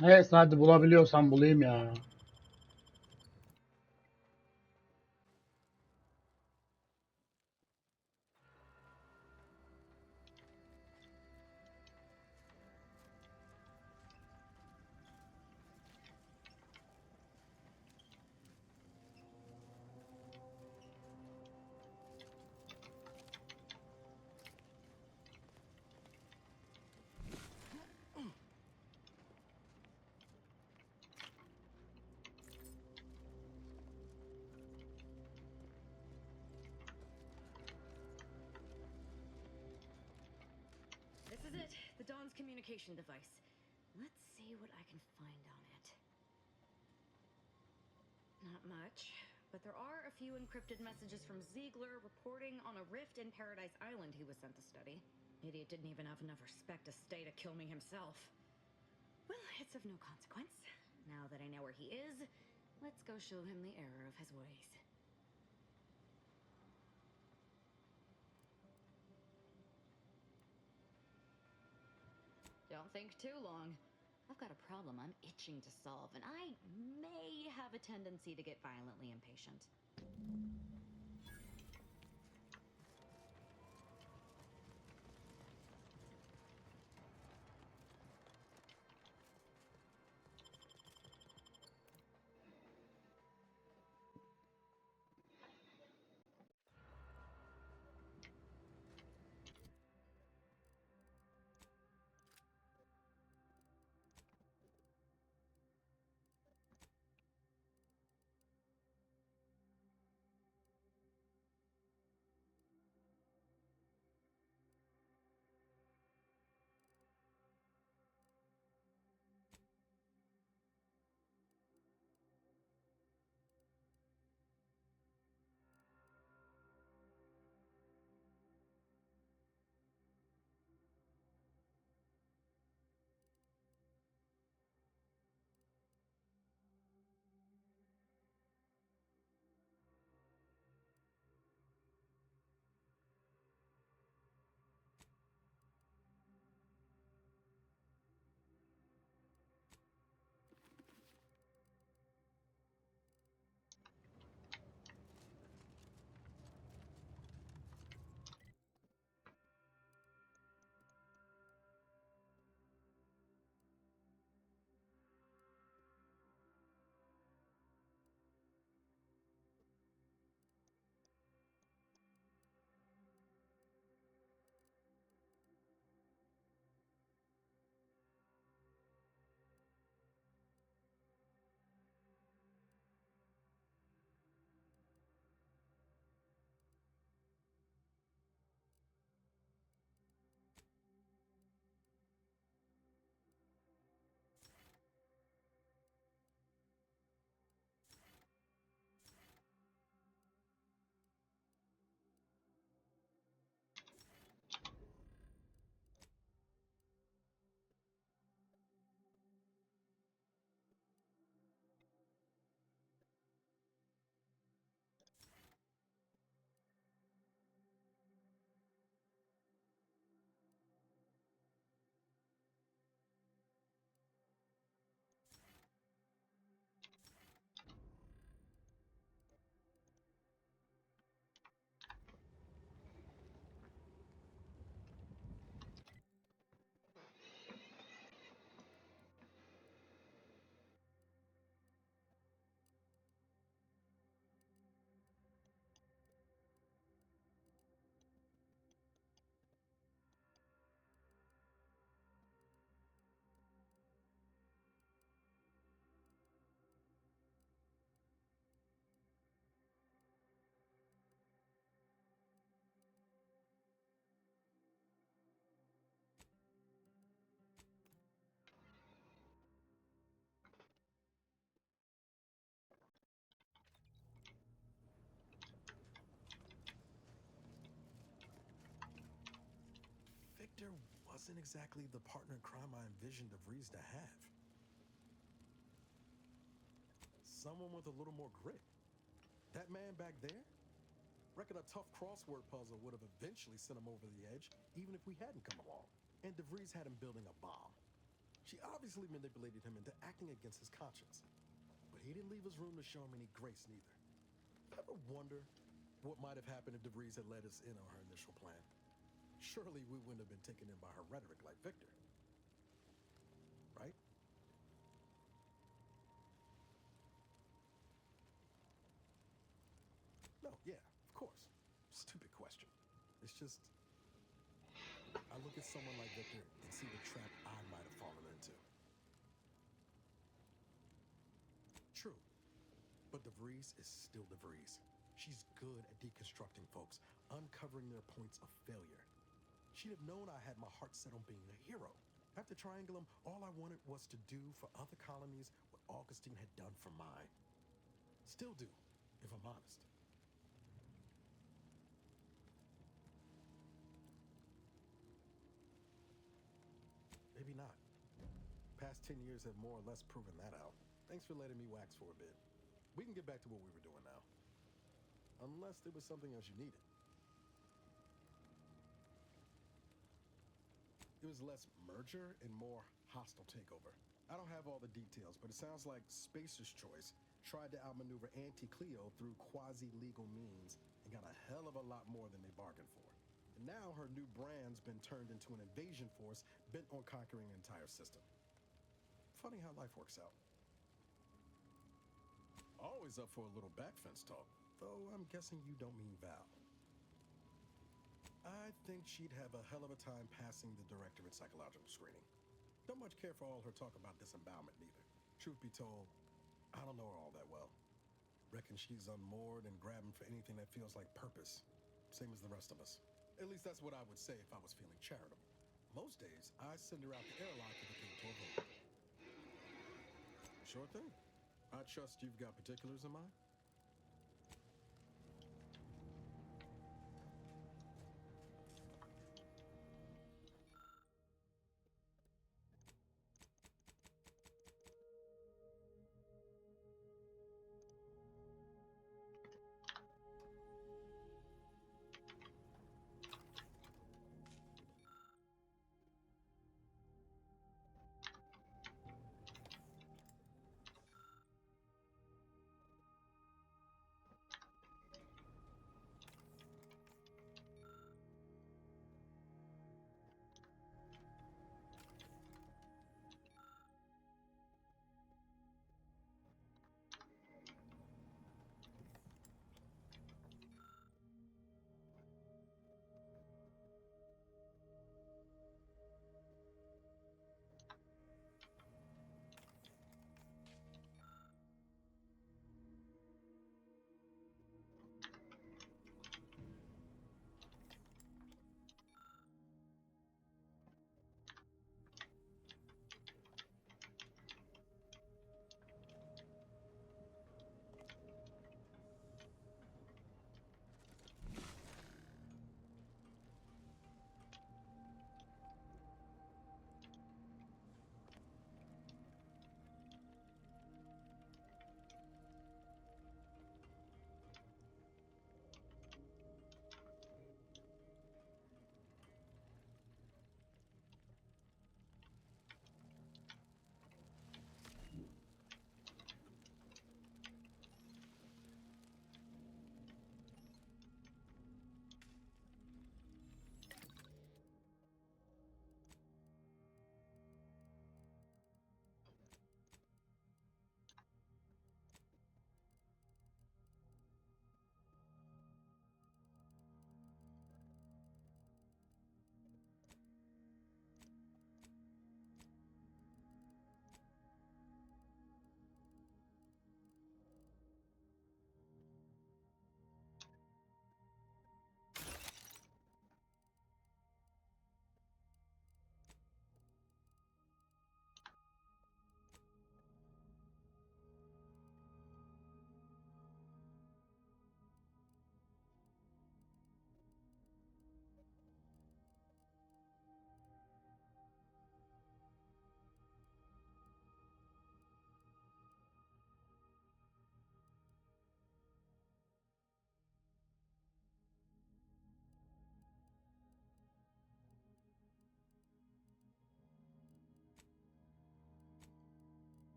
Neyse hadi bulabiliyorsam bulayım ya. This is it, the Dawn's communication device. Let's see what I can find on it. Not much, but there are a few encrypted messages from Ziegler reporting on a rift in Paradise Island he was sent to study. Idiot didn't even have enough respect to stay to kill me himself. Well, it's of no consequence. Now that I know where he is, let's go show him the error of his ways. Don't think too long. I've got a problem I'm itching to solve, and I may have a tendency to get violently impatient. Victor wasn't exactly the partner in crime I envisioned DeVries to have. Someone with a little more grit. That man back there? Reckon a tough crossword puzzle would have eventually sent him over the edge, even if we hadn't come along. And DeVries had him building a bomb. She obviously manipulated him into acting against his conscience. But he didn't leave us room to show him any grace neither. Ever wonder what might have happened if DeVries had let us in on her initial plan? Surely we wouldn't have been taken in by her rhetoric like Victor. Right? No, yeah, of course. Stupid question. It's just, I look at someone like Victor and see the trap I might have fallen into. True, but DeVries is still DeVries. She's good at deconstructing folks, uncovering their points of failure. She'd have known I had my heart set on being a hero. After Triangulum, all I wanted was to do for other colonies what Augustine had done for mine. Still do, if I'm honest. Maybe not. Past 10 years have more or less proven that out. Thanks for letting me wax for a bit. We can get back to what we were doing now. Unless there was something else you needed. It was less merger and more hostile takeover. I don't have all the details, but it sounds like Spacer's Choice tried to outmaneuver Auntie Cleo through quasi-legal means and got a hell of a lot more than they bargained for. And now her new brand's been turned into an invasion force bent on conquering an entire system. Funny how life works out. Always up for a little backfence talk, though I'm guessing you don't mean Val. I think she'd have a hell of a time passing the directorate psychological screening. Don't much care for all her talk about disembowelment neither. Truth be told, I don't know her all that well. Reckon she's unmoored and grabbing for anything that feels like purpose. Same as the rest of us. At least that's what I would say if I was feeling charitable. Most days, I send her out the airlock if it came to a vote. Sure thing. I trust you've got particulars in mind?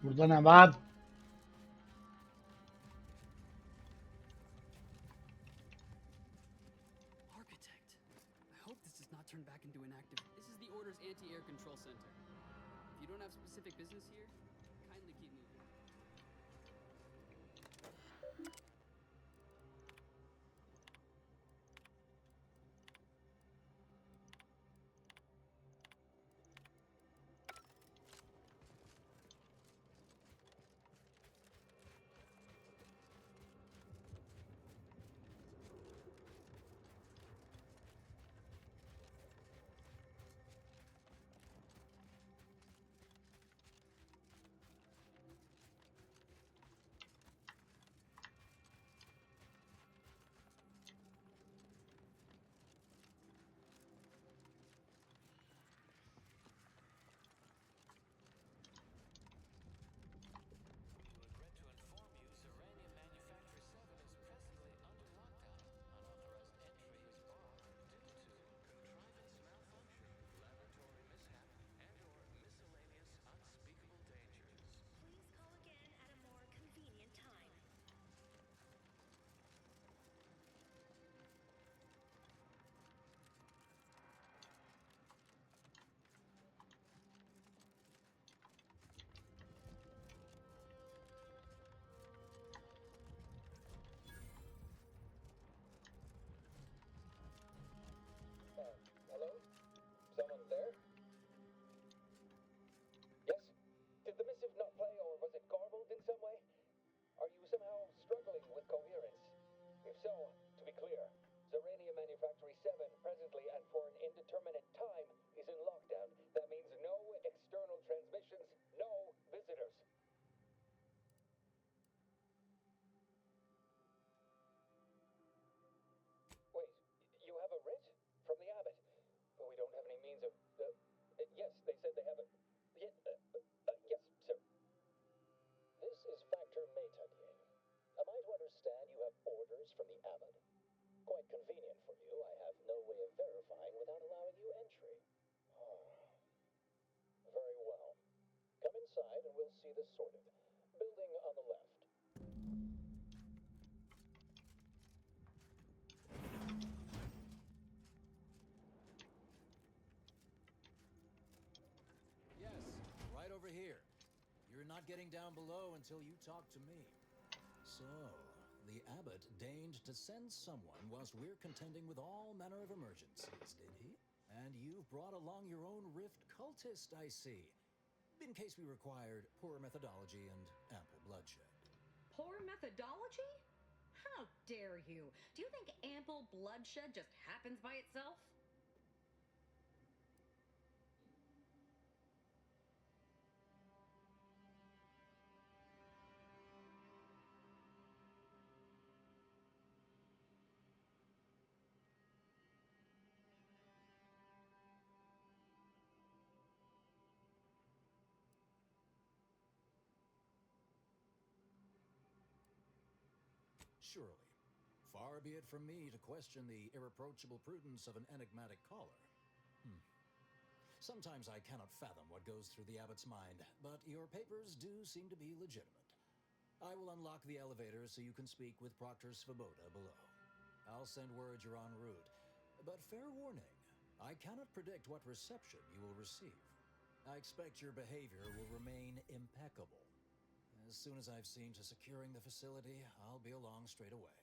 Burada ne var? Architect. I hope this does not turn back into an active. This is the Order's anti-air control center. If you don't have specific business here, kindly keep moving. Hello? Someone there? Yes? Did the missive not play, or was it garbled in some way? Are you somehow struggling with coherence? If so, to be clear, Zerania Manufactory 7 presently and for an indeterminate time is in lockdown. That means no external transmissions, no visitors. Wait, you have a writ? From the abbot? But we don't have any means of... yes, they said they have a... yes, sir. This is Factor Metanier. Am I to understand you have orders from the abbot? Quite convenient for you. I have no way of verifying without allowing you entry. Very well. Come inside and we'll see this sorted. Building on the left. Yes, right over here. You're not getting down below until you talk to me. So, the abbot deigned to send someone whilst we're contending with all manner of emergencies, did he? And you've brought along your own rift cultist, I see. In case we required poor methodology and ample bloodshed. Poor methodology? How dare you? Do you think ample bloodshed just happens by itself? Surely. Far be it from me to question the irreproachable prudence of an enigmatic caller. Sometimes I cannot fathom what goes through the abbot's mind, but your papers do seem to be legitimate. I will unlock the elevator so you can speak with Proctor Svoboda below. I'll send word you're en route, but fair warning, I cannot predict what reception you will receive. I expect your behavior will remain impeccable. As soon as I've seen to securing the facility, I'll be along straight away.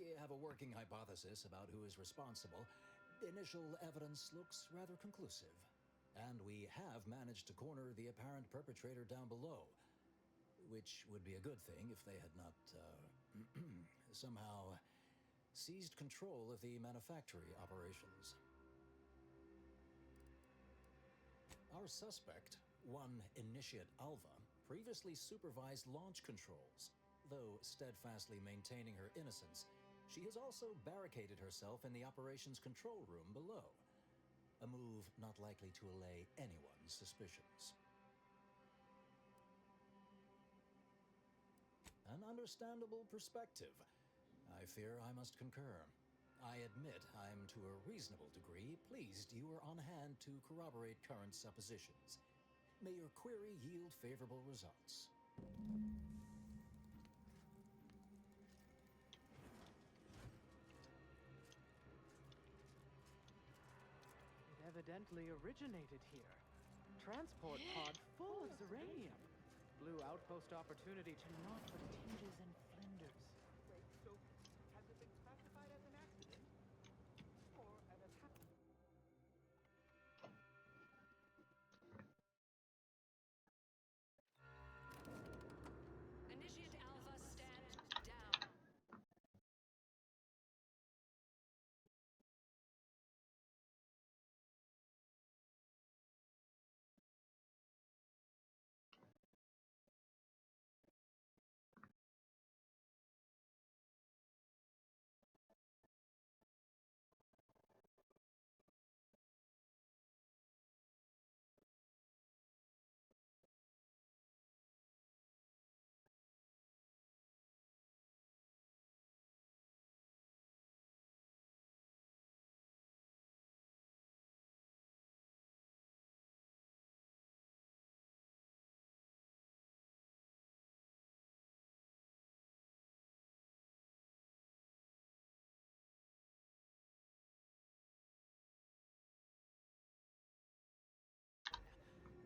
We have a working hypothesis about who is responsible. Initial evidence looks rather conclusive. And we have managed to corner the apparent perpetrator down below, which would be a good thing if they had not, somehow seized control of the manufactory operations. Our suspect, one Initiate Alva, previously supervised launch controls. Though steadfastly maintaining her innocence, she has also barricaded herself in the operations control room below. A move not likely to allay anyone's suspicions. An understandable perspective. I fear I must concur. I admit I'm to a reasonable degree pleased you are on hand to corroborate current suppositions. May your query yield favorable results. It evidently originated here. Transport pod full of uranium. Blue outpost opportunity to naught but tinges and flinders. Wait, so has it been classified as an accident? Or an attack? Initiate Alpha, stand down.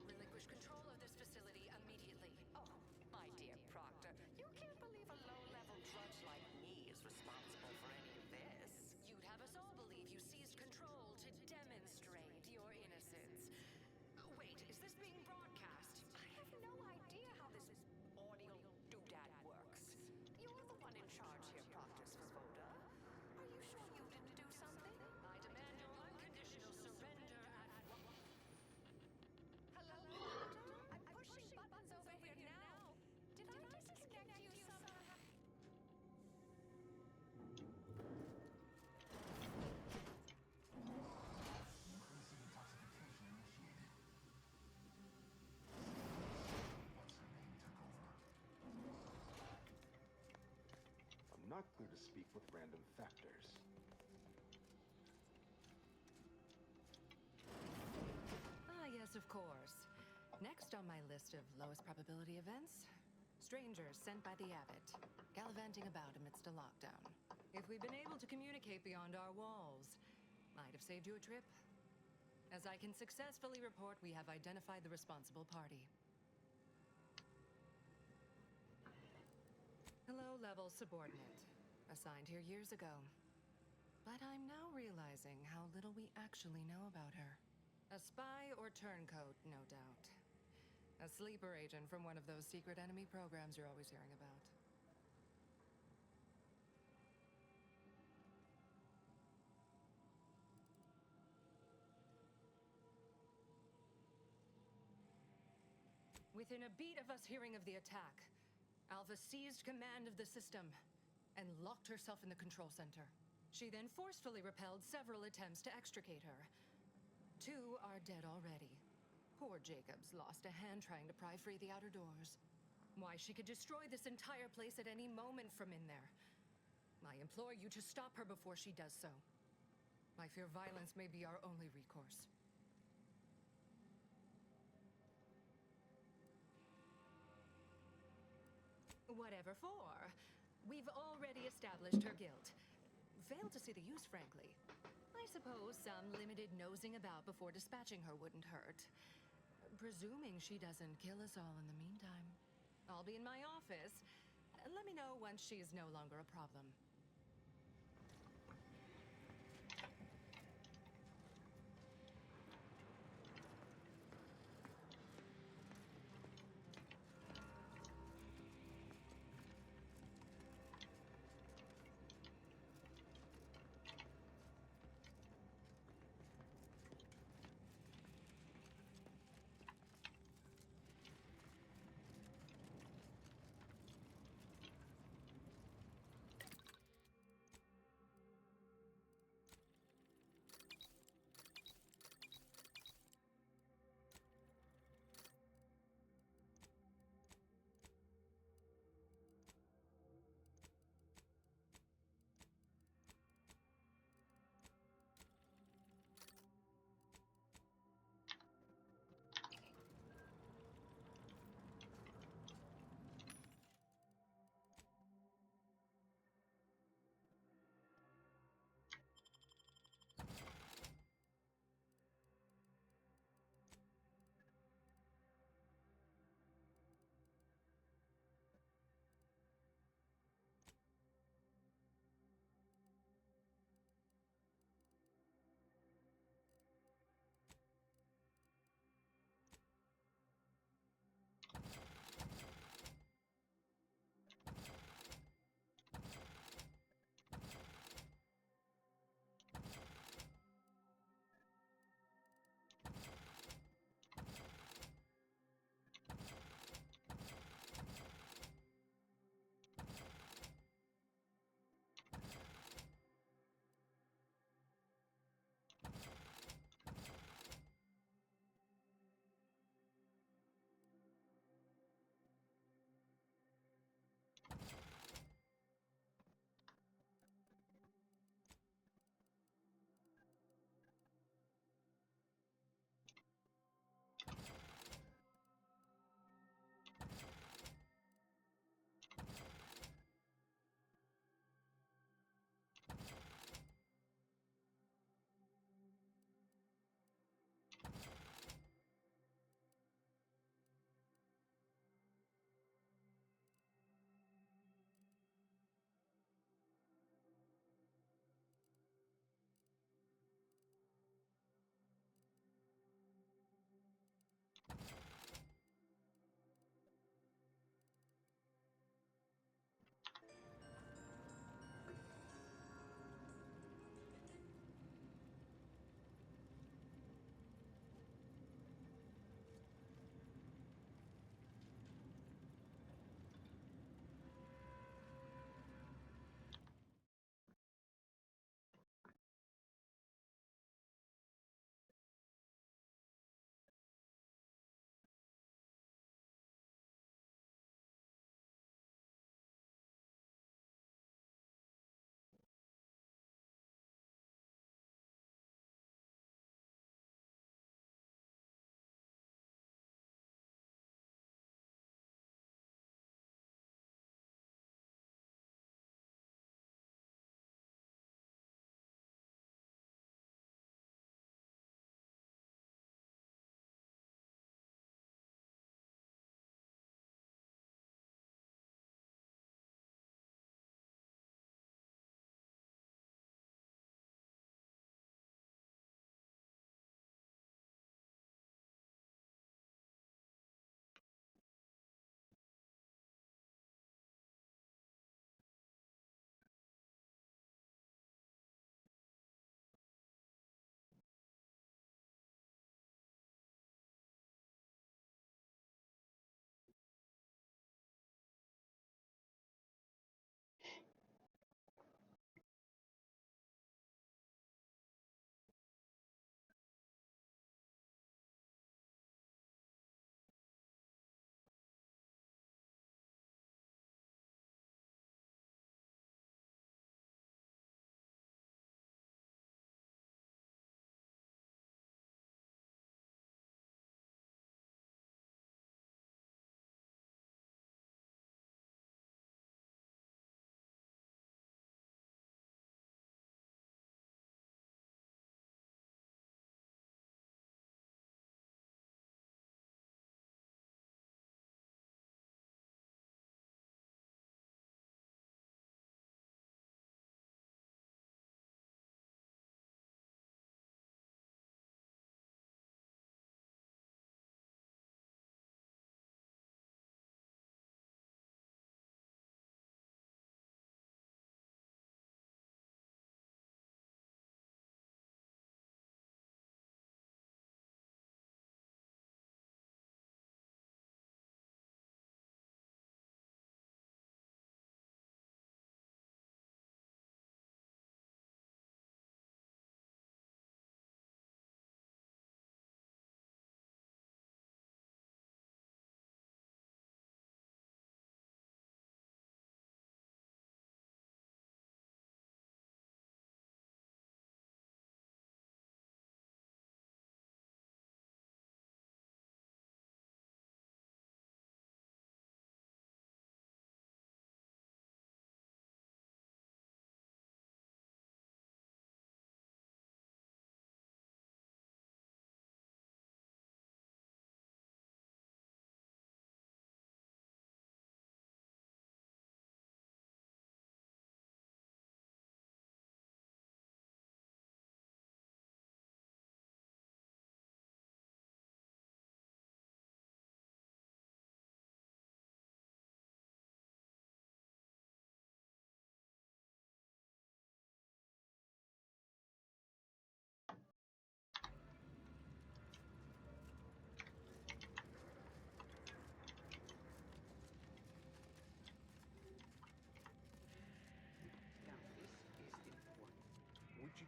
Relinquish control of this facility immediately. Oh, my dear Proctor, you can't believe a low-level drudge like me is responsible for any of this. You'd have us all believe you seized control to demonstrate your innocence. Wait, is this being broadcast? I have no idea how this audio doodad works. You're the one in charge here, Proctor Svoboda. Are you sure you didn't do something? I demand your unconditional surrender at once. Hello, Proctor? I'm pushing buttons over here now. Did I disconnect you somehow? I'm not clear to speak with random factors. Ah, yes, of course. Next on my list of lowest probability events, strangers sent by the abbot, gallivanting about amidst a lockdown. If we'd been able to communicate beyond our walls, might have saved you a trip. As I can successfully report, we have identified the responsible party. Low-level subordinate, assigned here years ago. But I'm now realizing how little we actually know about her. A spy or turncoat, no doubt. A sleeper agent from one of those secret enemy programs you're always hearing about. Within a beat of us hearing of the attack, Alva seized command of the system and locked herself in the control center. She then forcefully repelled several attempts to extricate her. 2 are dead already. Poor Jacobs lost a hand trying to pry free the outer doors. Why, she could destroy this entire place at any moment from in there. I implore you to stop her before she does so. I fear violence may be our only recourse. Whatever for. We've already established her guilt. Failed to see the use, frankly. I suppose some limited nosing about before dispatching her wouldn't hurt. Presuming she doesn't kill us all in the meantime. I'll be in my office. Let me know once she is no longer a problem.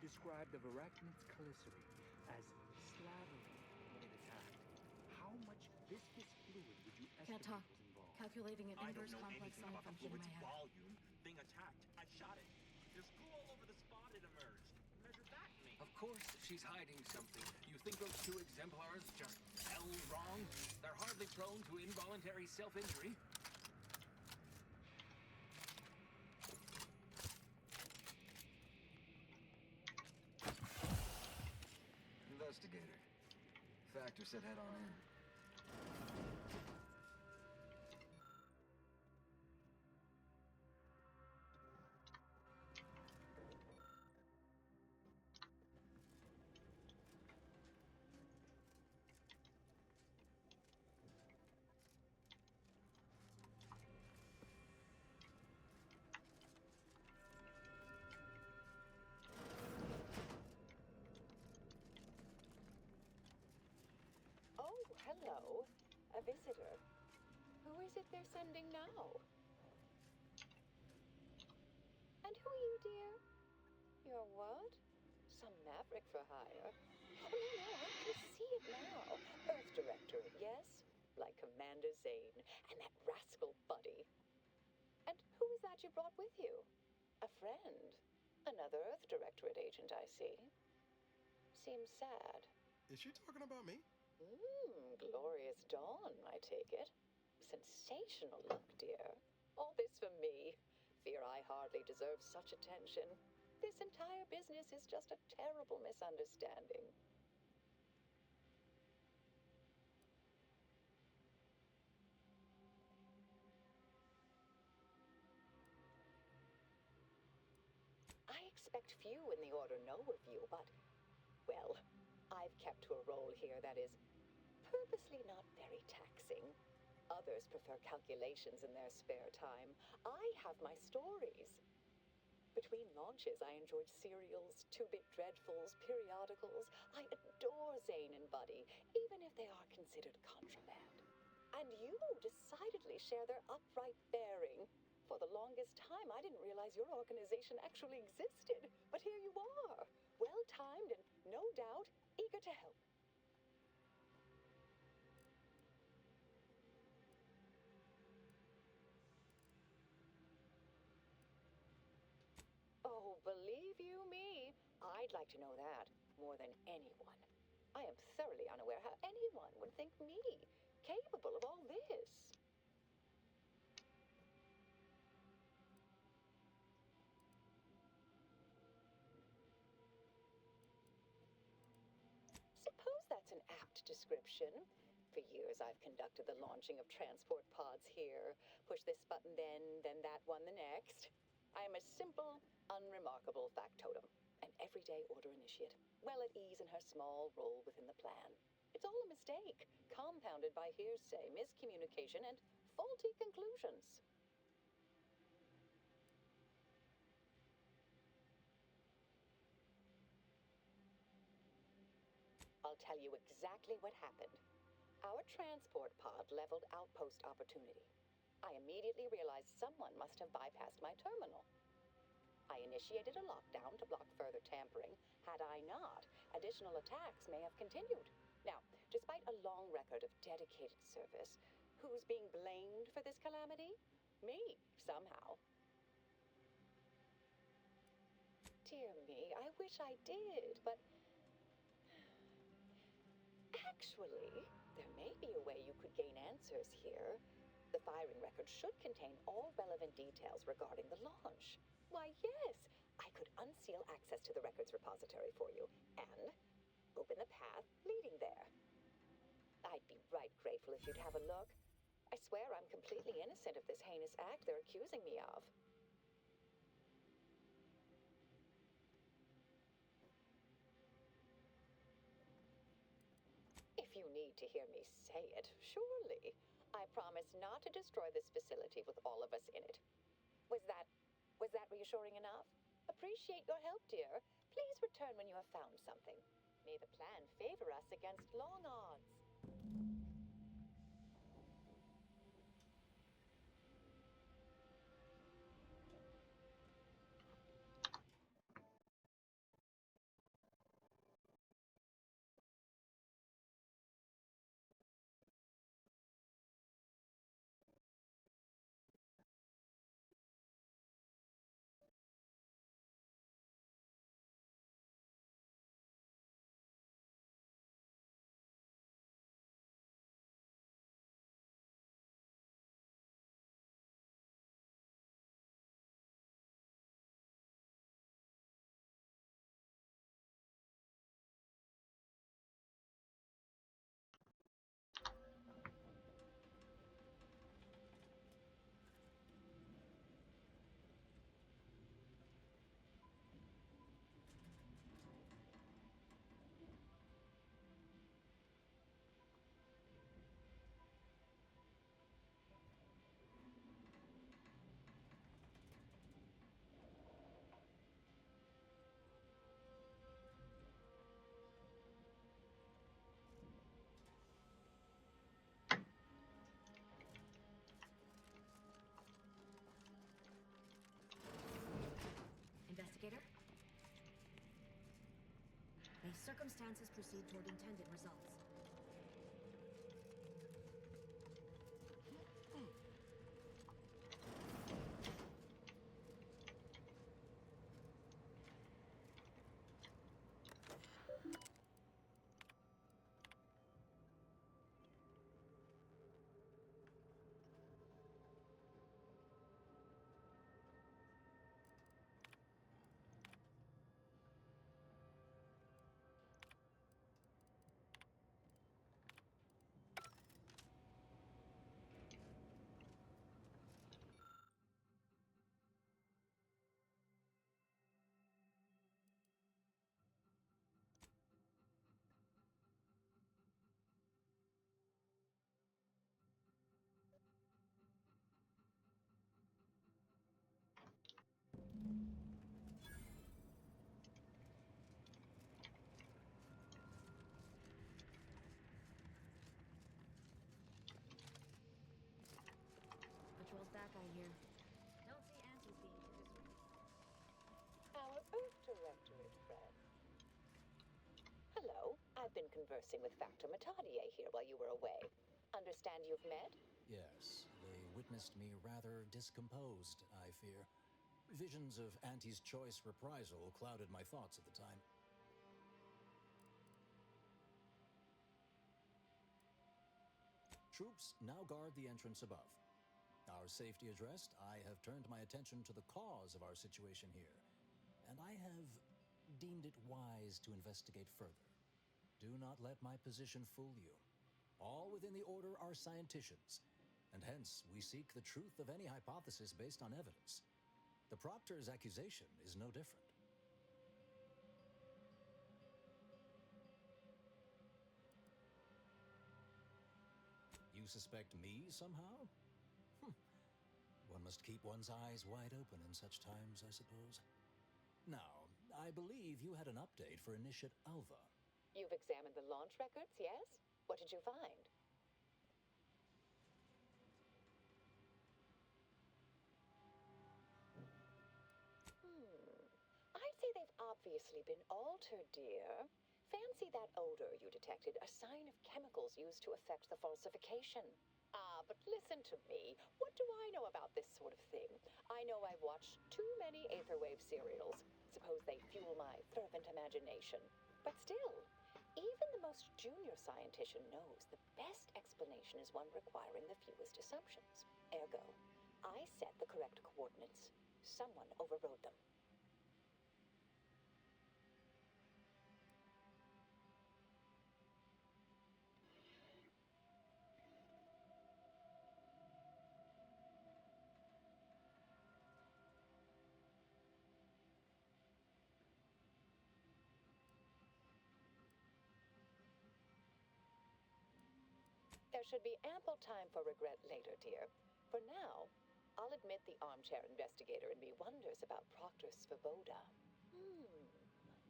described of arachnids calicity as slathery when it attacked. How much viscous fluid would you Can't estimate talk. was involved? Calculating an I don't inverse know complex anything line about the function in fluid's my head. volume. Thing attacked. I shot it. There's glue all over the spot it emerged. Measure that, maybe. Of course, she's hiding something. You think those two exemplars just fell wrong? They're hardly prone to involuntary self-injury. Investigator. Factor said head on in. Oh, hello. A visitor. Who is it they're sending now? And who are you, dear? You're what? Some maverick for hire? Oh, no, I can see it now. Earth Directorate, yes? Like Commander Zane and that rascal Buddy. And who is that you brought with you? A friend. Another Earth Directorate agent, I see. Seems sad. Is she talking about me? Glorious dawn, I take it. Sensational look, dear. All this for me. Fear I hardly deserve such attention. This entire business is just a terrible misunderstanding. I expect few in the Order know of you, but, well, I've kept to a role here that is purposely not very taxing. Others prefer calculations in their spare time. I have my stories. Between launches, I enjoyed serials, two-bit dreadfuls, periodicals. I adore Zane and Buddy, even if they are considered contraband. And you decidedly share their upright bearing. For the longest time, I didn't realize your organization actually existed. But here you are, well-timed and, no doubt, eager to help. Oh, believe you me, I'd like to know that more than anyone. I am thoroughly unaware how anyone would think me capable of all this. Suppose that's an apt description. For years I've conducted the launching of transport pods here. Push this button then that one the next. I am a simple, unremarkable factotum. An everyday Order initiate, well at ease in her small role within the plan. It's all a mistake, compounded by hearsay, miscommunication, and faulty conclusions. I'll tell you exactly what happened. Our transport pod leveled outpost opportunity. I immediately realized someone must have bypassed my terminal. I initiated a lockdown to block further tampering. Had I not, additional attacks may have continued. Now, despite a long record of dedicated service, who's being blamed for this calamity? Me, somehow. Dear me, I wish I did, but actually, there may be a way you could gain answers here. The firing record should contain all relevant details regarding the launch. Why, yes, I could unseal access to the records repository for you and open the path leading there. I'd be right grateful if you'd have a look. I swear I'm completely innocent of this heinous act they're accusing me of. If you need to hear me say it, surely. I promise not to destroy this facility with all of us in it. Was that reassuring enough? Appreciate your help, dear. Please return when you have found something. May the plan favor us against long odds. Circumstances proceed toward intended results. Patrol's back, I hear. Don't see Auntie's being too disruptive. Our Earth Directorate friend. Hello. I've been conversing with Factor Matadier here while you were away. Understand you've met? Yes, they witnessed me rather discomposed, I fear. Visions of Auntie's choice reprisal clouded my thoughts at the time. Troops now guard the entrance above. Our safety addressed, I have turned my attention to the cause of our situation here, and I have deemed it wise to investigate further. Do not let my position fool you. All within the Order are scienticians, and hence we seek the truth of any hypothesis based on evidence. The Proctor's accusation is no different. You suspect me somehow? One must keep one's eyes wide open in such times, I suppose. Now, I believe you had an update for Initiate Alva. You've examined the launch records, yes? What did you find? I'd say they've obviously been altered, dear. Fancy that odor you detected, a sign of chemicals used to effect the falsification. But listen to me. What do I know about this sort of thing? I know I've watched too many Aetherwave serials. Suppose they fuel my fervent imagination. But still, even the most junior scientician knows the best explanation is one requiring the fewest assumptions. Ergo, I set the correct coordinates. Someone overrode them. There should be ample time for regret later, dear. For now, I'll admit the armchair investigator in me wonders about Proctor Svoboda.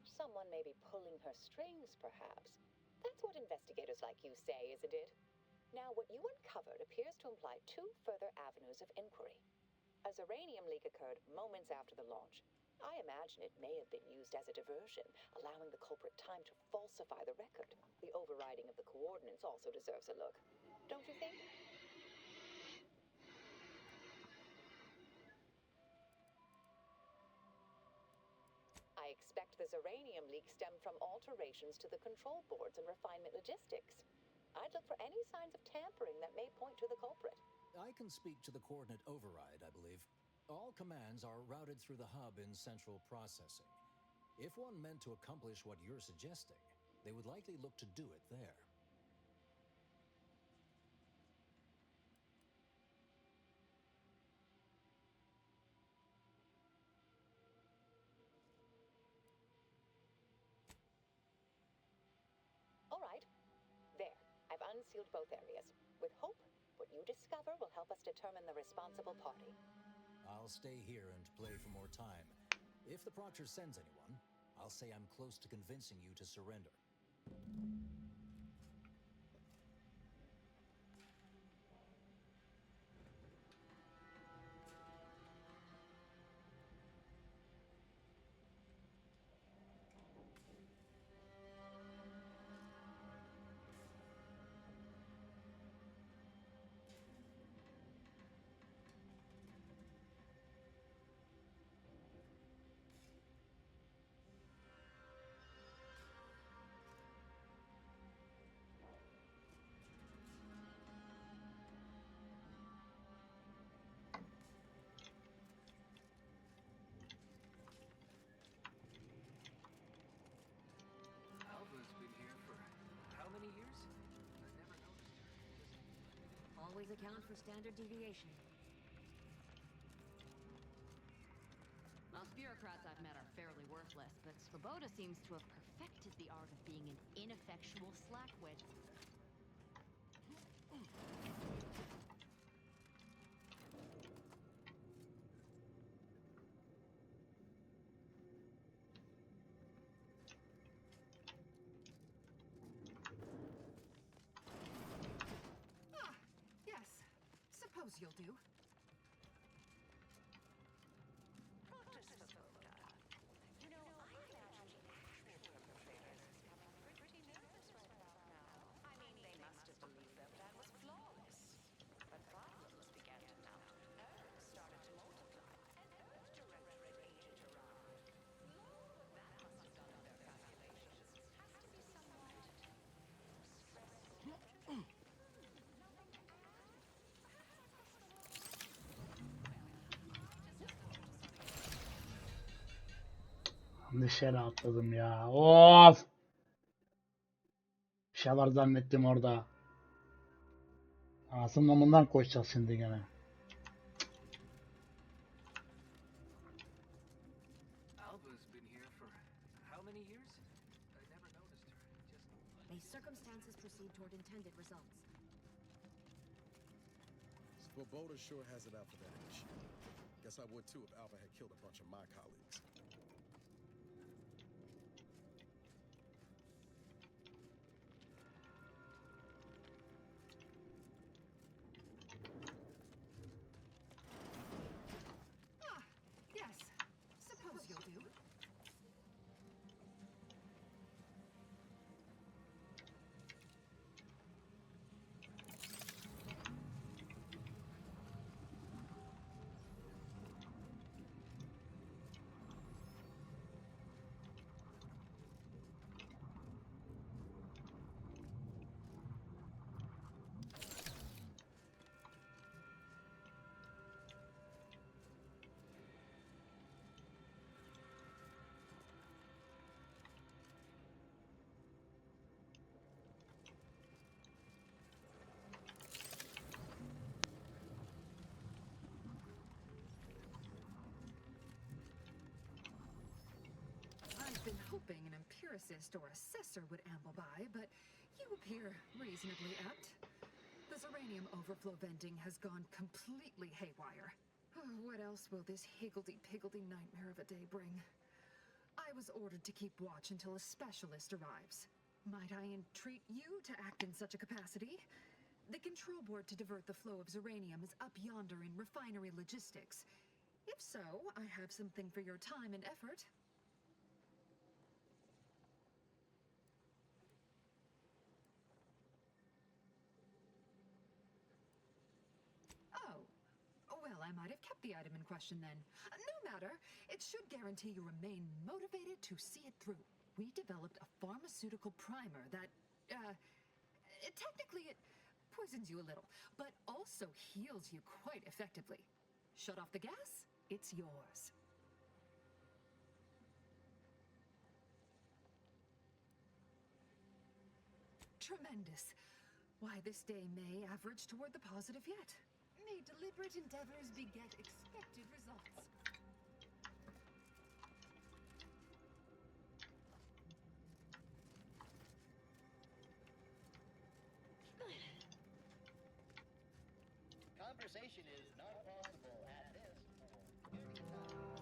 Someone may be pulling her strings, perhaps. That's what investigators like you say, isn't it? Now, what you uncovered appears to imply two further avenues of inquiry. A uranium leak occurred moments after the launch. I imagine it may have been used as a diversion, allowing the culprit time to falsify the record. The overriding of the coordinates also deserves a look. Don't you think? I expect the uranium leak stemmed from alterations to the control boards and refinement logistics. I'd look for any signs of tampering that may point to the culprit. I can speak to the coordinate override, I believe. All commands are routed through the hub in central processing. If one meant to accomplish what you're suggesting, they would likely look to do it there. All right. There. I've unsealed both areas. With hope, what you discover will help us determine the responsible party. I'll stay here and play for more time. If the Proctor sends anyone, I'll say I'm close to convincing you to surrender. always account for standard deviation. Most bureaucrats I've met are fairly worthless, but Svoboda seems to have perfected the art of being an ineffectual slackwit. Yes. Suppose you'll do. You know, I imagine the actual perpetrators is coming pretty nervous right about now. I mean, they must have believed their plan was flawless. But problems began to mount. Errors started to multiply. An Earth Directorate agent arrived. Lord, what that must have done to their calculations. Has to be somewhat stressful. Dışarı atladım ya. Of! Bir şey var zannettim orada. Anasının amından koşacağız şimdi gene. Alva's been here for how many years? I never noticed her. May circumstances proceed toward intended results. Svoboda sure has it out for that ain't she? Guess I would too if Alva had killed a bunch of my colleagues. Yes. Suppose you'll do. I've been hoping an empiricist or assessor would amble by, but you appear reasonably apt. The uranium overflow venting has gone completely haywire. Oh, what else will this higgledy-piggledy nightmare of a day bring? I was ordered to keep watch until a specialist arrives. Might I entreat you to act in such a capacity? The control board to divert the flow of uranium is up yonder in refinery logistics. If so, I have something for your time and effort. Oh, well, I might have kept the item in question then. No matter. It should guarantee you remain motivated to see it through. We developed a pharmaceutical primer that, technically it poisons you a little, but also heals you quite effectively. Shut off the gas, it's yours. Tremendous. Why, this day may average toward the positive yet. May deliberate endeavors beget expected results. Conversation is not possible at this very time.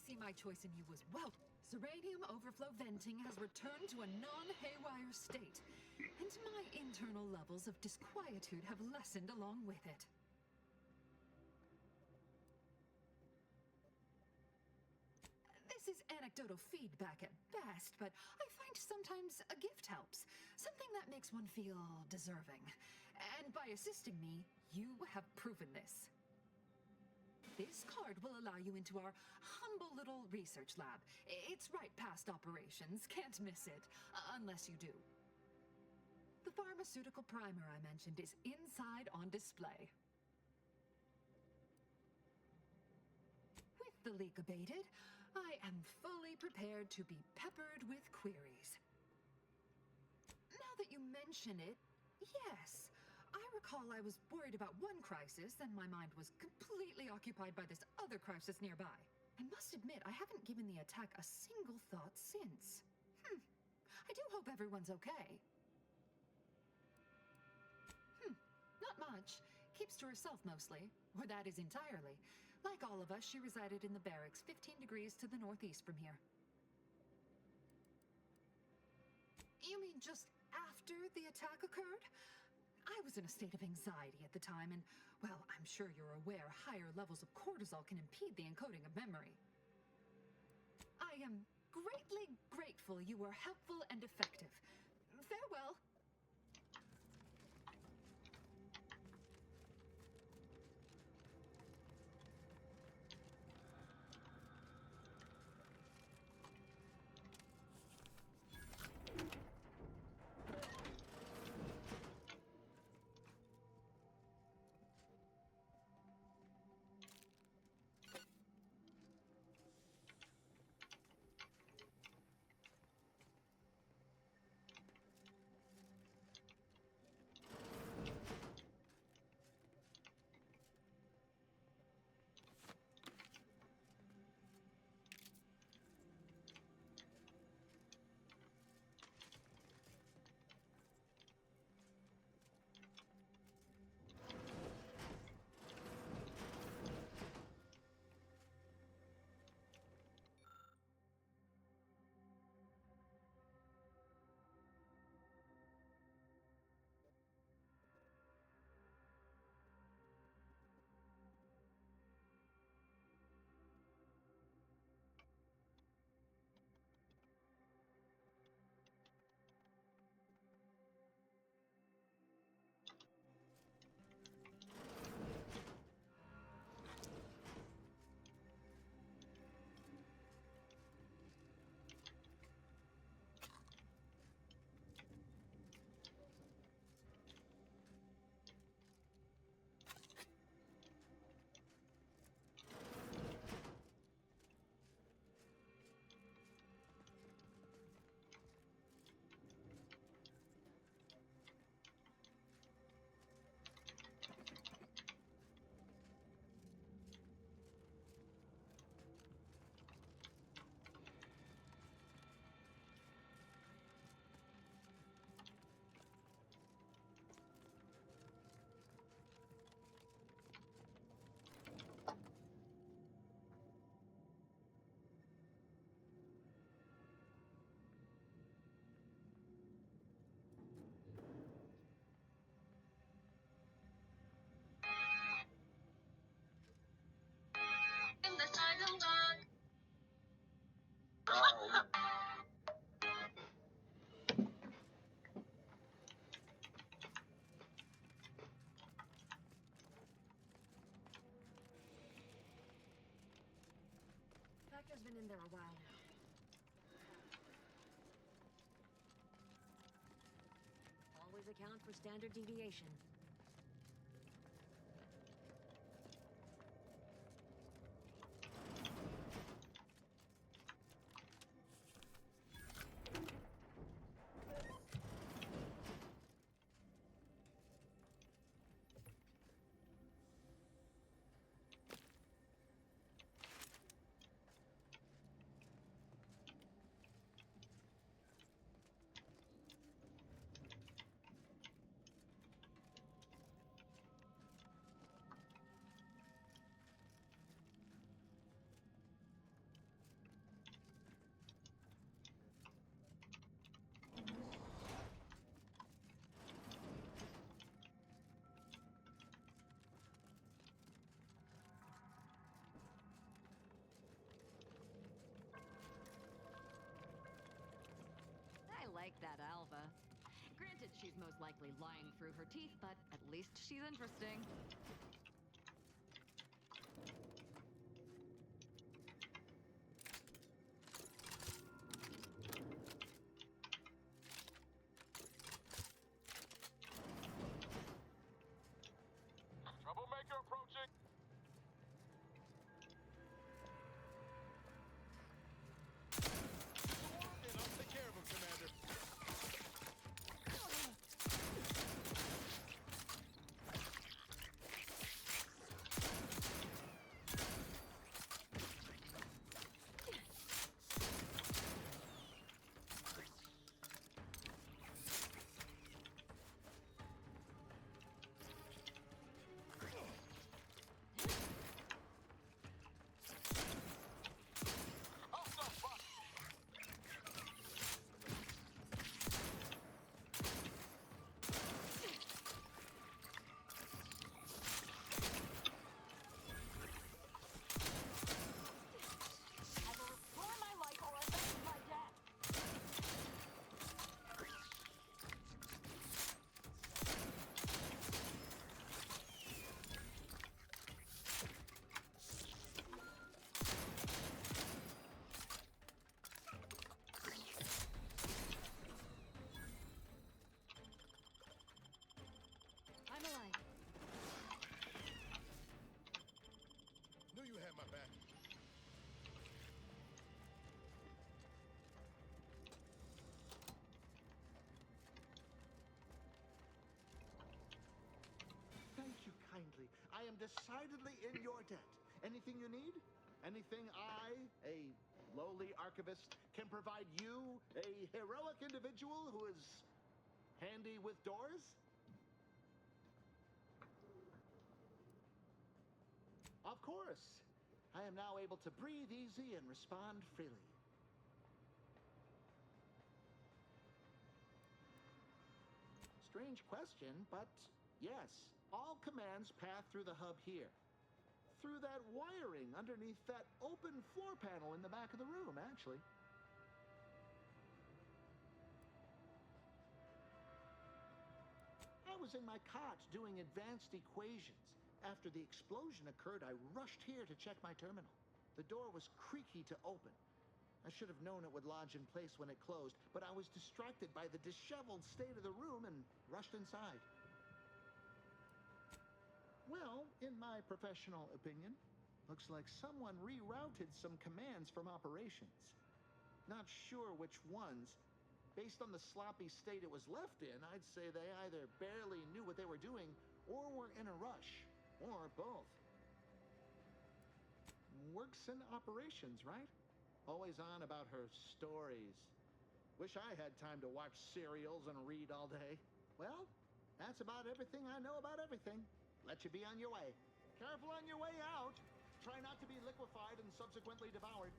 see my choice in you was well. Uranium overflow venting has returned to a non-haywire state, and my internal levels of disquietude have lessened along with it. This is anecdotal feedback at best, but I find sometimes a gift helps. Something that makes one feel deserving. And by assisting me, you have proven this. This card will allow you into our humble little research lab. It's right past operations, can't miss it, unless you do. The pharmaceutical primer I mentioned is inside on display. With the leak abated, I am fully prepared to be peppered with queries. Now that you mention it, yes. I recall I was worried about one crisis, and my mind was completely occupied by this other crisis nearby. I must admit, I haven't given the attack a single thought since. I do hope everyone's okay. Not much. Keeps to herself mostly, or that is entirely. Like all of us, she resided in the barracks 15 degrees to the northeast from here. You mean just after the attack occurred? I was in a state of anxiety at the time, and, well, I'm sure you're aware higher levels of cortisol can impede the encoding of memory. I am greatly grateful you were helpful and effective. Farewell. Factor's been in there a while now. Always account for standard deviation. that Alva. Granted, she's most likely lying through her teeth, but at least she's interesting. Troublemaker approaching. And I'll take care of him, Commander. I'm alive. Knew you had my back. Thank you kindly. I am decidedly in your debt. Anything you need? Anything I, a lowly archivist, can provide you, a heroic individual who is handy with doors? Of course. I am now able to breathe easy and respond freely. Strange question, but yes, all commands pass through the hub here. Through that wiring underneath that open floor panel in the back of the room, actually. I was in my cot doing advanced equations. After the explosion occurred, I rushed here to check my terminal. The door was creaky to open. I should have known it would lodge in place when it closed, but I was distracted by the disheveled state of the room and rushed inside. Well, in my professional opinion, looks like someone rerouted some commands from operations. Not sure which ones. Based on the sloppy state it was left in, I'd say they either barely knew what they were doing or were in a rush, or both. Works in operations, right? Always on about her stories. Wish I had time to watch serials and read all day. Well, that's about everything I know about everything. Let you be on your way. Careful on your way out. Try not to be liquefied and subsequently devoured.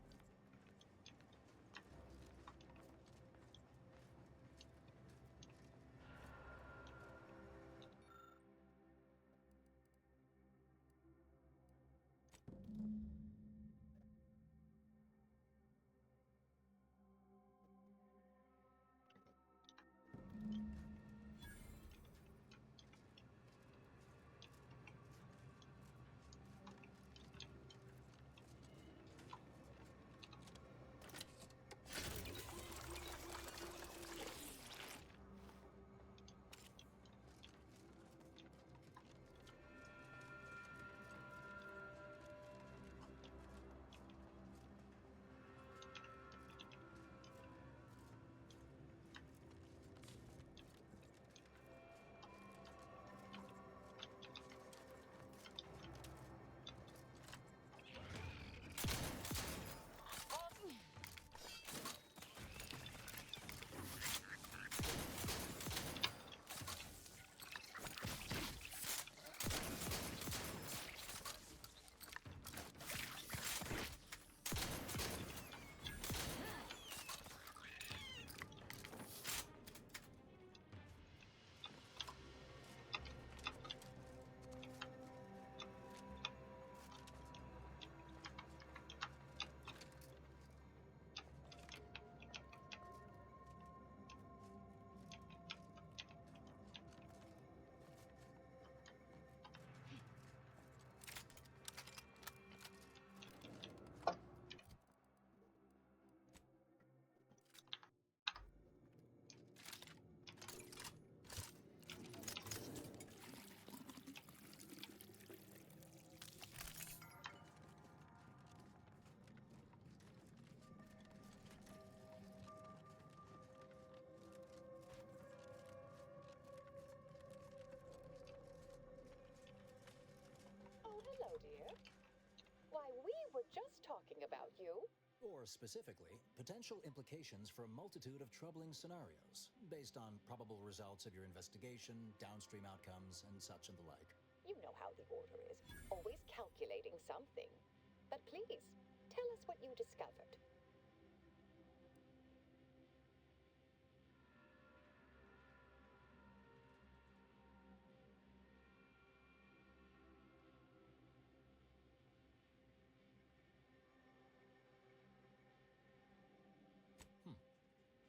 dear. Why, we were just talking about you. Or specifically, potential implications for a multitude of troubling scenarios, based on probable results of your investigation, downstream outcomes, and such and the like. You know how the Order is, always calculating something. But please, tell us what you discovered.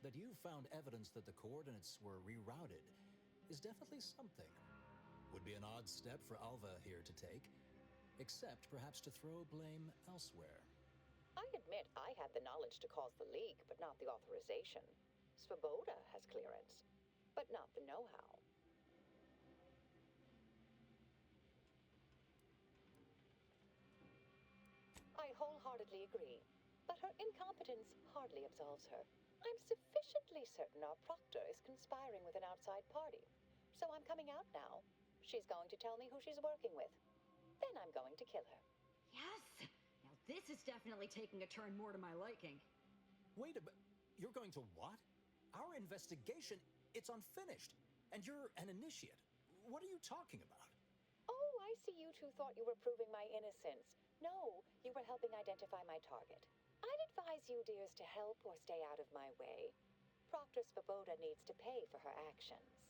That you found evidence that the coordinates were rerouted is definitely something. Would be an odd step for Alva here to take, except perhaps to throw blame elsewhere. I admit I had the knowledge to cause the leak, but not the authorization. Svoboda has clearance, but not the know-how. I wholeheartedly agree, but her incompetence hardly absolves her. I'm sufficiently certain our proctor is conspiring with an outside party, so I'm coming out now. She's going to tell me who she's working with. Then I'm going to kill her. Yes! Now this is definitely taking a turn more to my liking. Wait a minute. You're going to what? Our investigation, it's unfinished. And you're an initiate. What are you talking about? Oh, I see you two thought you were proving my innocence. No, you were helping identify my target. I'd advise you, dears, to help or stay out of my way. Proctor Svoboda needs to pay for her actions.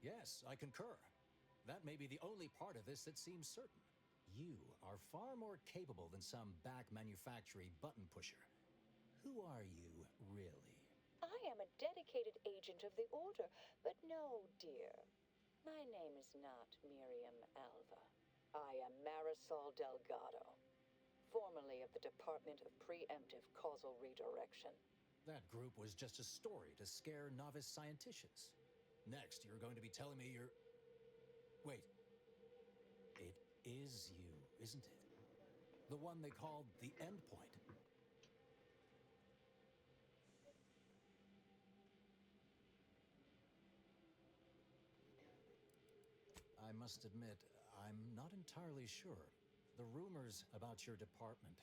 Yes, I concur. That may be the only part of this that seems certain. You are far more capable than some back manufacturing button pusher. Who are you, really? I am a dedicated agent of the Order, but no, dear. My name is not Miriam Alva. I am Marisol Delgado, formerly of the Department of Preemptive Causal Redirection. That group was just a story to scare novice scienticians. Next, you're going to be telling me you're... Wait. It is you, isn't it? The one they called the Endpoint. I must admit, I'm not entirely sure. The rumors about your department.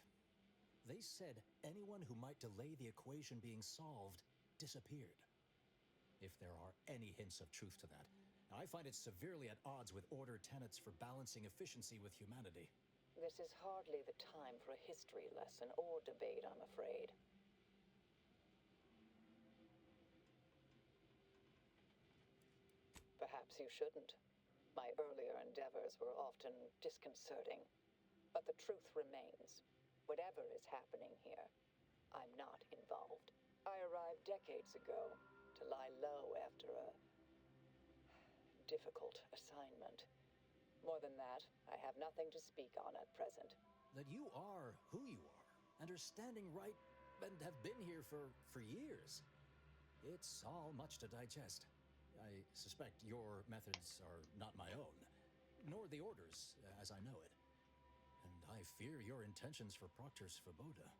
They said anyone who might delay the equation being solved disappeared. If there are any hints of truth to that, I find it severely at odds with Order tenets for balancing efficiency with humanity. This is hardly the time for a history lesson or debate, I'm afraid. Perhaps you shouldn't. My earlier endeavors were often disconcerting. But the truth remains. Whatever is happening here, I'm not involved. I arrived decades ago to lie low after a difficult assignment. More than that, I have nothing to speak on at present. That you are who you are, and are standing right, and have been here for years. It's all much to digest. I suspect your methods are not my own, nor the Order's, as I know it. And I fear your intentions for Proctor Svoboda.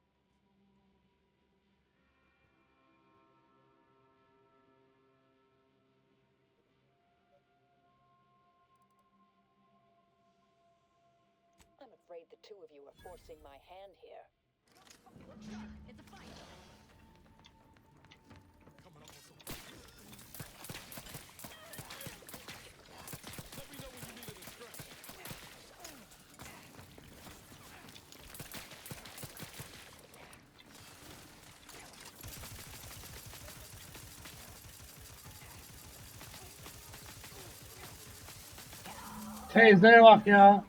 I'm afraid the two of you are forcing my hand here. It's a fight! Coming up on some... Let me know when you need a distraction. Teyzeye bak ya.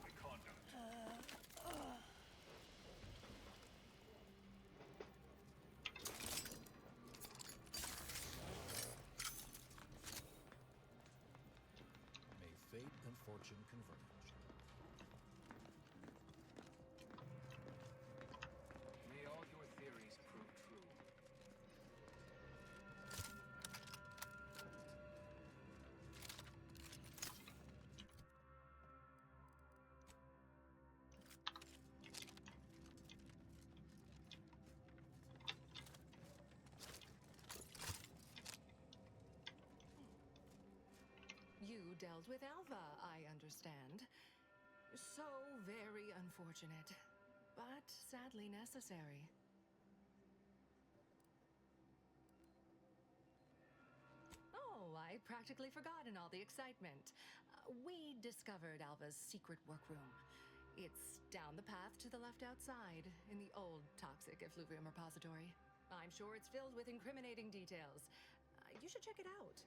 May fate and fortune converge. May all your theories prove true. dealt with Alva, I understand. So very unfortunate, but sadly necessary. Oh, I practically forgot in all the excitement. We discovered Alva's secret workroom. It's down the path to the left outside, in the old toxic effluvium repository. I'm sure it's filled with incriminating details. You should check it out.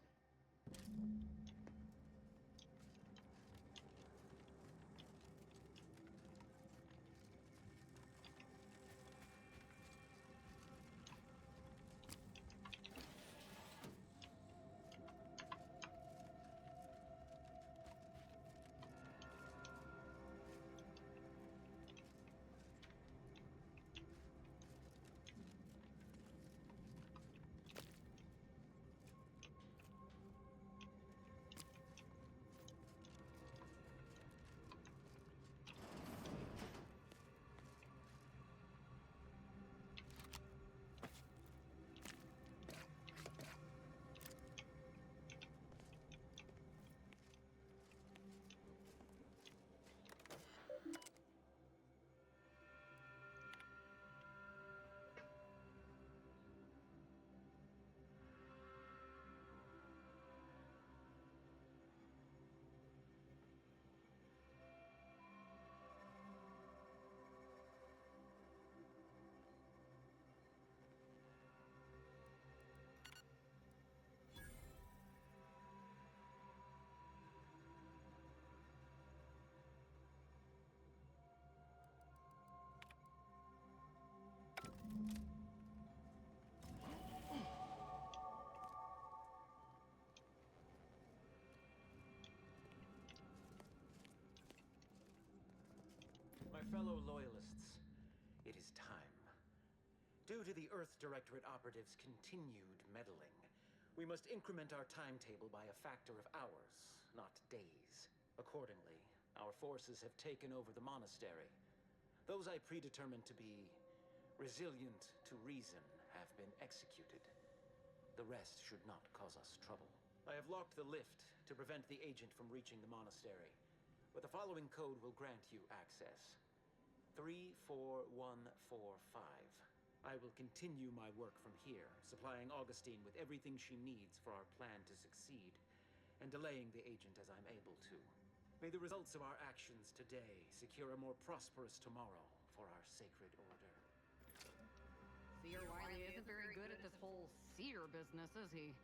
My fellow loyalists, it is time. Due to the Earth Directorate operatives' continued meddling, we must increment our timetable by a factor of hours, not days. Accordingly, our forces have taken over the monastery. Those I predetermined to be resilient to reason have been executed. The rest should not cause us trouble. I have locked the lift to prevent the agent from reaching the monastery, but the following code will grant you access. 34145. I will continue my work from here, supplying Augustine with everything she needs for our plan to succeed, and delaying the agent as I'm able to. May the results of our actions today secure a more prosperous tomorrow for our sacred order. Seer Wiley isn't very good at this whole seer business, is he?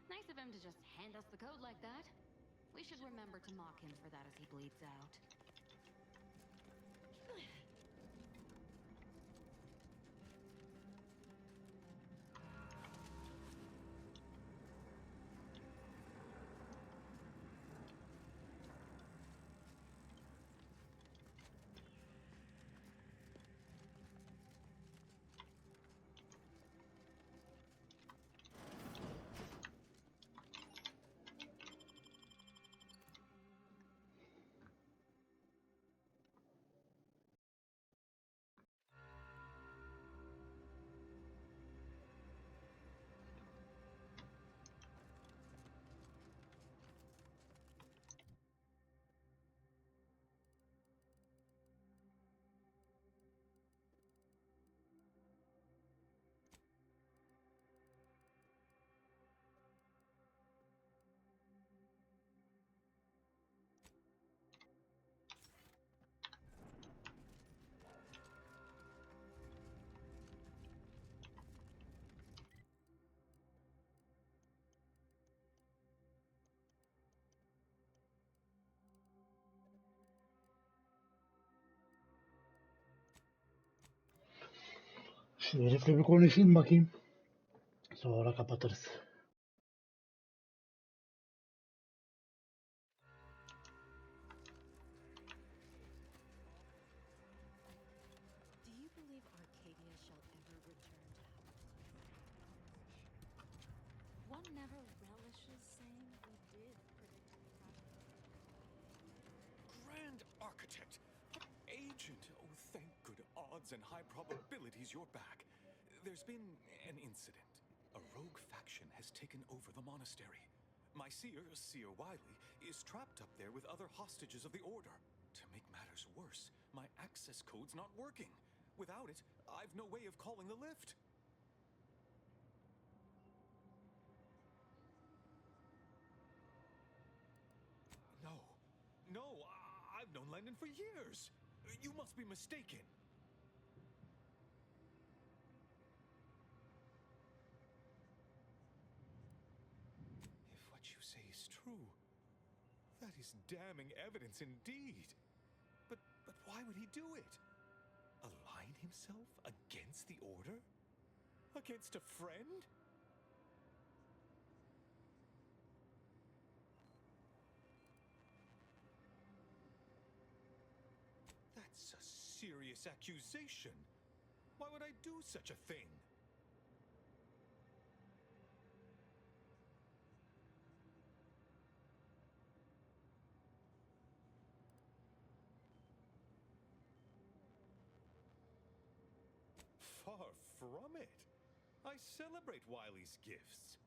Nice of him to just hand us the code like that. We should remember to mock him for that as he bleeds out. Şu herifle bir konuşayım bakayım. Sonra kapatırız. Do you believe Arcadia shall ever return to One never relishes saying we did predict the Grand Architect! Agent! Oh, thank good odds and high probabilities you're back. There's been an incident. A rogue faction has taken over the monastery. My Seer Wiley, is trapped up there with other hostages of the Order. To make matters worse, my access code's not working. Without it, I've no way of calling the lift. No, I've known Landon for years. You must be mistaken. If what you say is true, that is damning evidence indeed. But why would he do it? Align himself against the Order? Against a friend? That's a serious accusation. Why would I do such a thing? Far from it. I celebrate Wiley's gifts.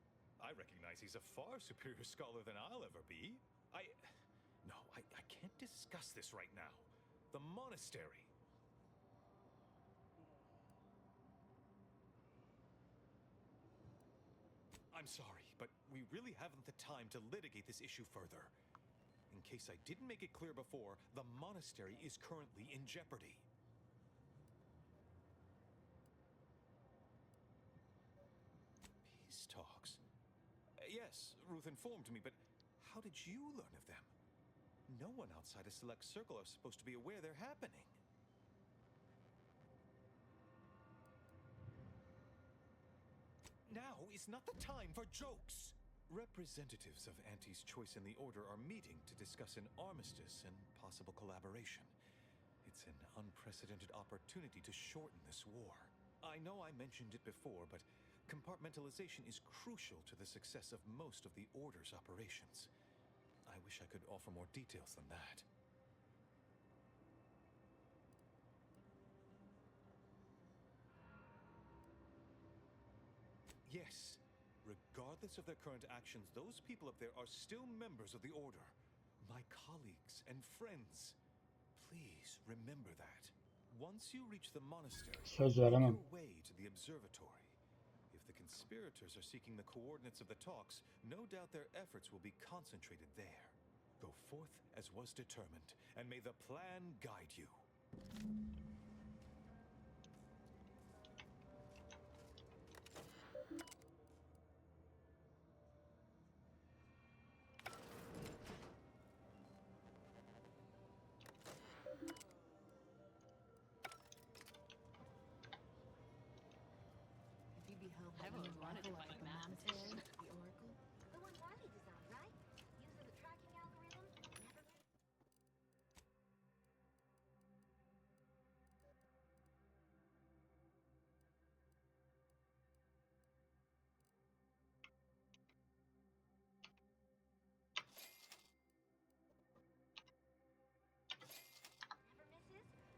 I recognize he's a far superior scholar than I'll ever be. No, I can't discuss this right now. The monastery. I'm sorry, but we really haven't the time to litigate this issue further. In case I didn't make it clear before, the monastery is currently in jeopardy. Peace talks? Yes, Ruth informed me, but how did you learn of them? No one outside a select circle are supposed to be aware they're happening. Now is not the time for jokes! Representatives of Auntie's Choice and the Order are meeting to discuss an armistice and possible collaboration. It's an unprecedented opportunity to shorten this war. I know I mentioned it before, but compartmentalization is crucial to the success of most of the Order's operations. I wish I could offer more details than that. Yes. Regardless of their current actions, those people up there are still members of the Order. My colleagues and friends. Please remember that. Once you reach the monastery, Söz make veremem. your way to the observatory. If the conspirators are seeking the coordinates of the talks, no doubt their efforts will be concentrated there. Go forth as was determined, and may the plan guide you. Have you beheld I've the always new wanted to arrival find of a the mathematician. monastery, the Oracle? The one Wiley designed, right? Using the tracking algorithm? Never made... Never misses?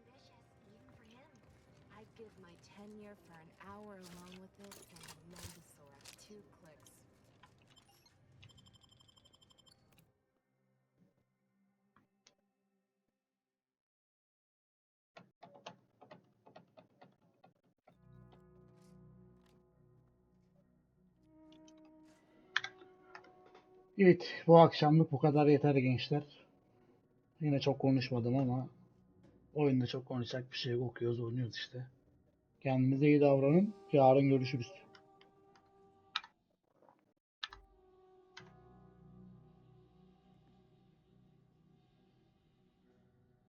Ambitious, even for him. I'd give my tenure for an hour alone with it and know the source. 2 clicks. Evet, bu akşamlık bu kadar yeter gençler. Yine çok konuşmadım ama oyunda çok konuşacak bir şey yok. Okuyoruz, oynuyoruz işte. Kendinize iyi davranın. Yarın görüşürüz.